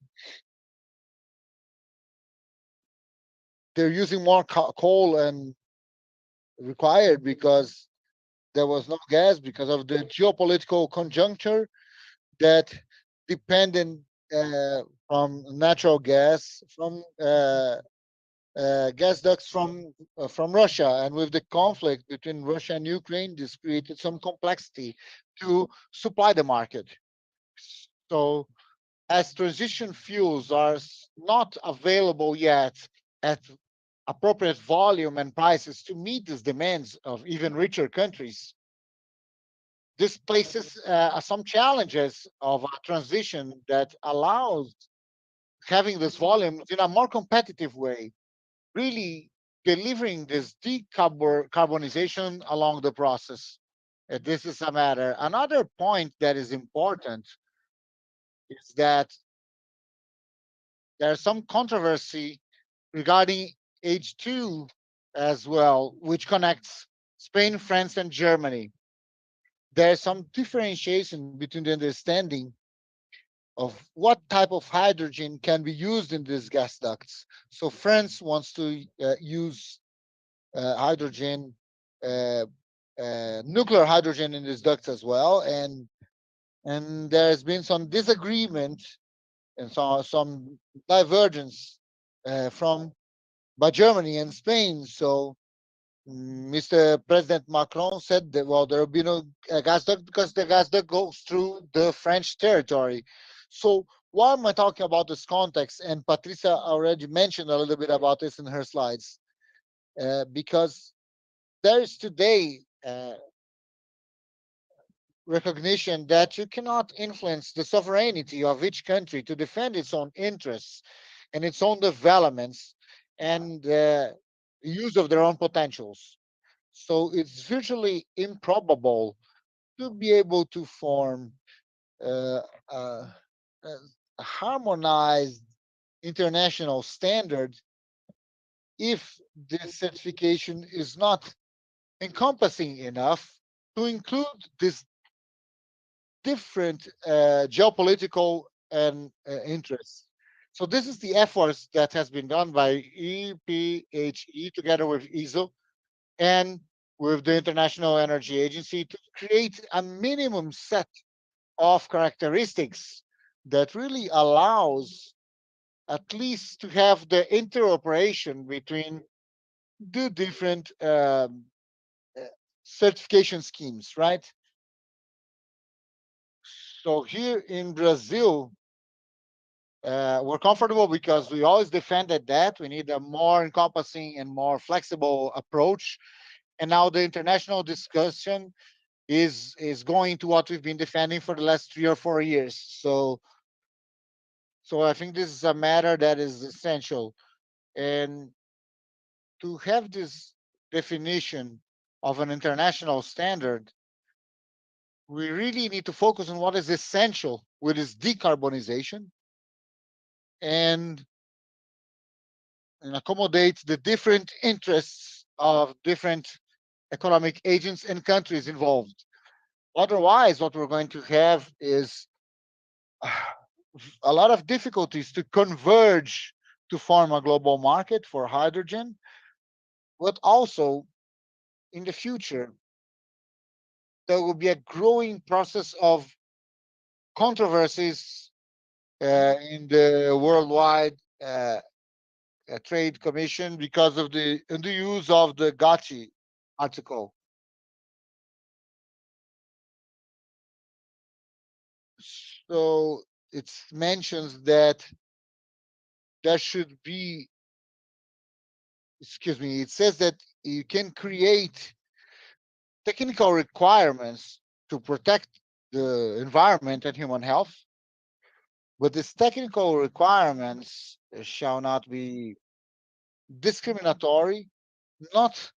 they're using more coal and required because there was no gas because of the geopolitical conjuncture that dependent from natural gas from gas ducts from Russia, and with the conflict between Russia and Ukraine, this created some complexity to supply the market. So, as transition fuels are not available yet at appropriate volume and prices to meet these demands of even richer countries, this places some challenges of a transition that allows having this volume in a more competitive way, really delivering this decarbonization along the process. This is a matter. Another point that is important is that there's some controversy regarding H2 as well, which connects Spain, France, and Germany. There's some differentiation between the understanding of what type of hydrogen can be used in these gas ducts. So France wants to use hydrogen, nuclear hydrogen in these ducts as well, and there's been some disagreement and some divergence by Germany and Spain. So Mr. President Macron said that, well, there will be no gas duct because the gas duct goes through the French territory. So why am I talking about this context? And Patricia already mentioned a little bit about this in her slides, because there is today recognition that you cannot influence the sovereignty of each country to defend its own interests and its own developments and use of their own potentials. So it's virtually improbable to be able to form a harmonized international standard if this certification is not encompassing enough to include this different geopolitical and interests. So this is the efforts that has been done by EPHE together with ESO and with the International Energy Agency to create a minimum set of characteristics that really allows at least to have the interoperation between the different certification schemes, right? So here in Brazil, we're comfortable because we always defended that we need a more encompassing and more flexible approach. And now the international discussion is going to what we've been defending for the last 3 or 4 years. So I think this is a matter that is essential. And to have this definition of an international standard, we really need to focus on what is essential, which is decarbonization, and accommodate the different interests of different economic agents and countries involved. Otherwise, what we're going to have is a lot of difficulties to converge to form a global market for hydrogen, but also in the future, there will be a growing process of controversies in the worldwide Trade Commission because of the use of the GATT article. So it mentions that there should be, it says that you can create technical requirements to protect the environment and human health, but these technical requirements shall not be discriminatory, not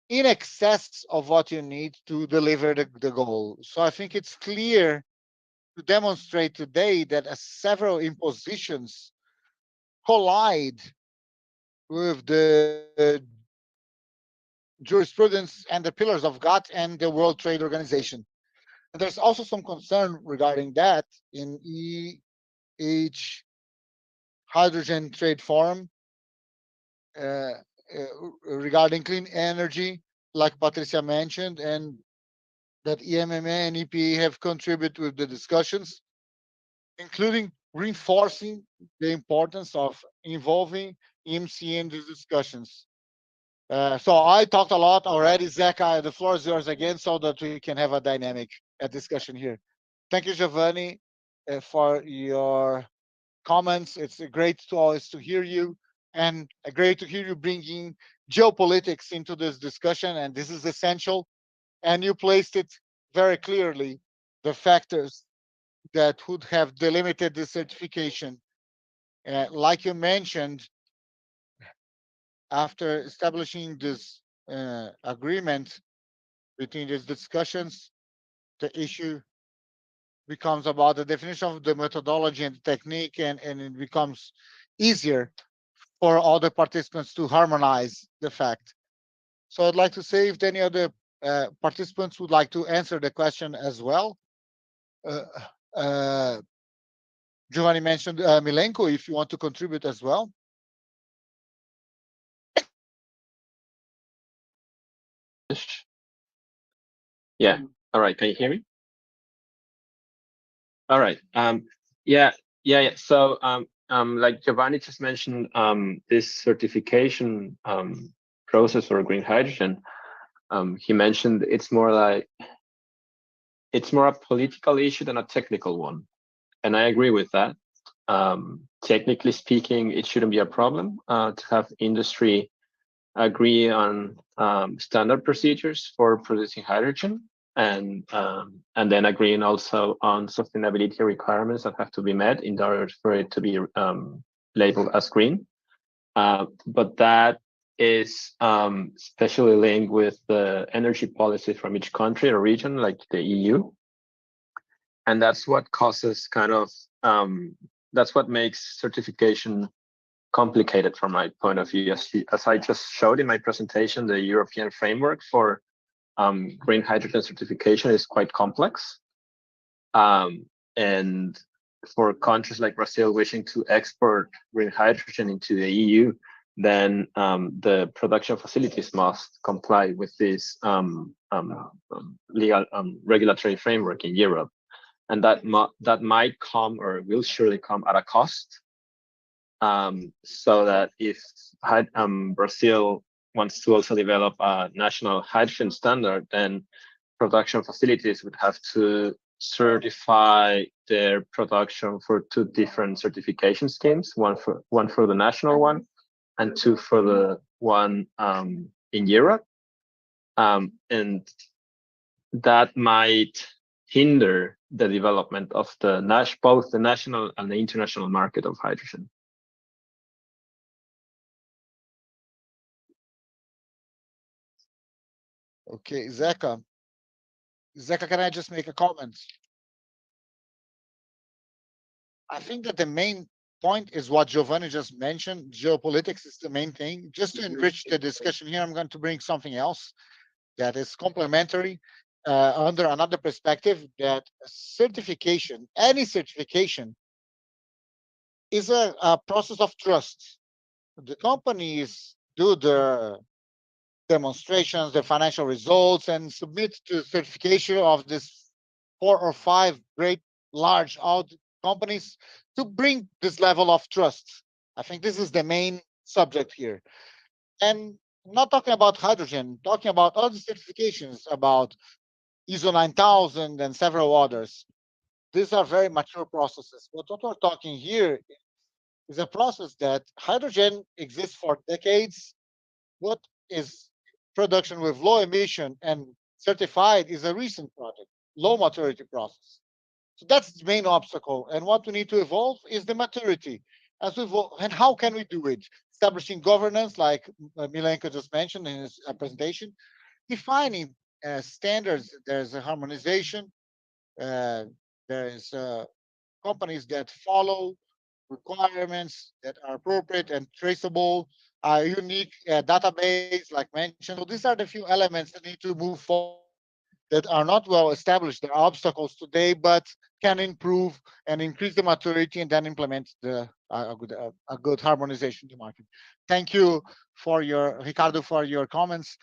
in excess of what you need to deliver the goal. So I think it's clear to demonstrate today that several impositions collide with the jurisprudence and the pillars of GATT and the World Trade Organization. And there's also some concern regarding that in each Hydrogen Trade Forum regarding clean energy, like Patricia mentioned, and that EMMA and EPA have contributed with the discussions, including reinforcing the importance of involving EMC in these discussions. So I talked a lot already. Zach, the floor is yours again so that we can have a dynamic discussion here. Thank you, Giovanni, for your comments. It's great to always to hear you, and great to hear you bringing geopolitics into this discussion, and this is essential. And you placed it very clearly, the factors that would have delimited the certification. Like you mentioned, after establishing this agreement between these discussions, the issue becomes about the definition of the methodology and the technique, and it becomes easier for all the participants to harmonize the fact. So I'd like to say if any other participants would like to answer the question as well. Giovanni mentioned Milenko, if you want to contribute as well. Yeah. All right. Can you hear me? All right. Yeah. So, like Giovanni just mentioned, this certification process for green hydrogen, he mentioned it's more a political issue than a technical one, and I agree with that. Technically speaking, it shouldn't be a problem to have industry agree on standard procedures for producing hydrogen, and then agreeing also on sustainability requirements that have to be met in order for it to be labeled as green. But that is especially linked with the energy policy from each country or region, like the EU. And that's what causes kind of, that's what makes certification complicated from my point of view. As I just showed in my presentation, the European framework for green hydrogen certification is quite complex. And for countries like Brazil wishing to export green hydrogen into the EU, then the production facilities must comply with this legal regulatory framework in Europe. And that might come or will surely come at a cost. So that if Brazil wants to also develop a national hydrogen standard, then production facilities would have to certify their production for 2 different certification schemes, one for the national one and 2 for the one in Europe. And that might hinder the development of both the national and the international market of hydrogen. Okay, Zeca. Zeca, can I just make a comment? I think that the main point is what Giovanni just mentioned. Geopolitics is the main thing. Just to enrich the discussion here, I'm going to bring something else that is complementary under another perspective, that certification, any certification, is a process of trust. The companies do their demonstrations, their financial results, and submit to certification of this 4 or 5 great large companies to bring this level of trust. I think this is the main subject here. And I'm not talking about hydrogen, talking about other certifications, about ISO 9000 and several others. These are very mature processes. But what we're talking here is a process that hydrogen exists for decades. What is production with low emission and certified is a recent project, low maturity process. So that's the main obstacle. And what we need to evolve is the maturity. And how can we do it? Establishing governance, like Milenko just mentioned in his presentation, defining standards. There's a harmonization. There's companies that follow requirements that are appropriate and traceable, a unique database, like mentioned. So these are the few elements that need to move forward that are not well established. There are obstacles today, but can improve and increase the maturity and then implement a good harmonization in the market. Thank you for Ricardo, for your comments.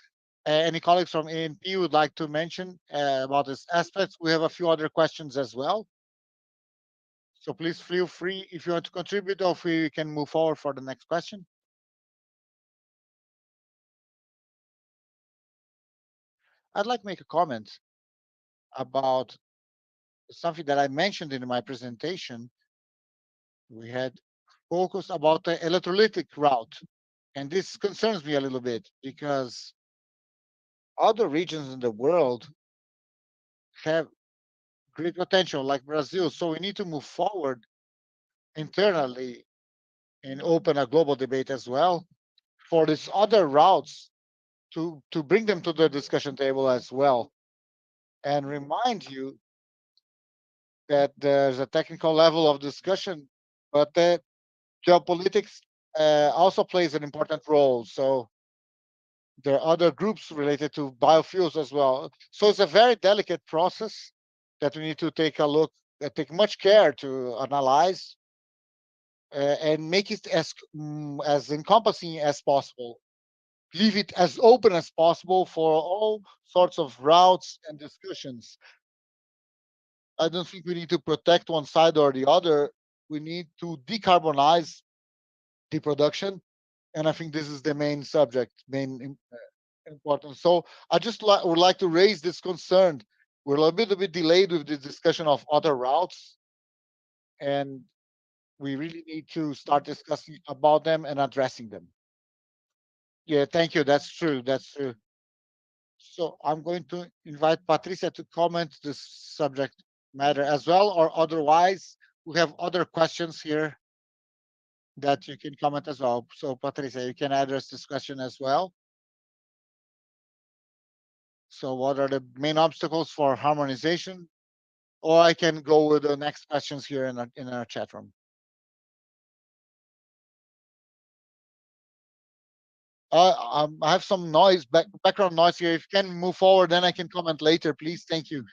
Any colleagues from ANP would like to mention about this aspect? We have a few other questions as well. So please feel free if you want to contribute, or if we can move forward for the next question. I'd like to make a comment about something that I mentioned in my presentation. We had focused about the electrolytic route, and this concerns me a little bit because other regions in the world have great potential, like Brazil. So we need to move forward internally and open a global debate as well for these other routes to bring them to the discussion table as well, and remind you that there's a technical level of discussion, but the geopolitics also plays an important role. So there are other groups related to biofuels as well. So it's a very delicate process that we need to take a look, take much care to analyze and make it as encompassing as possible. Leave it as open as possible for all sorts of routes and discussions. I don't think we need to protect one side or the other. We need to decarbonize the production, and I think this is the main subject, main important. So I just would like to raise this concern. We're a little bit delayed with the discussion of other routes, and we really need to start discussing about them and addressing them. Yeah, thank you. That's true. That's true. So I'm going to invite Patricia to comment this subject matter as well, or otherwise we have other questions here that you can comment as well. So Patricia, you can address this question as well. So what are the main obstacles for harmonization? Or I can go with the next questions here in our chat room. I have some background noise here. If you can move forward, then I can comment later, please. Thank you.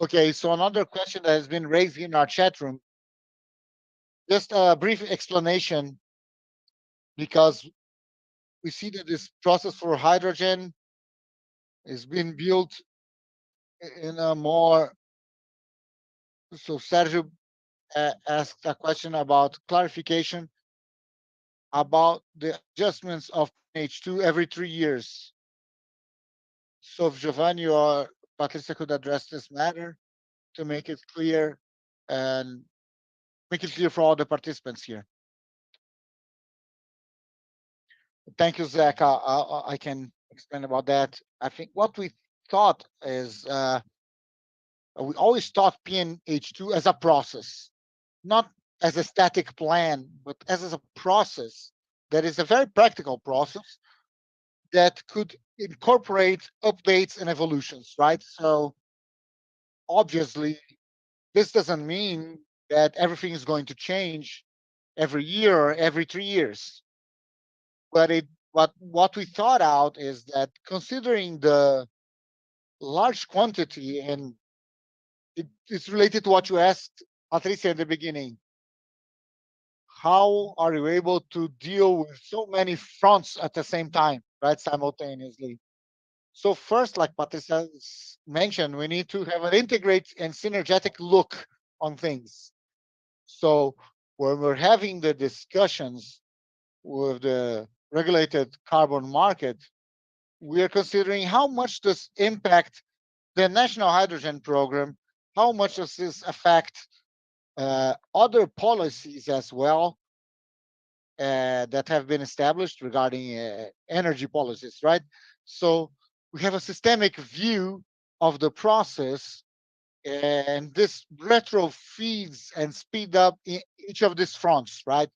Okay, so another question that has been raised in our chat room. Just a brief explanation, because we see that this process for hydrogen is being built in a more. So Sergio asked a question about clarification about the adjustments of H2 every 3 years. So if Giovanni or Patricia could address this matter to make it clear and make it clear for all the participants here. Thank you, Zach. I can explain about that. I think what we thought is we always thought PNH2 as a process, not as a static plan, but as a process that is a very practical process that could incorporate updates and evolutions, right? So obviously, this doesn't mean that everything is going to change every year or every 3 years. But what we thought out is that considering the large quantity, and it's related to what you asked Patricia at the beginning, how are you able to deal with so many fronts at the same time, right, simultaneously? So first, like Patricia mentioned, we need to have an integrated and synergetic look on things. So when we're having the discussions with the regulated carbon market, we are considering how much does impact the national hydrogen program, how much does this affect other policies as well that have been established regarding energy policies, right? So we have a systemic view of the process, and this retro feeds and speed up each of these fronts, right?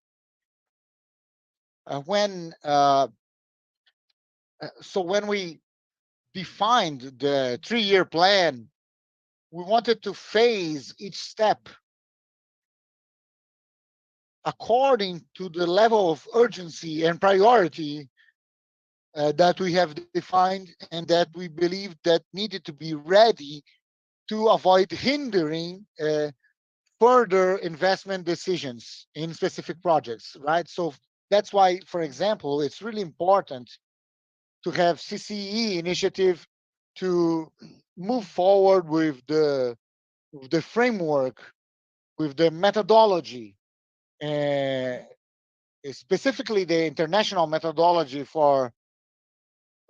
So when we defined the 3-year plan, we wanted to phase each step according to the level of urgency and priority that we have defined and that we believe that needed to be ready to avoid hindering further investment decisions in specific projects, right? So that's why, for example, it's really important to have CCE initiative to move forward with the framework, with the methodology, specifically the international methodology for,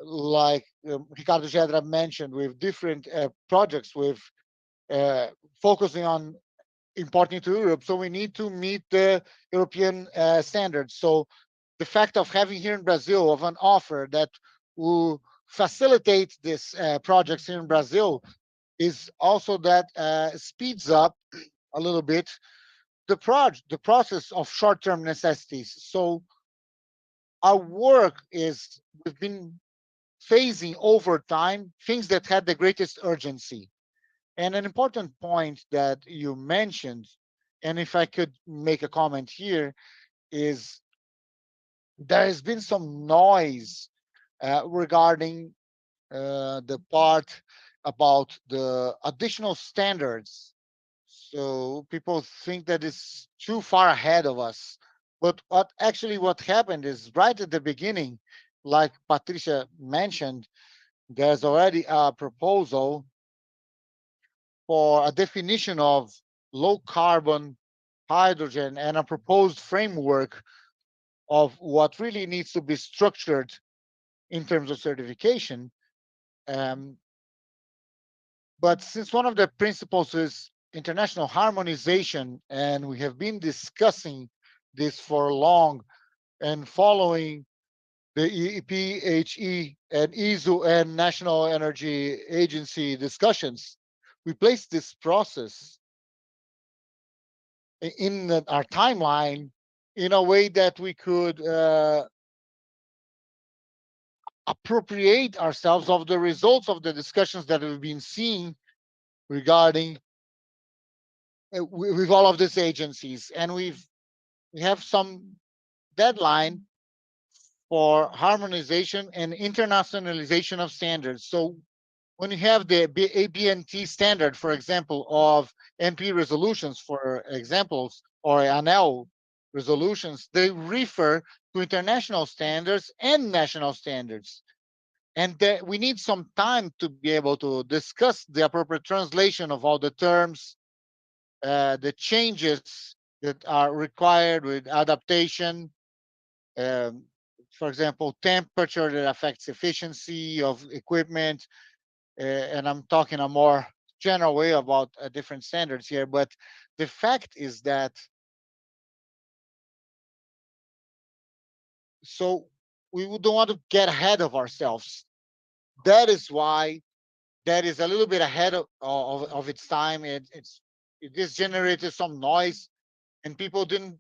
like Ricardo Gedra mentioned, with different projects with focusing on importing to Europe. So we need to meet the European standards. So the fact of having here in Brazil of an offer that will facilitate this projects here in Brazil is also that speeds up a little bit the process of short-term necessities. So our work is, we've been phasing over time things that had the greatest urgency. And an important point that you mentioned, and if I could make a comment here, is there has been some noise regarding the part about the additional standards. So people think that it's too far ahead of us. But what happened is right at the beginning, like Patricia mentioned, there's already a proposal for a definition of low carbon hydrogen and a proposed framework of what really needs to be structured in terms of certification. But since one of the principles is international harmonization, and we have been discussing this for long and following the EPHE and ESO and National Energy Agency discussions, we placed this process in our timeline in a way that we could appropriate ourselves of the results of the discussions that we've been seeing regarding with all of these agencies. And we have some deadline for harmonization and internationalization of standards. So when you have the ABNT standard, for example, of MP resolutions, for examples, or ANEL resolutions, they refer to international standards and national standards. And we need some time to be able to discuss the appropriate translation of all the terms, the changes that are required with adaptation, for example, temperature that affects efficiency of equipment, and I'm talking a more general way about different standards here, but the fact is that, so we don't want to get ahead of ourselves. That is why that is a little bit ahead of its time. It just generated some noise, and people didn't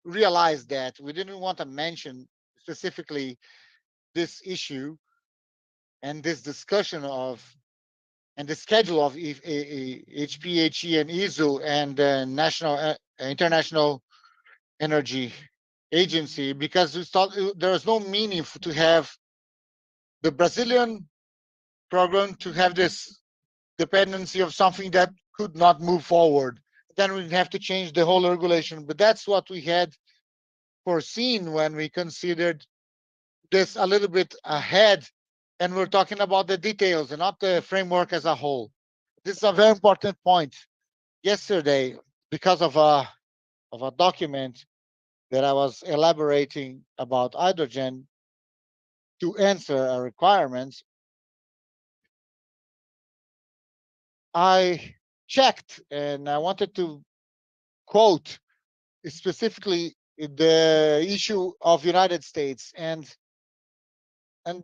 realize that. We didn't want to mention specifically this issue and this discussion of and the schedule of HPHE and ISO and International Energy Agency, because we thought there was no meaning to have the Brazilian program to have this dependency of something that could not move forward. Then we'd have to change the whole regulation. But that's what we had foreseen when we considered this a little bit ahead, and we're talking about the details and not the framework as a whole. This is a very important point. Yesterday, because of a document that I was elaborating about hydrogen to answer our requirements, I checked and I wanted to quote specifically the issue of United States, and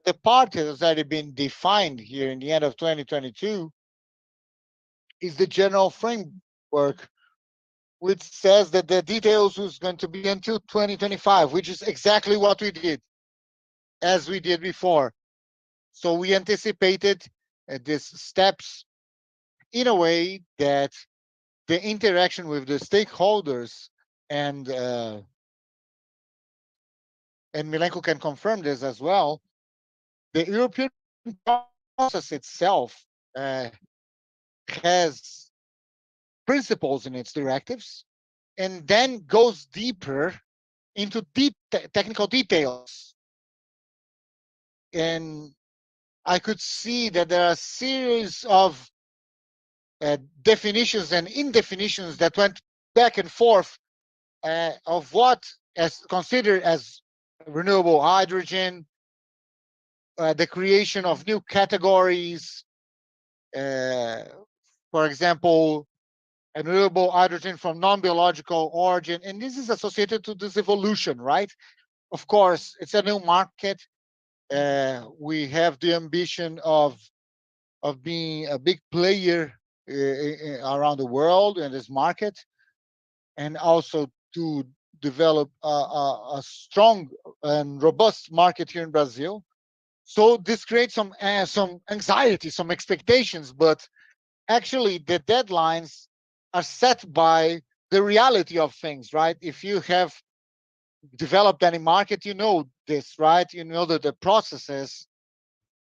the part that has already been defined here in the end of 2022 is the general framework, which says that the details was going to be until 2025, which is exactly what we did, as we did before. So we anticipated these steps in a way that the interaction with the stakeholders, and Milenko can confirm this as well, the European process itself has principles in its directives, and then goes deeper into deep technical details. And I could see that there are a series of definitions and indefinitions that went back and forth of what is considered as renewable hydrogen, the creation of new categories, for example, renewable hydrogen from non-biological origin, and this is associated to this evolution, right? Of course, it's a new market. We have the ambition of being a big player around the world in this market, and also to develop a strong and robust market here in Brazil. So this creates some anxiety, some expectations, but actually the deadlines are set by the reality of things, right? If you have developed any market, you know this, right? You know that the processes,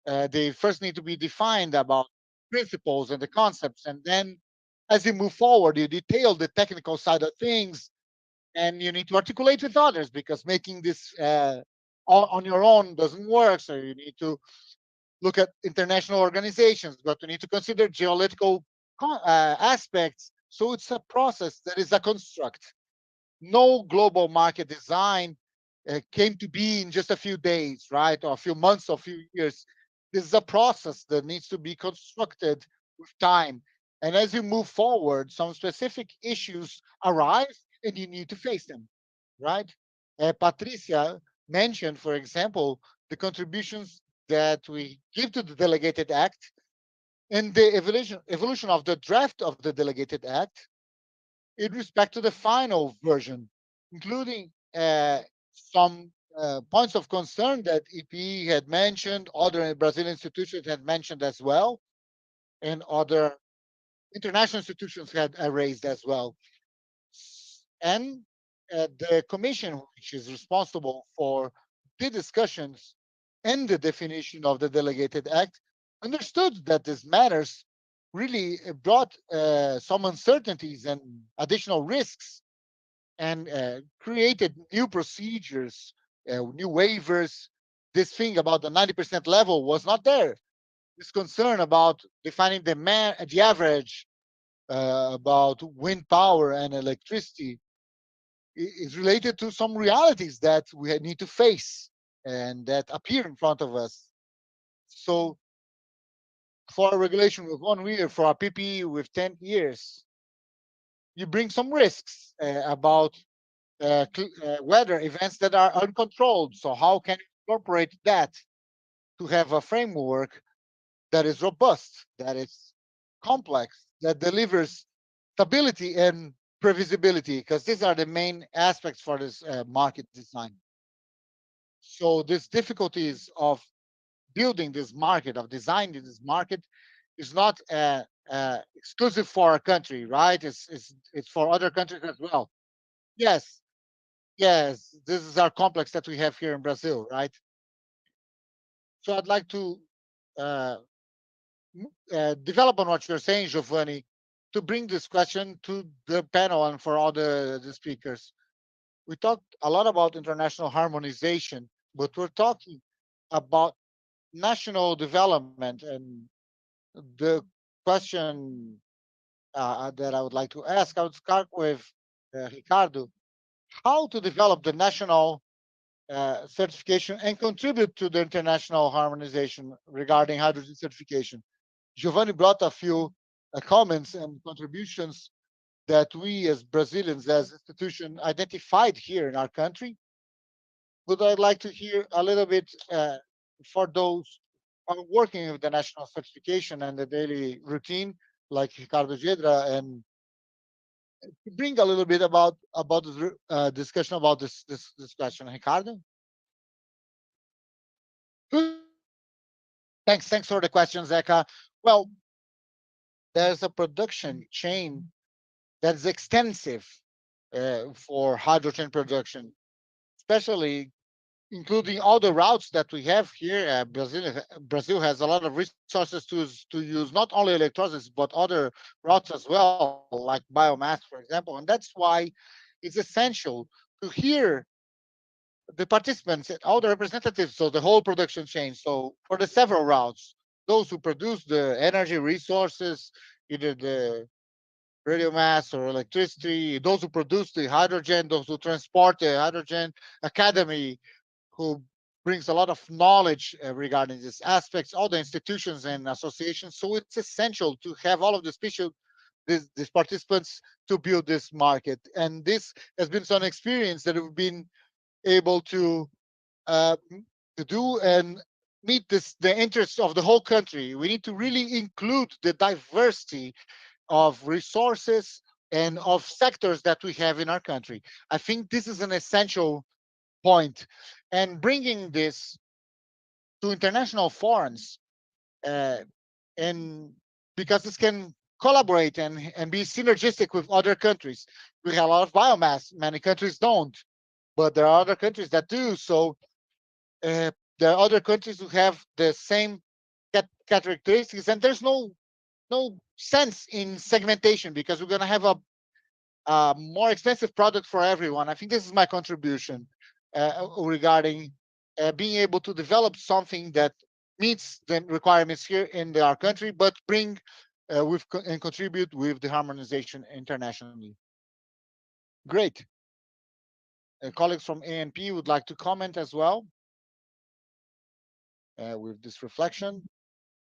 they first need to be defined about principles and the concepts, and then as you move forward, you detail the technical side of things, and you need to articulate with others, because making this on your own doesn't work. So you need to look at international organizations, but you need to consider geopolitical aspects. So it's a process that is a construct. No global market design came to be in just a few days, right? Or a few months or a few years. This is a process that needs to be constructed with time. And as you move forward, some specific issues arise and you need to face them, right? Patricia mentioned, for example, the contributions that we give to the Delegated Act and the evolution of the draft of the Delegated Act in respect to the final version, including some points of concern that EPE had mentioned, other Brazilian institutions had mentioned as well, and other international institutions had raised as well. And the Commission, which is responsible for the discussions and the definition of the Delegated Act, understood that these matters really brought some uncertainties and additional risks, and created new procedures, new waivers. This thing about the 90% level was not there. This concern about defining the average about wind power and electricity is related to some realities that we need to face and that appear in front of us. So for a regulation with 1 year, for a PPE with 10 years, you bring some risks about weather events that are uncontrolled. So how can you incorporate that to have a framework that is robust, that is complex, that delivers stability and previsibility, because these are the main aspects for this market design. So these difficulties of building this market, of designing this market, is not exclusive for our country, right? It's for other countries as well. Yes, yes, this is our complex that we have here in Brazil, right? So I'd like to uh, develop on what you're saying, Giovanni, to bring this question to the panel and for all the speakers. We talked a lot about international harmonization, but we're talking about national development. And the question that I would like to ask, I would start with Ricardo, how to develop the national certification and contribute to the international harmonization regarding hydrogen certification. Giovanni brought a few comments and contributions that we as Brazilians, as institution, identified here in our country. But I'd like to hear a little bit for those who are working with the national certification and the daily routine, like Ricardo Gedra, and bring a little bit about the discussion about this question. Ricardo? Thanks for the question, Zeka. Well, there's a production chain that's extensive for hydrogen production, especially including all the routes that we have here. Brazil has a lot of resources to use, not only electrolysis, but other routes as well, like biomass, for example. And that's why it's essential to hear the participants, all the representatives of the whole production chain. So for the several routes, those who produce the energy resources, either the radio mass or electricity, those who produce the hydrogen, those who transport the hydrogen, academy, who brings a lot of knowledge regarding these aspects, all the institutions and associations. So it's essential to have all of these participants to build this market. And this has been some experience that we've been able to do and meet the interests of the whole country. We need to really include the diversity of resources and of sectors that we have in our country. I think this is an essential point. And bringing this to international forums, and because this can collaborate and be synergistic with other countries. We have a lot of biomass, many countries don't, but there are other countries that do. So there are other countries who have the same characteristics, and there's no sense in segmentation, because we're going to have a more expensive product for everyone. I think this is my contribution regarding being able to develop something that meets the requirements here in our country, but bring and contribute with the harmonization internationally. Great. Colleagues from ANP would like to comment as well with this reflection.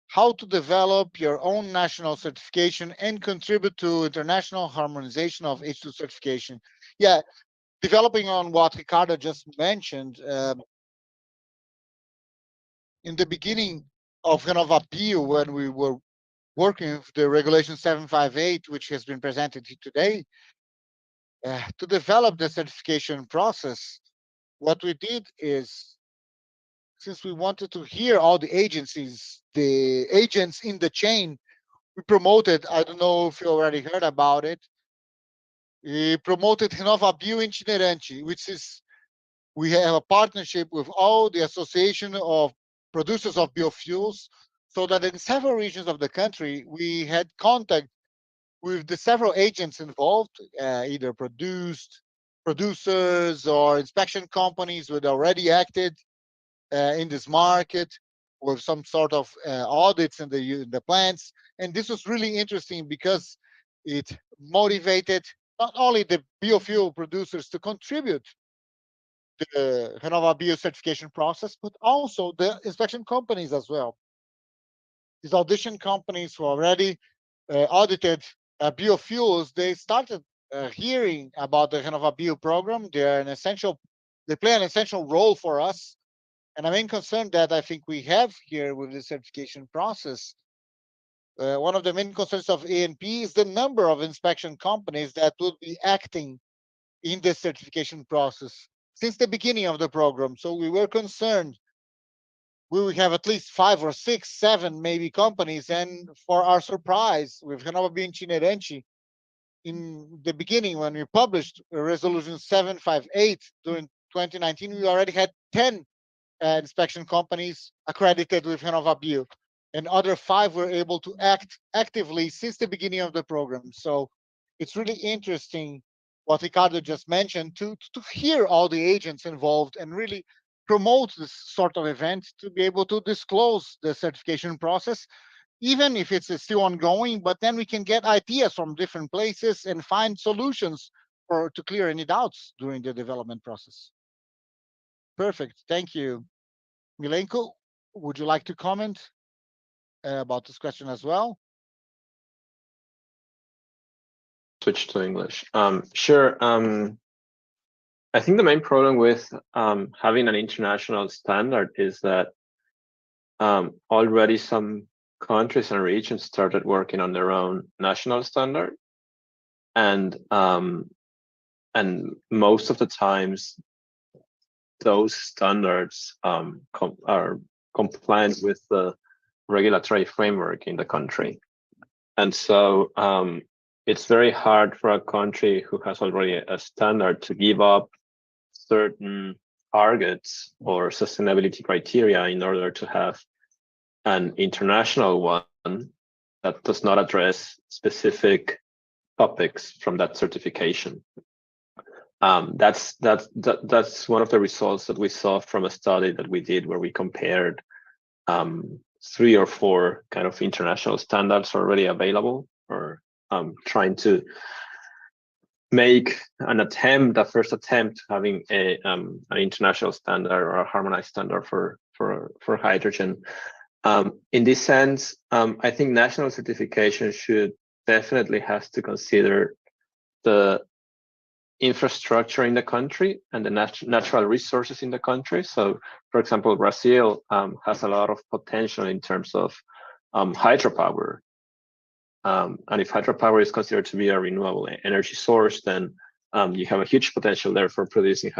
How to develop your own national certification and contribute to international harmonization of H2 certification. Yeah, developing on what Ricardo just mentioned, in the beginning of RenovaBio, when we were working with the regulation 758, which has been presented today, to develop the certification process, what we did is, since we wanted to hear all the agencies, the agents in the chain, we promoted, I don't know if you already heard about it, we promoted RenovaBio Itinerante, which is, we have a partnership with all the association of producers of biofuels, so that in several regions of the country, we had contact with the several agents involved, either producers or inspection companies who had already acted in this market, with some sort of audits in the plants. And this was really interesting because it motivated not only the biofuel producers to contribute to the RenovaBio certification process, but also the inspection companies as well. These audition companies who already audited biofuels, they started hearing about the RenovaBio program. They play an essential role for us And the main concern that I think we have here with the certification process, one of the main concerns of ANP is the number of inspection companies that would be acting in the certification process since the beginning of the program. So we were concerned we will have at least 5 or 6, 7 maybe companies. And for our surprise, with Renova being itinerante, in the beginning when we published Resolution 758 during 2019, we already had 10 inspection companies accredited with RenovaBio, and other 5 were able to act actively since the beginning of the program. So it's really interesting what Ricardo just mentioned, to hear all the agents involved and really promote this sort of event to be able to disclose the certification process, even if it's still ongoing, but then we can get ideas from different places and find solutions to clear any doubts during the development process. Perfect. Thank you. Milenko, would you like to comment about this question as well? Switch to English. Sure. I think the main problem with having an international standard is that already some countries and regions started working on their own national standard, and most of the times those standards are compliant with the regulatory framework in the country. And so it's very hard for a country who has already a standard to give up certain targets or sustainability criteria in order to have an international one that does not address specific topics from that certification. That's one of the results that we saw from a study that we did, where we compared 3 or 4 kind of international standards already available, or trying to make a first attempt having an international standard or a harmonized standard for hydrogen. In this sense, I think national certification should definitely have to consider the infrastructure in the country and the natural resources in the country. So, for example, Brazil has a lot of potential in terms of hydropower. And if hydropower is considered to be a renewable energy source, then you have a huge potential there for producing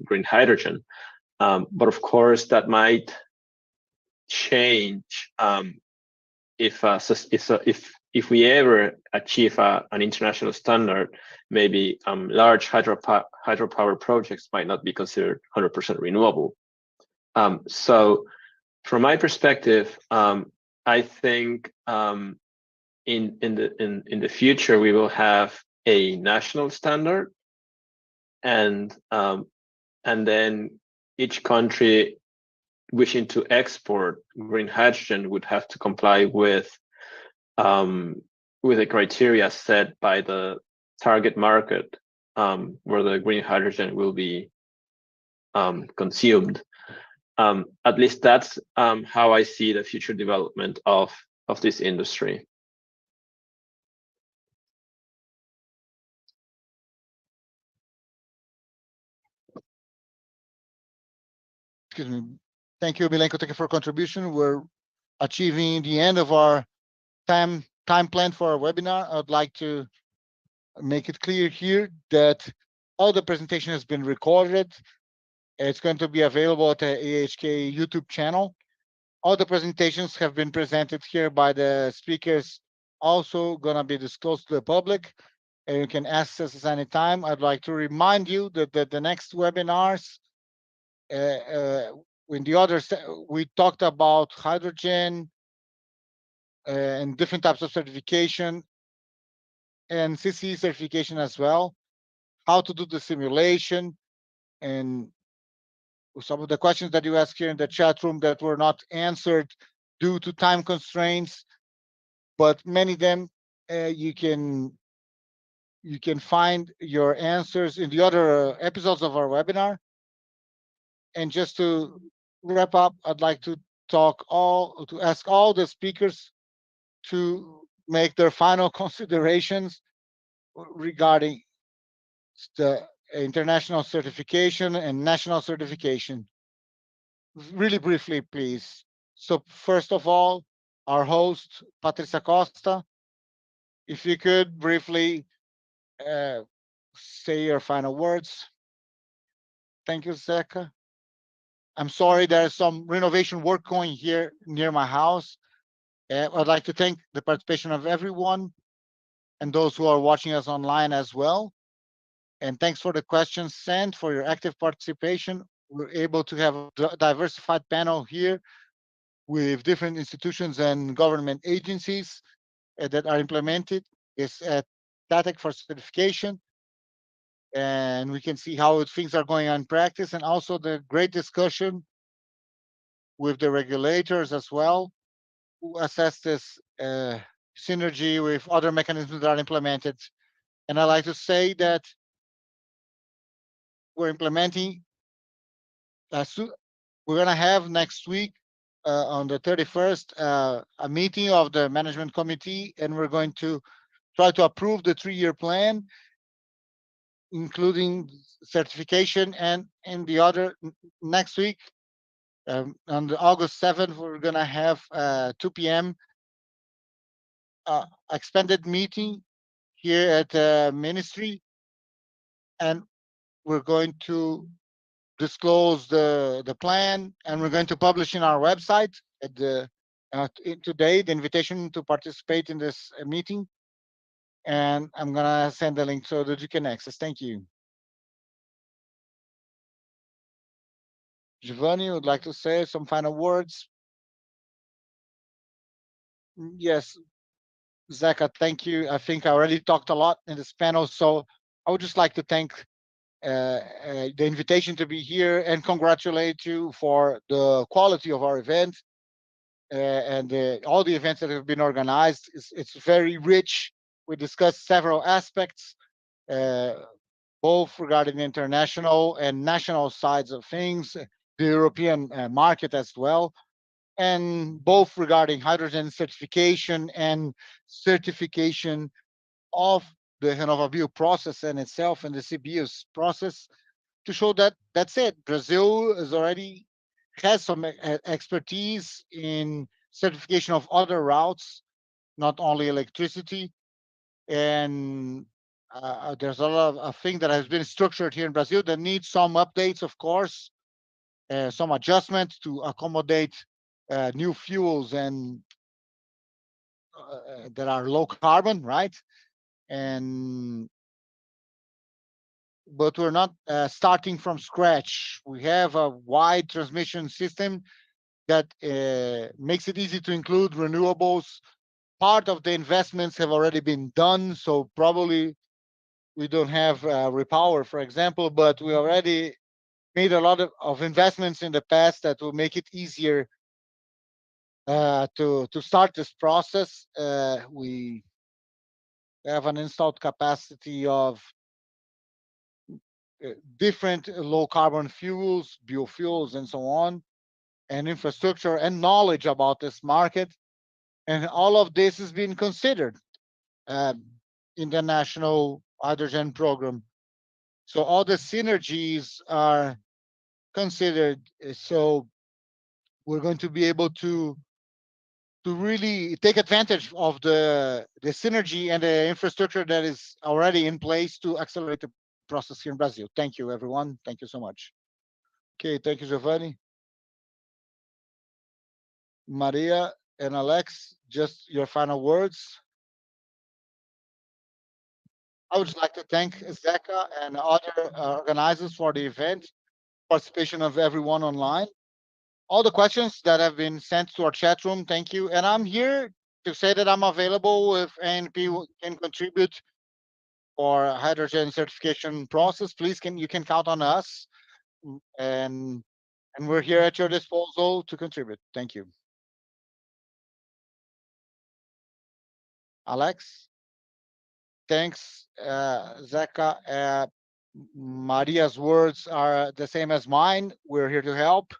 green hydrogen. But of course, that might change if we ever achieve an international standard. Maybe large hydropower projects might not be considered 100% renewable. So, from my perspective, I think in the future we will have a national standard, and then each country wishing to export green hydrogen would have to comply with the criteria set by the target market where the green hydrogen will be consumed. At least that's how I see the future development of this industry. Excuse me. Thank you, Milenko. Thank you for your contribution. We're achieving the end of our time plan for our webinar. I'd like to make it clear here that all the presentation has been recorded. It's going to be available at the AHK YouTube channel. All the presentations have been presented here by the speakers, also gonna be disclosed to the public, and you can access this anytime. I'd like to remind you that the next webinars, in the others, we talked about hydrogen and different types of certification, and CCE certification as well, how to do the simulation, and some of the questions that you asked here in the chat room that were not answered due to time constraints, but many of them you can find your answers in the other episodes of our webinar. And just to wrap up, I'd like to ask all the speakers to make their final considerations regarding the international certification and national certification. really briefly, please. So first of all, our host, Patricia Costa, if you could briefly say your final words. Thank you, Zeca. I'm sorry, there's some renovation work going here near my house. I'd like to thank the participation of everyone and those who are watching us online as well. And thanks for the questions sent, for your active participation. We're able to have a diversified panel here with different institutions and government agencies that are implemented. It's at TATEC for certification. And we can see how things are going on in practice, and also the great discussion with the regulators as well, who assess this synergy with other mechanisms that are implemented. And I like to say that we're implementing, we're going to have next week on the 31st a meeting of the management committee, and we're going to try to approve the 3-year plan, including certification. And in the other next week, on the August 7th, we're going to have 2 p.m. Expanded meeting here at the ministry, and we're going to disclose the plan, and we're going to publish in our website at the today the invitation to participate in this meeting, and I'm gonna send the link so that you can access. Thank you. Giovanni would like to say some final words. Yes, Zeca, thank you. I think I already talked a lot in this panel, so I would just like to thank the invitation to be here and congratulate you for the quality of our event and all the events that have been organized. It's very rich. We discussed several aspects, both regarding the international and national sides of things, the European market as well, and both regarding hydrogen certification and certification of the RenovaBio process in itself and the CBIOS process, to show that that's it. Brazil is already has some expertise in certification of other routes, not only electricity. And there's a lot of things that has been structured here in Brazil that needs some updates, of course, some adjustments to accommodate new fuels and that are low carbon, right? And but we're not starting from scratch. We have a wide transmission system that makes it easy to include renewables. Part of the investments have already been done, so probably we don't have repower, for example, but we already made a lot of investments in the past that will make it easier to start this process. We have an installed capacity of different low carbon fuels, biofuels, and so on, and infrastructure and knowledge about this market. And all of this is being considered in the national hydrogen program. So all the synergies are considered. So we're going to be able to really take advantage of the synergy and the infrastructure that is already in place to accelerate the process here in Brazil. Thank you, everyone. Thank you so much. Okay, thank you, Giovanni. Maria and Alex, just your final words. I would like to thank Zeca and other organizers for the event, participation of everyone online, all the questions that have been sent to our chat room. Thank you. And I'm here to say that I'm available if ANP can contribute for hydrogen certification process. Please, you can count on us, and we're here at your disposal to contribute. Thank you. Alex? Thanks, Zeca. Maria's words are the same as mine. We're here to help.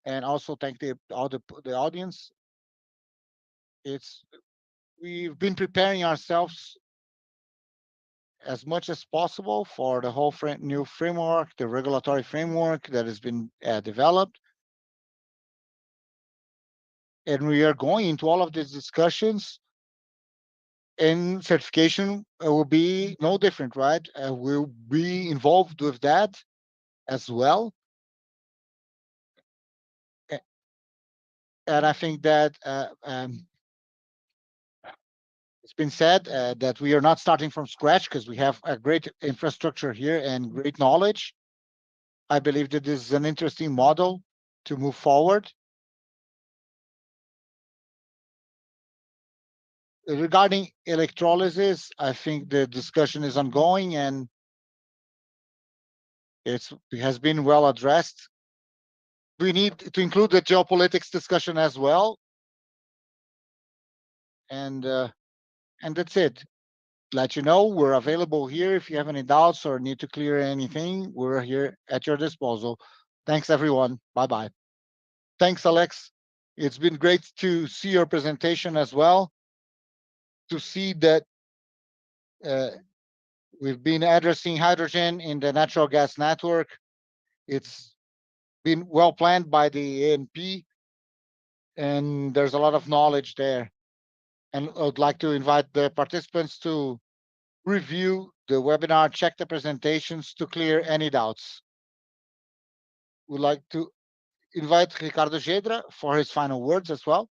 And also thank the audience. We've been preparing ourselves as much as possible for the whole new framework, the regulatory framework that has been developed. And we are going into all of these discussions, and certification will be no different, right? We'll be involved with that as well. And I think that it's been said that we are not starting from scratch because we have a great infrastructure here and great knowledge. I believe that this is an interesting model to move forward. Regarding electrolysis, I think the discussion is ongoing and it has been well addressed. We need to include the geopolitics discussion as well. And that's it. Let you know we're available here if you have any doubts or need to clear anything. We're here at your disposal. Thanks, everyone. Bye-bye. Thanks, Alex. It's been great to see your presentation as well, to see that we've been addressing hydrogen in the natural gas network. It's been well planned by the ANP, and there's a lot of knowledge there. And I would like to invite the participants to review the webinar, check the presentations to clear any doubts. We'd like to invite Ricardo Gedra for his final words as well.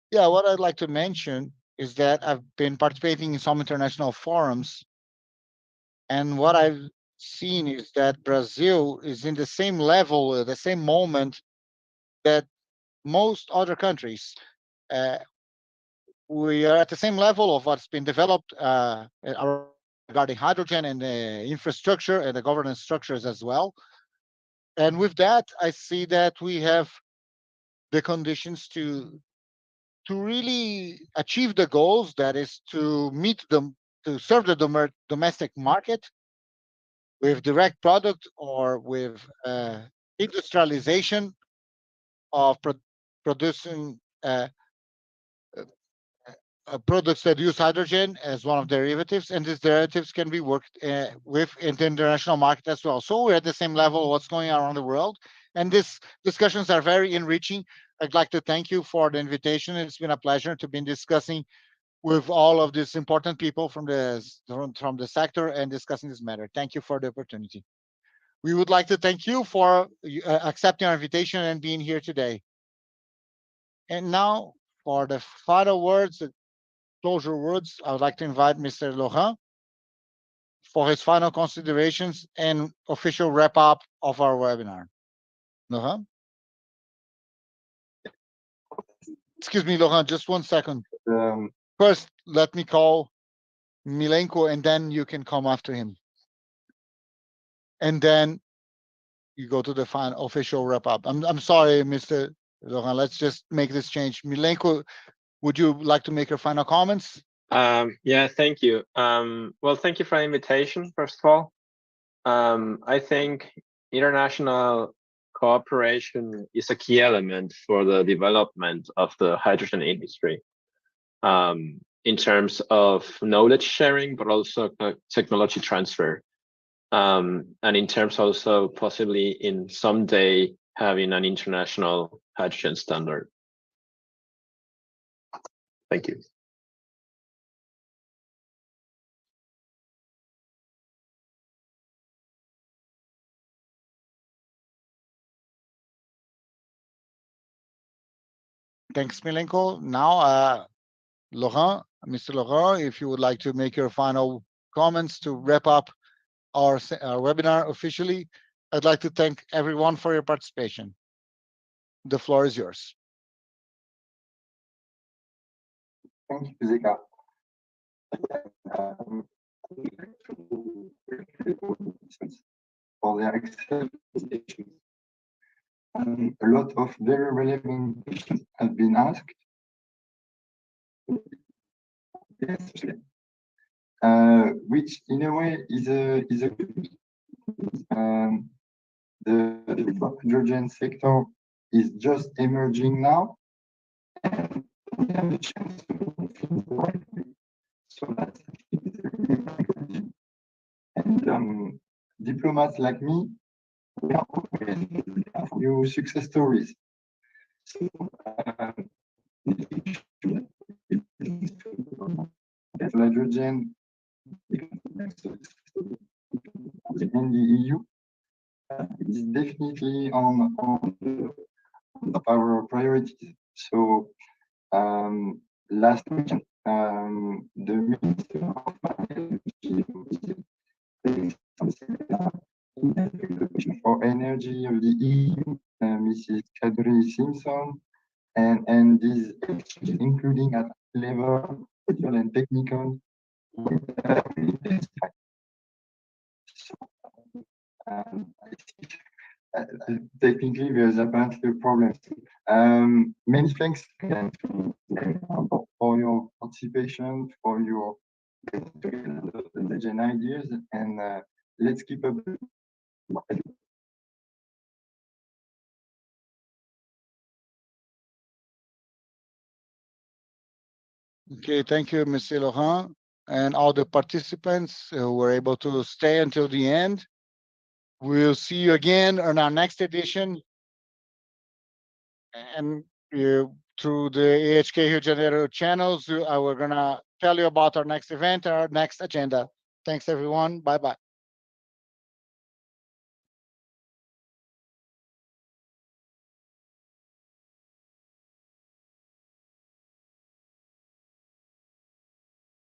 Yeah, what I'd like to mention is that I've been participating in some international forums, and what I've seen is that Brazil is in the same level, the same moment that most other countries. We are at the same level of what's been developed regarding hydrogen and the infrastructure and the governance structures as well. And with that, I see that we have the conditions to really achieve the goals, that is to meet them, to serve the domestic market with direct product or with industrialization of producing products that use hydrogen as one of the derivatives, and these derivatives can be worked with in the international market as well. So we're at the same level of what's going on around the world, and these discussions are very enriching. I'd like to thank you for the invitation. It's been a pleasure to be discussing with all of these important people from the sector and discussing this matter. Thank you for the opportunity. We would like to thank you for accepting our invitation and being here today. And now for the final words, closure words, I would like to invite Mr. Laurent for his final considerations and official wrap-up of our webinar. Laurent? Excuse me, Laurent, just 1 second. First, let me call Milenko, and then you can come after him. And then you go to the final official wrap-up. I'm sorry, Mr. Laurent, let's just make this change. Milenko, would you like to make your final comments? Yeah, thank you. Well, thank you for the invitation, first of all. I think international cooperation is a key element for the development of the hydrogen industry, in terms of knowledge sharing, but also technology transfer. And in terms also possibly in someday having an international hydrogen standard. Thank you. Thanks, Milenko. Now, Laurent, Mr. Laurent, if you would like to make your final comments to wrap up our webinar officially, I'd like to thank everyone for your participation. The floor is yours. Thank you, Zika. For their excellent presentation. A lot of very relevant questions have been asked. Yes, which in a way is a good. The hydrogen sector is just emerging now, and we have a chance to think the right way. So that's And diplomats like me, we are always new success stories. So, hydrogen in the EU is definitely on our priorities. So last week, the Minister of for Energy of the EU, Mrs. Kadri Simpson, and these exchanges, including at level and technical, technically there's apparently a problem. Many thanks again for your participation, for your ideas, and let's keep up. Okay, thank you, Monsieur Laurent, and all the participants who were able to stay until the end. We'll see you again on our next edition, and through the AHK Rio de Janeiro channels, we're gonna tell you about our next event, our next agenda. Thanks, everyone. Bye-bye.